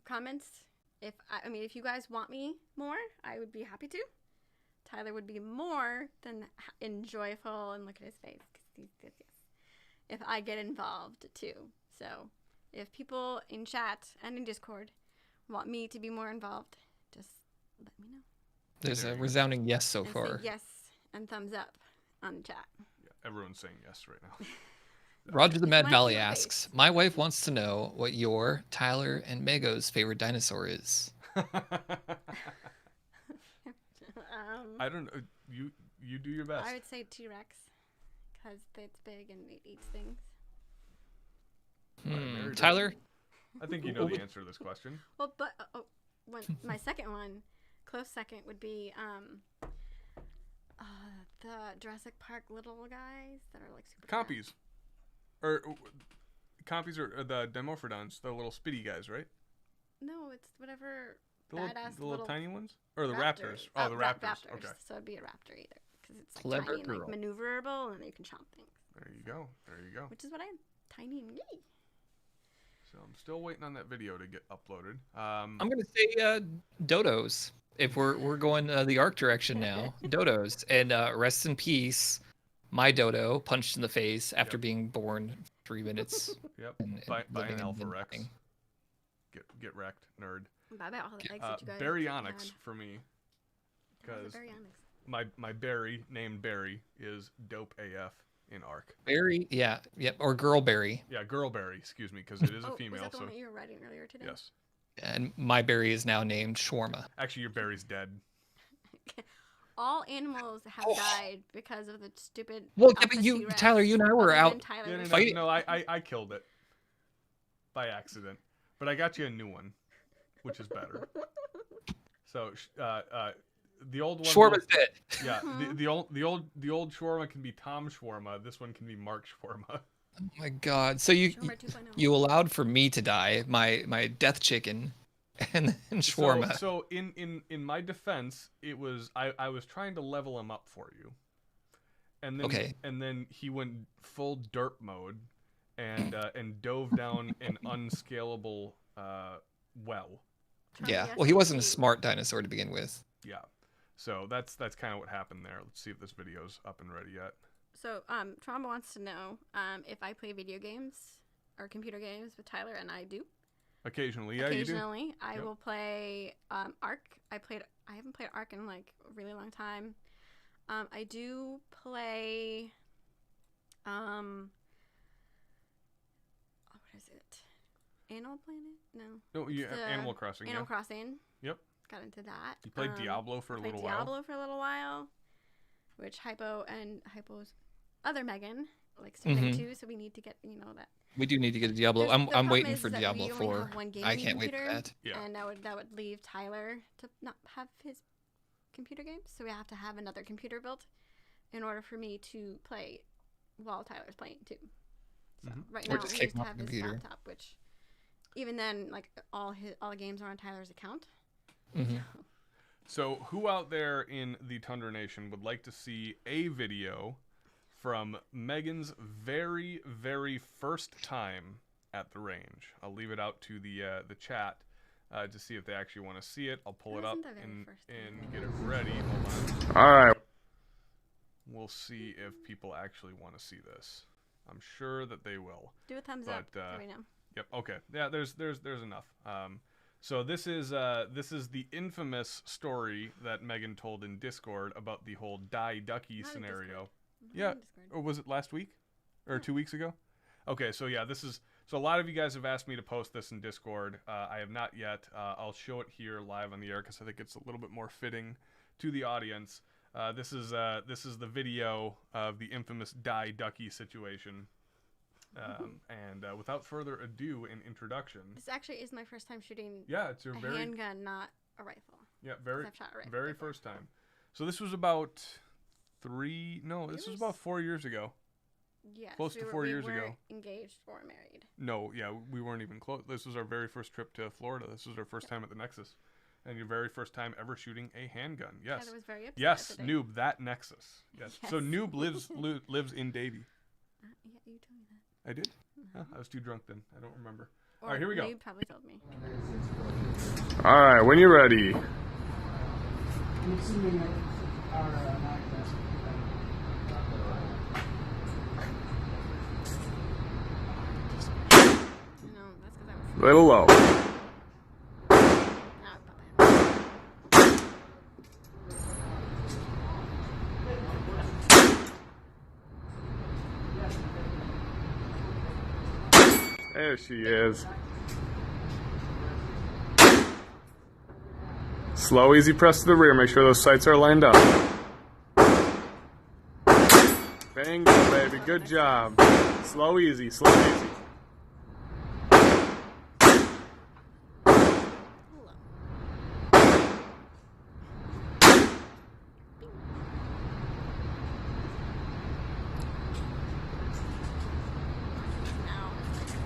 comments. If you guys want me more, I would be happy to. Tyler would be more than enjoyful and look at his face. 'Cause yes. If I get involved too. So if people in chat and in Discord want me to be more involved, just let me know. There's There a you go. resounding yes so And say far. yes and thumbs up on the chat. Yeah, everyone's saying yes right now. Roger the Just Mad wanna see Valley your asks, face. my wife wants to know what your, Tyler, and Meggo's favorite dinosaur is. I don't know. You do your best. I would say T-Rex because it's big and it eats things. Very Tyler? I think you know the answer to this question. Well, but my second one, close second, would be the Jurassic Park little guys that are like super. fat. Compies. Or compies are the Dimorphodons, the little spitty guys, right? No, it's whatever. The Badass little little tiny ones? Or the raptors? Oh, the raptors. Okay. So it'd be a raptor either because it's like Clever tiny and girl. like maneuverable and you can chomp things. There you go. There you go. Which is what I am, tiny and yay. So I'm still waiting on that video to get uploaded. I'm gonna say dodos. If we're going the arc direction now, dodos. And rest in peace, my dodo punched in the face after Yep. being born 3 minutes. Yep. and By living an and Alpha then Rex. dying. Get wrecked, nerd. Bye bye all the eggs that you guys Baryonyx had. for me. That was Because a Baryonyx. my berry named Barry is dope AF in Arc. Berry, yeah, yep, or girl berry. Yeah, girl berry, excuse me, because it is a Was female. that the So one that you were writing earlier today? yes, And my berry is now named shawarma. actually your berry's dead. All animals have Oh. died because of the stupid. Well, yeah, alpha but you, T-Rex, Tyler, you and I were other than out. Tyler Yeah, was- Fight it. no, I killed it by accident, but I got you a new one, which is better. So the old one. Shawarma's dead. Yeah, the old shawarma can be Tom shawarma. This one can be Mark shawarma. Oh my god! So you Shawarma 2.0. you allowed for me to die, my death chicken, and then shawarma. So in my defense, it was I was trying to level him up for you, and then Okay. and then he went full derp mode, and dove down an unscalable well. Trying to Yeah. guess Well, he what wasn't a you- smart dinosaur to begin with. Yeah, so that's kind of what happened there. Let's see if this video's up and ready yet. So, Trauma wants to know if I play video games or computer games with Tyler, and I do. Occasionally, yeah, you do. Occasionally, I Yep. will play Ark. I haven't played Ark in like a really long time. I do play. What is it? Animal Planet? No. No, you The Animal Crossing. Animal Yeah. Crossing. Yep. Got into that. You played Diablo for a played little Diablo while. for a little while, which Hypo's other Megan likes to play Mhm. too. So we need to get that. We do need to get a Diablo. The I'm problem waiting is for that Diablo we only 4. have one I gaming can't wait for computer, that. Yeah. And that would leave Tyler to not have his computer games. So we have to have another computer built in order for me to play while Tyler's playing too. So Mhm. right Or now just we kick used him to off have the his computer. laptop, which even then, like all the games are on Tyler's account. Mhm. So, who out there in the Tundra Nation would like to see a video from Megan's very, very first time at the range? I'll leave it out to the chat to see if they actually want to see it. I'll pull That it up wasn't the very and first time. and get it ready. Hold on. All right. We'll see if people actually want to see this. I'm sure that they will. Do a thumbs up But, so we know. Yep. Okay. Yeah. There's enough. So this is the infamous story that Megan told in Discord about the whole die ducky Not in scenario. Discord. Yeah. On Discord. Or was it last week? Or 2 weeks ago? Okay. So yeah, so a lot of you guys have asked me to post this in Discord. I have not yet. I'll show it here live on the air because I think it's a little bit more fitting to the audience. This is the video of the infamous die ducky situation. And without further ado, an introduction. This actually is my first time shooting Yeah, it's your a very handgun, not a rifle. yeah 'Cause very I've shot a rifle very before. first time. So this was about this was about 4 years ago. Yes, Close to 4 years we ago. weren't engaged or married. No, yeah, we weren't even close. This was our very first trip to Florida. This was our first time at the Nexus, and your very first time ever shooting a handgun. Yes, Tyler was very upset yes, today. Noob, that Nexus. Yes. So Yes. Noob lives in Davie. Yeah, you told me that. I did. Huh, I was too drunk then. I don't remember. Or Alright, here we go. You probably told me. All right, when you're ready. No, that's because I was. Little low. No, I probably have. There she is. Slow, easy press to the rear. Make sure those sights are lined up. Bingo, baby. Good job. Slow, easy. Slow, easy.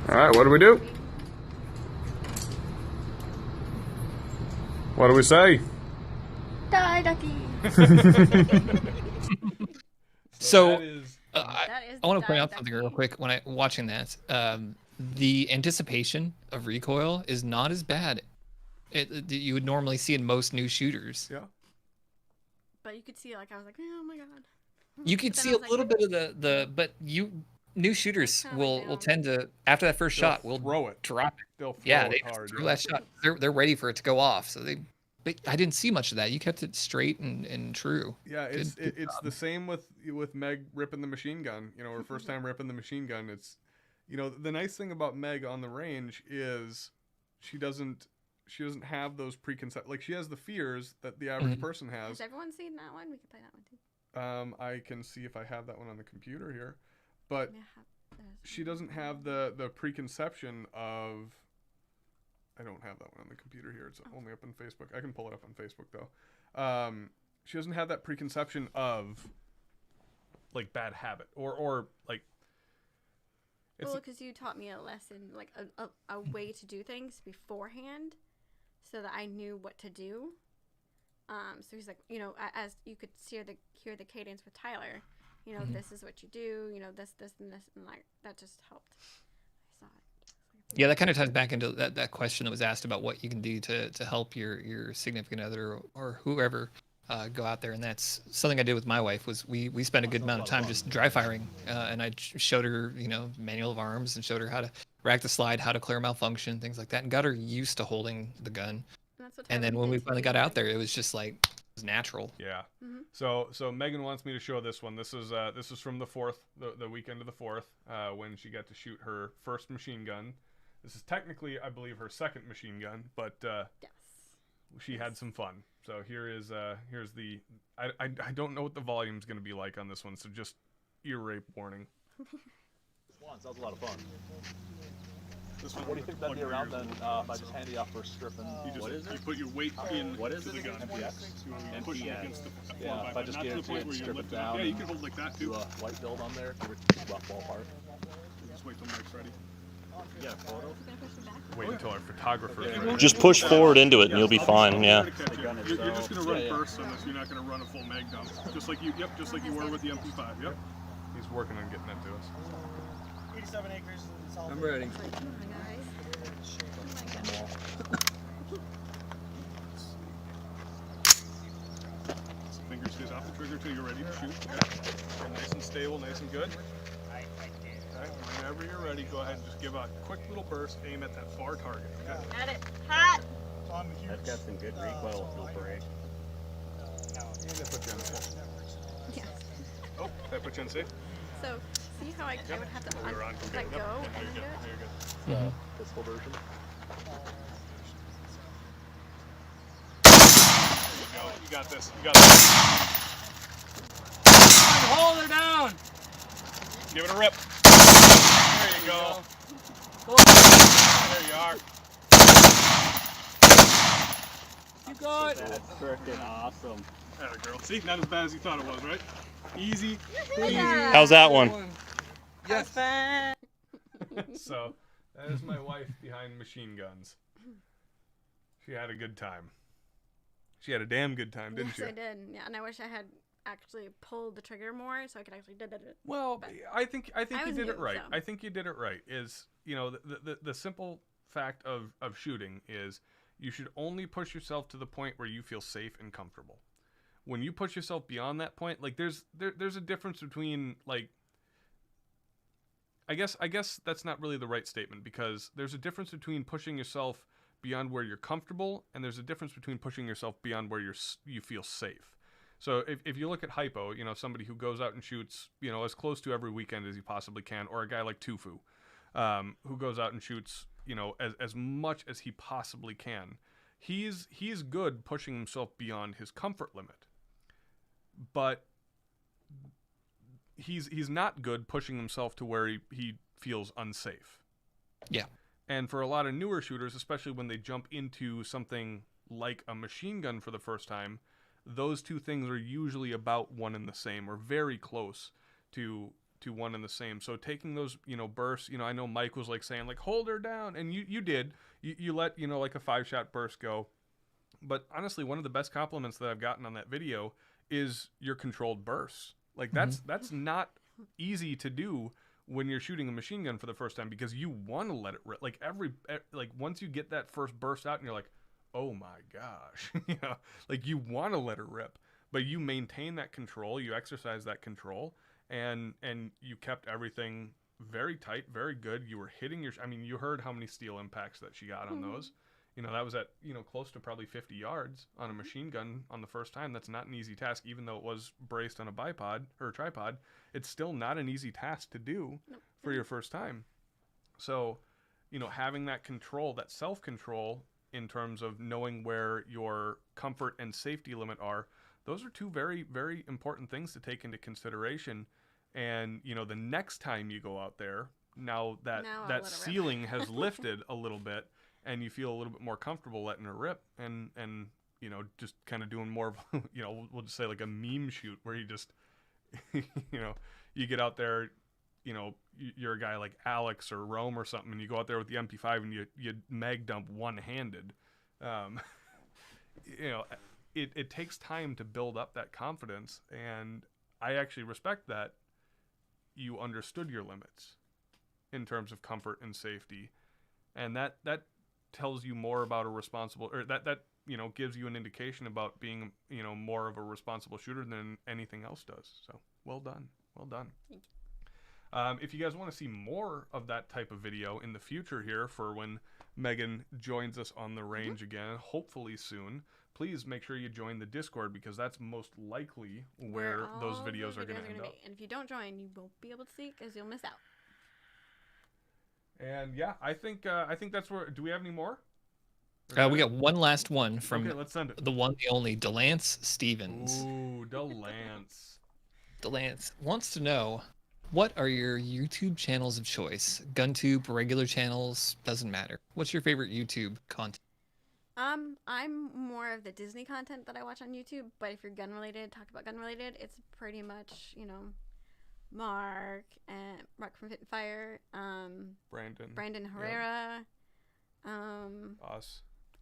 All right, what do we do? What do we say? Die, ducky. So that is, I want to point out something real quick when I watching that. The anticipation of recoil is not as bad. You would normally see in most new shooters. yeah. But you could see, like, I was like, oh my god. You could But then see I a was like, little bit of the but new shooters kinda will down. tend to, after that first shot, will throw it. drop it. They'll throw Yeah, it they just hard. throw yeah. that shot. They're ready for it to go off. So but I didn't see much of that. You kept it straight and true. Yeah, it's Good it's job. the same with Meg ripping the machine gun. You know, her first time ripping the machine gun. It's, you know, the nice thing about Meg on the range is she doesn't have those preconceived, like, she has the fears that the average Mhm. person has. Has everyone seen that one? We could play that one too. I can see if I have that one on the computer here, but Yeah, she doesn't have the preconception of. I don't have that one on the computer here. It's only up on Facebook. I can pull it up on Facebook though. She doesn't have that preconception of, like, bad habit or like. It's Well, because you taught me a lesson, like a way to do things beforehand, so that I knew what to do. So he's like, you know, as you could hear the cadence with Tyler, you know, this is what you do, you know, this, and this, and like that just helped. I saw it. Yeah, that kind of ties back into that question that was asked about what you can do to help your significant other or whoever go out there, and that's something I did with my wife. Was we spent a good amount of time just dry firing, and I showed her, you know, manual of arms, and showed her how to rack the slide, how to clear malfunction, things like that, and got her used to holding the gun. That's what And then Tyler when we did to finally me, got out like- there, it was just like it was natural. Yeah. Mhm. So Megan wants me to show this one. This is from the 4th, the weekend of the 4th, when she got to shoot her first machine gun. This is technically, I believe, her second machine gun, but Yes. she had some fun. So here's the. I don't know what the volume's going to be like on this one, so just ear rape warning. That was a lot of fun. What do you think that'd be around then if I just hand you off for a strip and You put your weight in what is to the it? gun. MPX? You push it against the Yeah, floor if I just not gave to it the to you point and where you strip lift it down Yeah, you and can hold like that do too. a white build on there, rough ballpark. Just wait till Mike's ready. Yeah, photo. You gonna push it back? Wait until our photographer is ready. Just push forward into it and you'll be fine, yeah. You're just gonna run Yeah, yeah. bursts on this. You're not gonna run a full mag dump. Just like you were with the MP5. Yep. He's working on getting that to us. 87 acres in South. I'm ready. Like, oh my guys. Oh my god. Finger stays off the trigger till you're ready to shoot. Okay. Nice and stable, nice and good. I did. Okay. Whenever you're ready, go ahead and just give a quick little burst. Aim at that far target. Okay. Got it. Hot. So I'm a huge, I've got some good recoil with no brake. That put you on safe. Yeah. Oh, that put you on safe. So see how I would have to You're on. let Yep. go Yeah, and you're do good. it. You're good. Pistol version. There you go. You got this. You got this. Hold her down. Give it a rip. There you go. There you are. You got it. That's freaking awesome. There, girl. See, not as bad as you thought it was, right? Easy. Yeah. How's that one? Yes. Fun. So that is my wife behind machine guns. She had a good time. She had a damn good time, didn't Yes, she? I did. Yeah, and I wish I had actually pulled the trigger more so I could actually did it. Well, But I think I you was did it new, right. so. I think you did it right. Is, you know, the simple fact of shooting is you should only push yourself to the point where you feel safe and comfortable. When you push yourself beyond that point, like there's a difference between, like, I guess that's not really the right statement, because there's a difference between pushing yourself beyond where you're comfortable, and there's a difference between pushing yourself beyond where you feel safe. So if you look at hypo, you know, somebody who goes out and shoots, you know, as close to every weekend as he possibly can, or a guy like Tufu, who goes out and shoots, as much as he possibly can. He's good pushing himself beyond his comfort limit, but he's not good pushing himself to where he feels unsafe. Yeah. And for a lot of newer shooters, especially when they jump into something like a machine gun for the first time, those two things are usually about one and the same, or very close to one and the same. So taking those, bursts, I know Mike was like saying like, hold her down. And you did, you let, like a 5-shot burst go. But honestly, one of the best compliments that I've gotten on that video is your controlled bursts. Like that's not easy to do when you're shooting a machine gun for the first time, because you want to let it rip. Like once you get that first burst out and you're like, oh my gosh, like you want to let it rip, but you maintain that control, you exercise that control, and you kept everything very tight, very good. You were hitting you heard how many steel impacts that she got on those. That was at, close to probably 50 yards on a machine gun on the first time. That's not an easy task, even though it was braced on a bipod or a tripod. It's still not an easy task to do for your first time. So, having that control, that self-control in terms of knowing where your comfort and safety limit are, those are two very, very important things to take into consideration. And, the next time you go out there, now that ceiling has lifted a little bit, and you feel a little bit more comfortable letting her rip, and just kind of doing more of, we'll just say like a meme shoot where you just, you get out there, you're a guy like Alex or Rome or something, and you go out there with the MP5 and you mag dump one-handed. It takes time to build up that confidence, and I actually respect that you understood your limits in terms of comfort and safety, and that tells you more about a responsible, or that gives you an indication about being, more of a responsible shooter than anything else does. So well done. Thank you. If you guys want to see more of that type of video in the future here for when Megan joins us on the range again, hopefully soon, please make sure you join the Discord, because that's most likely where those videos are going to end up. And if you don't join, you won't be able to see, because you'll miss out. And yeah, I think that's where. Do we have any more? We got one last one from let's send it. The one, the only, Delance Stevens. Ooh, Delance. Delance wants to know, what are your YouTube channels of choice? GunTube, regular channels, doesn't matter. What's your favorite YouTube content? I'm more of the Disney content that I watch on YouTube, but if you're gun related, talk about gun related, it's pretty much, Mark from Fit and Fire, Brandon Herrera,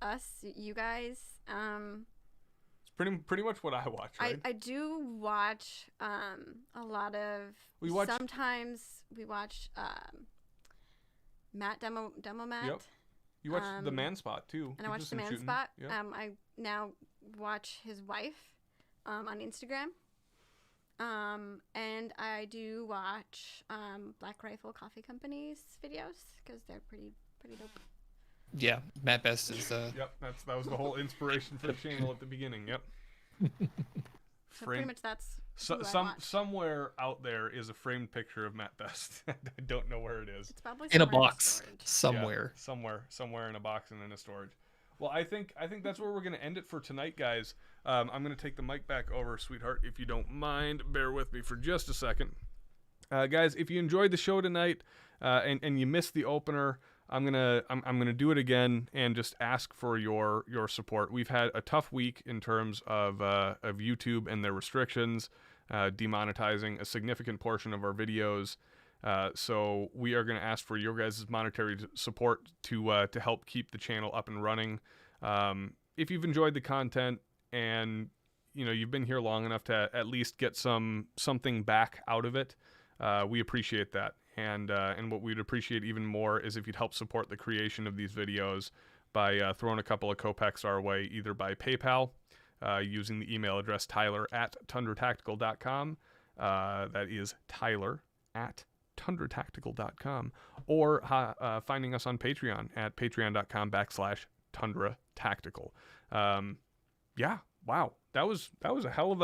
us, you guys. It's pretty much what I watch, right? I do watch a lot of. Sometimes we watch Matt demo Matt. Yep. You watch the Man Spot too. And I watch the Man Spot. Yep. I now watch his wife on Instagram. And I do watch Black Rifle Coffee Company's videos, because they're pretty dope. Yeah, Matt Best is. Yep, that was the whole inspiration for the channel at the beginning. Yep. So pretty much that's. Somewhere out there is a framed picture of Matt Best. I don't know where it is. It's probably in a box somewhere. Yeah, somewhere in a box and in a storage. Well, I think that's where we're going to end it for tonight, guys. I'm going to take the mic back over, sweetheart, if you don't mind. Bear with me for just a second. Guys, if you enjoyed the show tonight and you missed the opener, I'm gonna do it again and just ask for your support. We've had a tough week in terms of YouTube and their restrictions, demonetizing a significant portion of our videos. So we are going to ask for your guys' monetary support to help keep the channel up and running. If you've enjoyed the content and you've been here long enough to at least get something back out of it, we appreciate that. And what we'd appreciate even more is if you'd help support the creation of these videos by throwing a couple of kopecks our way, either by PayPal, using the email address tyler@tundratactical.com. That is tyler@tundratactical.com, or finding us on Patreon at patreon.com/tundratactical. Yeah, wow, that was a hell of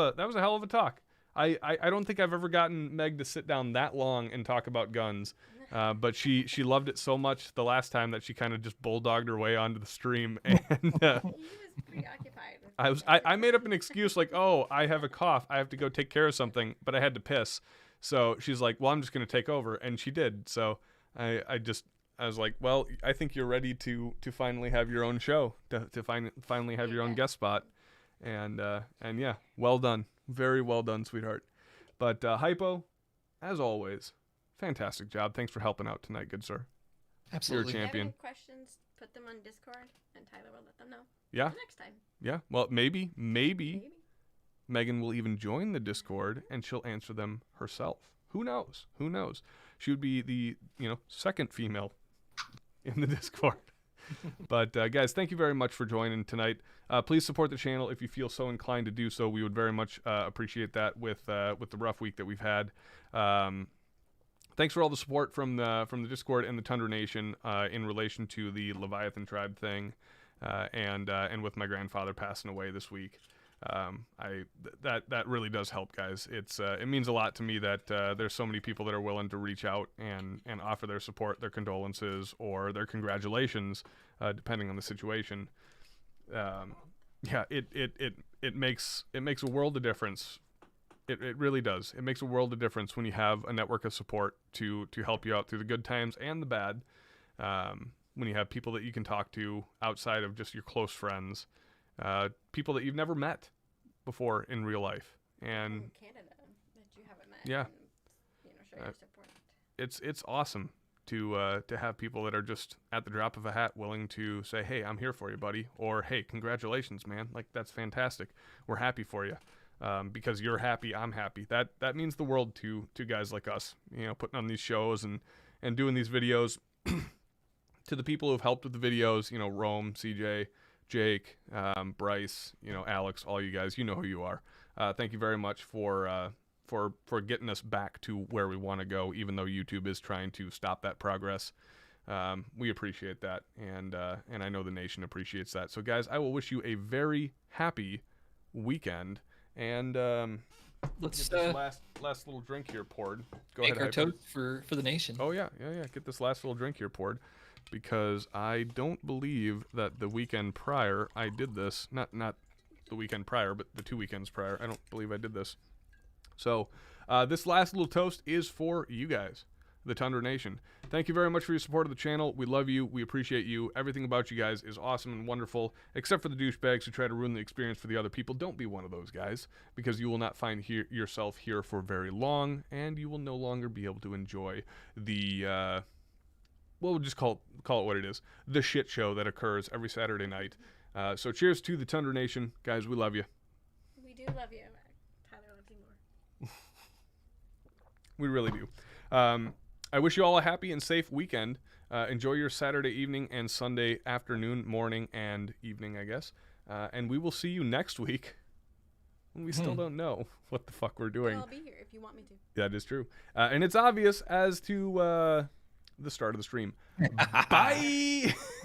a talk. I don't think I've ever gotten Meg to sit down that long and talk about guns But she loved it so much the last time that she kind of just bulldogged her way onto the stream, and He was preoccupied with I made up an excuse like, oh, I have a cough, I have to go take care of something, but I had to piss. So she's like, well, I'm just gonna take over, and she did. So I was like, well, I think you're ready to finally have your own show, to finally have your own guest spot, and yeah, well done, very well done, sweetheart. But Hypo, as always, fantastic job. Thanks for helping out tonight, good sir. Absolutely. If you have champion. any questions, put them on Discord, and Tyler will let them know. Yeah. The next time. Yeah. Well, maybe Megan will even join the Discord and she'll answer them herself. Who knows? Who knows? She would be the second female in the Discord. But guys, thank you very much for joining tonight. Please support the channel if you feel so inclined to do so. We would very much appreciate that with the rough week that we've had. Thanks for all the support from the Discord and the Tundra Nation in relation to the Leviathan tribe thing, and with my grandfather passing away this week. That really does help, guys. It means a lot to me that there's so many people that are willing to reach out and offer their support, their condolences, or their congratulations, depending on the situation. Yeah, it makes a world of difference. It really does. It makes a world of difference when you have a network of support to help you out through the good times and the bad. When you have people that you can talk to outside of just your close friends. People that you've never met before in real life, and In Canada that you haven't met. Yeah. And, show your support. it's awesome to have people that are just at the drop of a hat willing to say, hey, I'm here for you, buddy, or hey, congratulations, man, like that's fantastic, we're happy for you, because you're happy, I'm happy. That means the world to guys like us, putting on these shows and doing these videos. To the people who've helped with the videos, Rome, CJ, Jake, Bryce, Alex, all you guys, you know who you are. Thank you very much for getting us back to where we want to go, even though YouTube is trying to stop that progress. We appreciate that, and I know the nation appreciates that. So, guys, I will wish you a very happy weekend, and Let's get this last little drink here poured. Go make ahead, our Hyper. toast for the nation. Oh yeah. Get this last little drink here poured, because I don't believe that the weekend prior I did this. Not the weekend prior, but the 2 weekends prior. I don't believe I did this. So this last little toast is for you guys, the Tundra Nation. Thank you very much for your support of the channel. We love you. We appreciate you. Everything about you guys is awesome and wonderful, except for the douchebags who try to ruin the experience for the other people. Don't be one of those guys, because you will not find yourself here for very long, and you will no longer be able to enjoy the we'll just call it what it is, the shit show that occurs every Saturday night. So cheers to the Tundra Nation. Guys, we love you. We do love you. Tyler loves you more. We really do. I wish you all a happy and safe weekend. Enjoy your Saturday evening and Sunday afternoon, morning, and evening, I guess. And we will see you next week, when we still don't know what the fuck we're doing. I'll be here if you want me to. That is true. And it's obvious as to the start of the stream. Bye!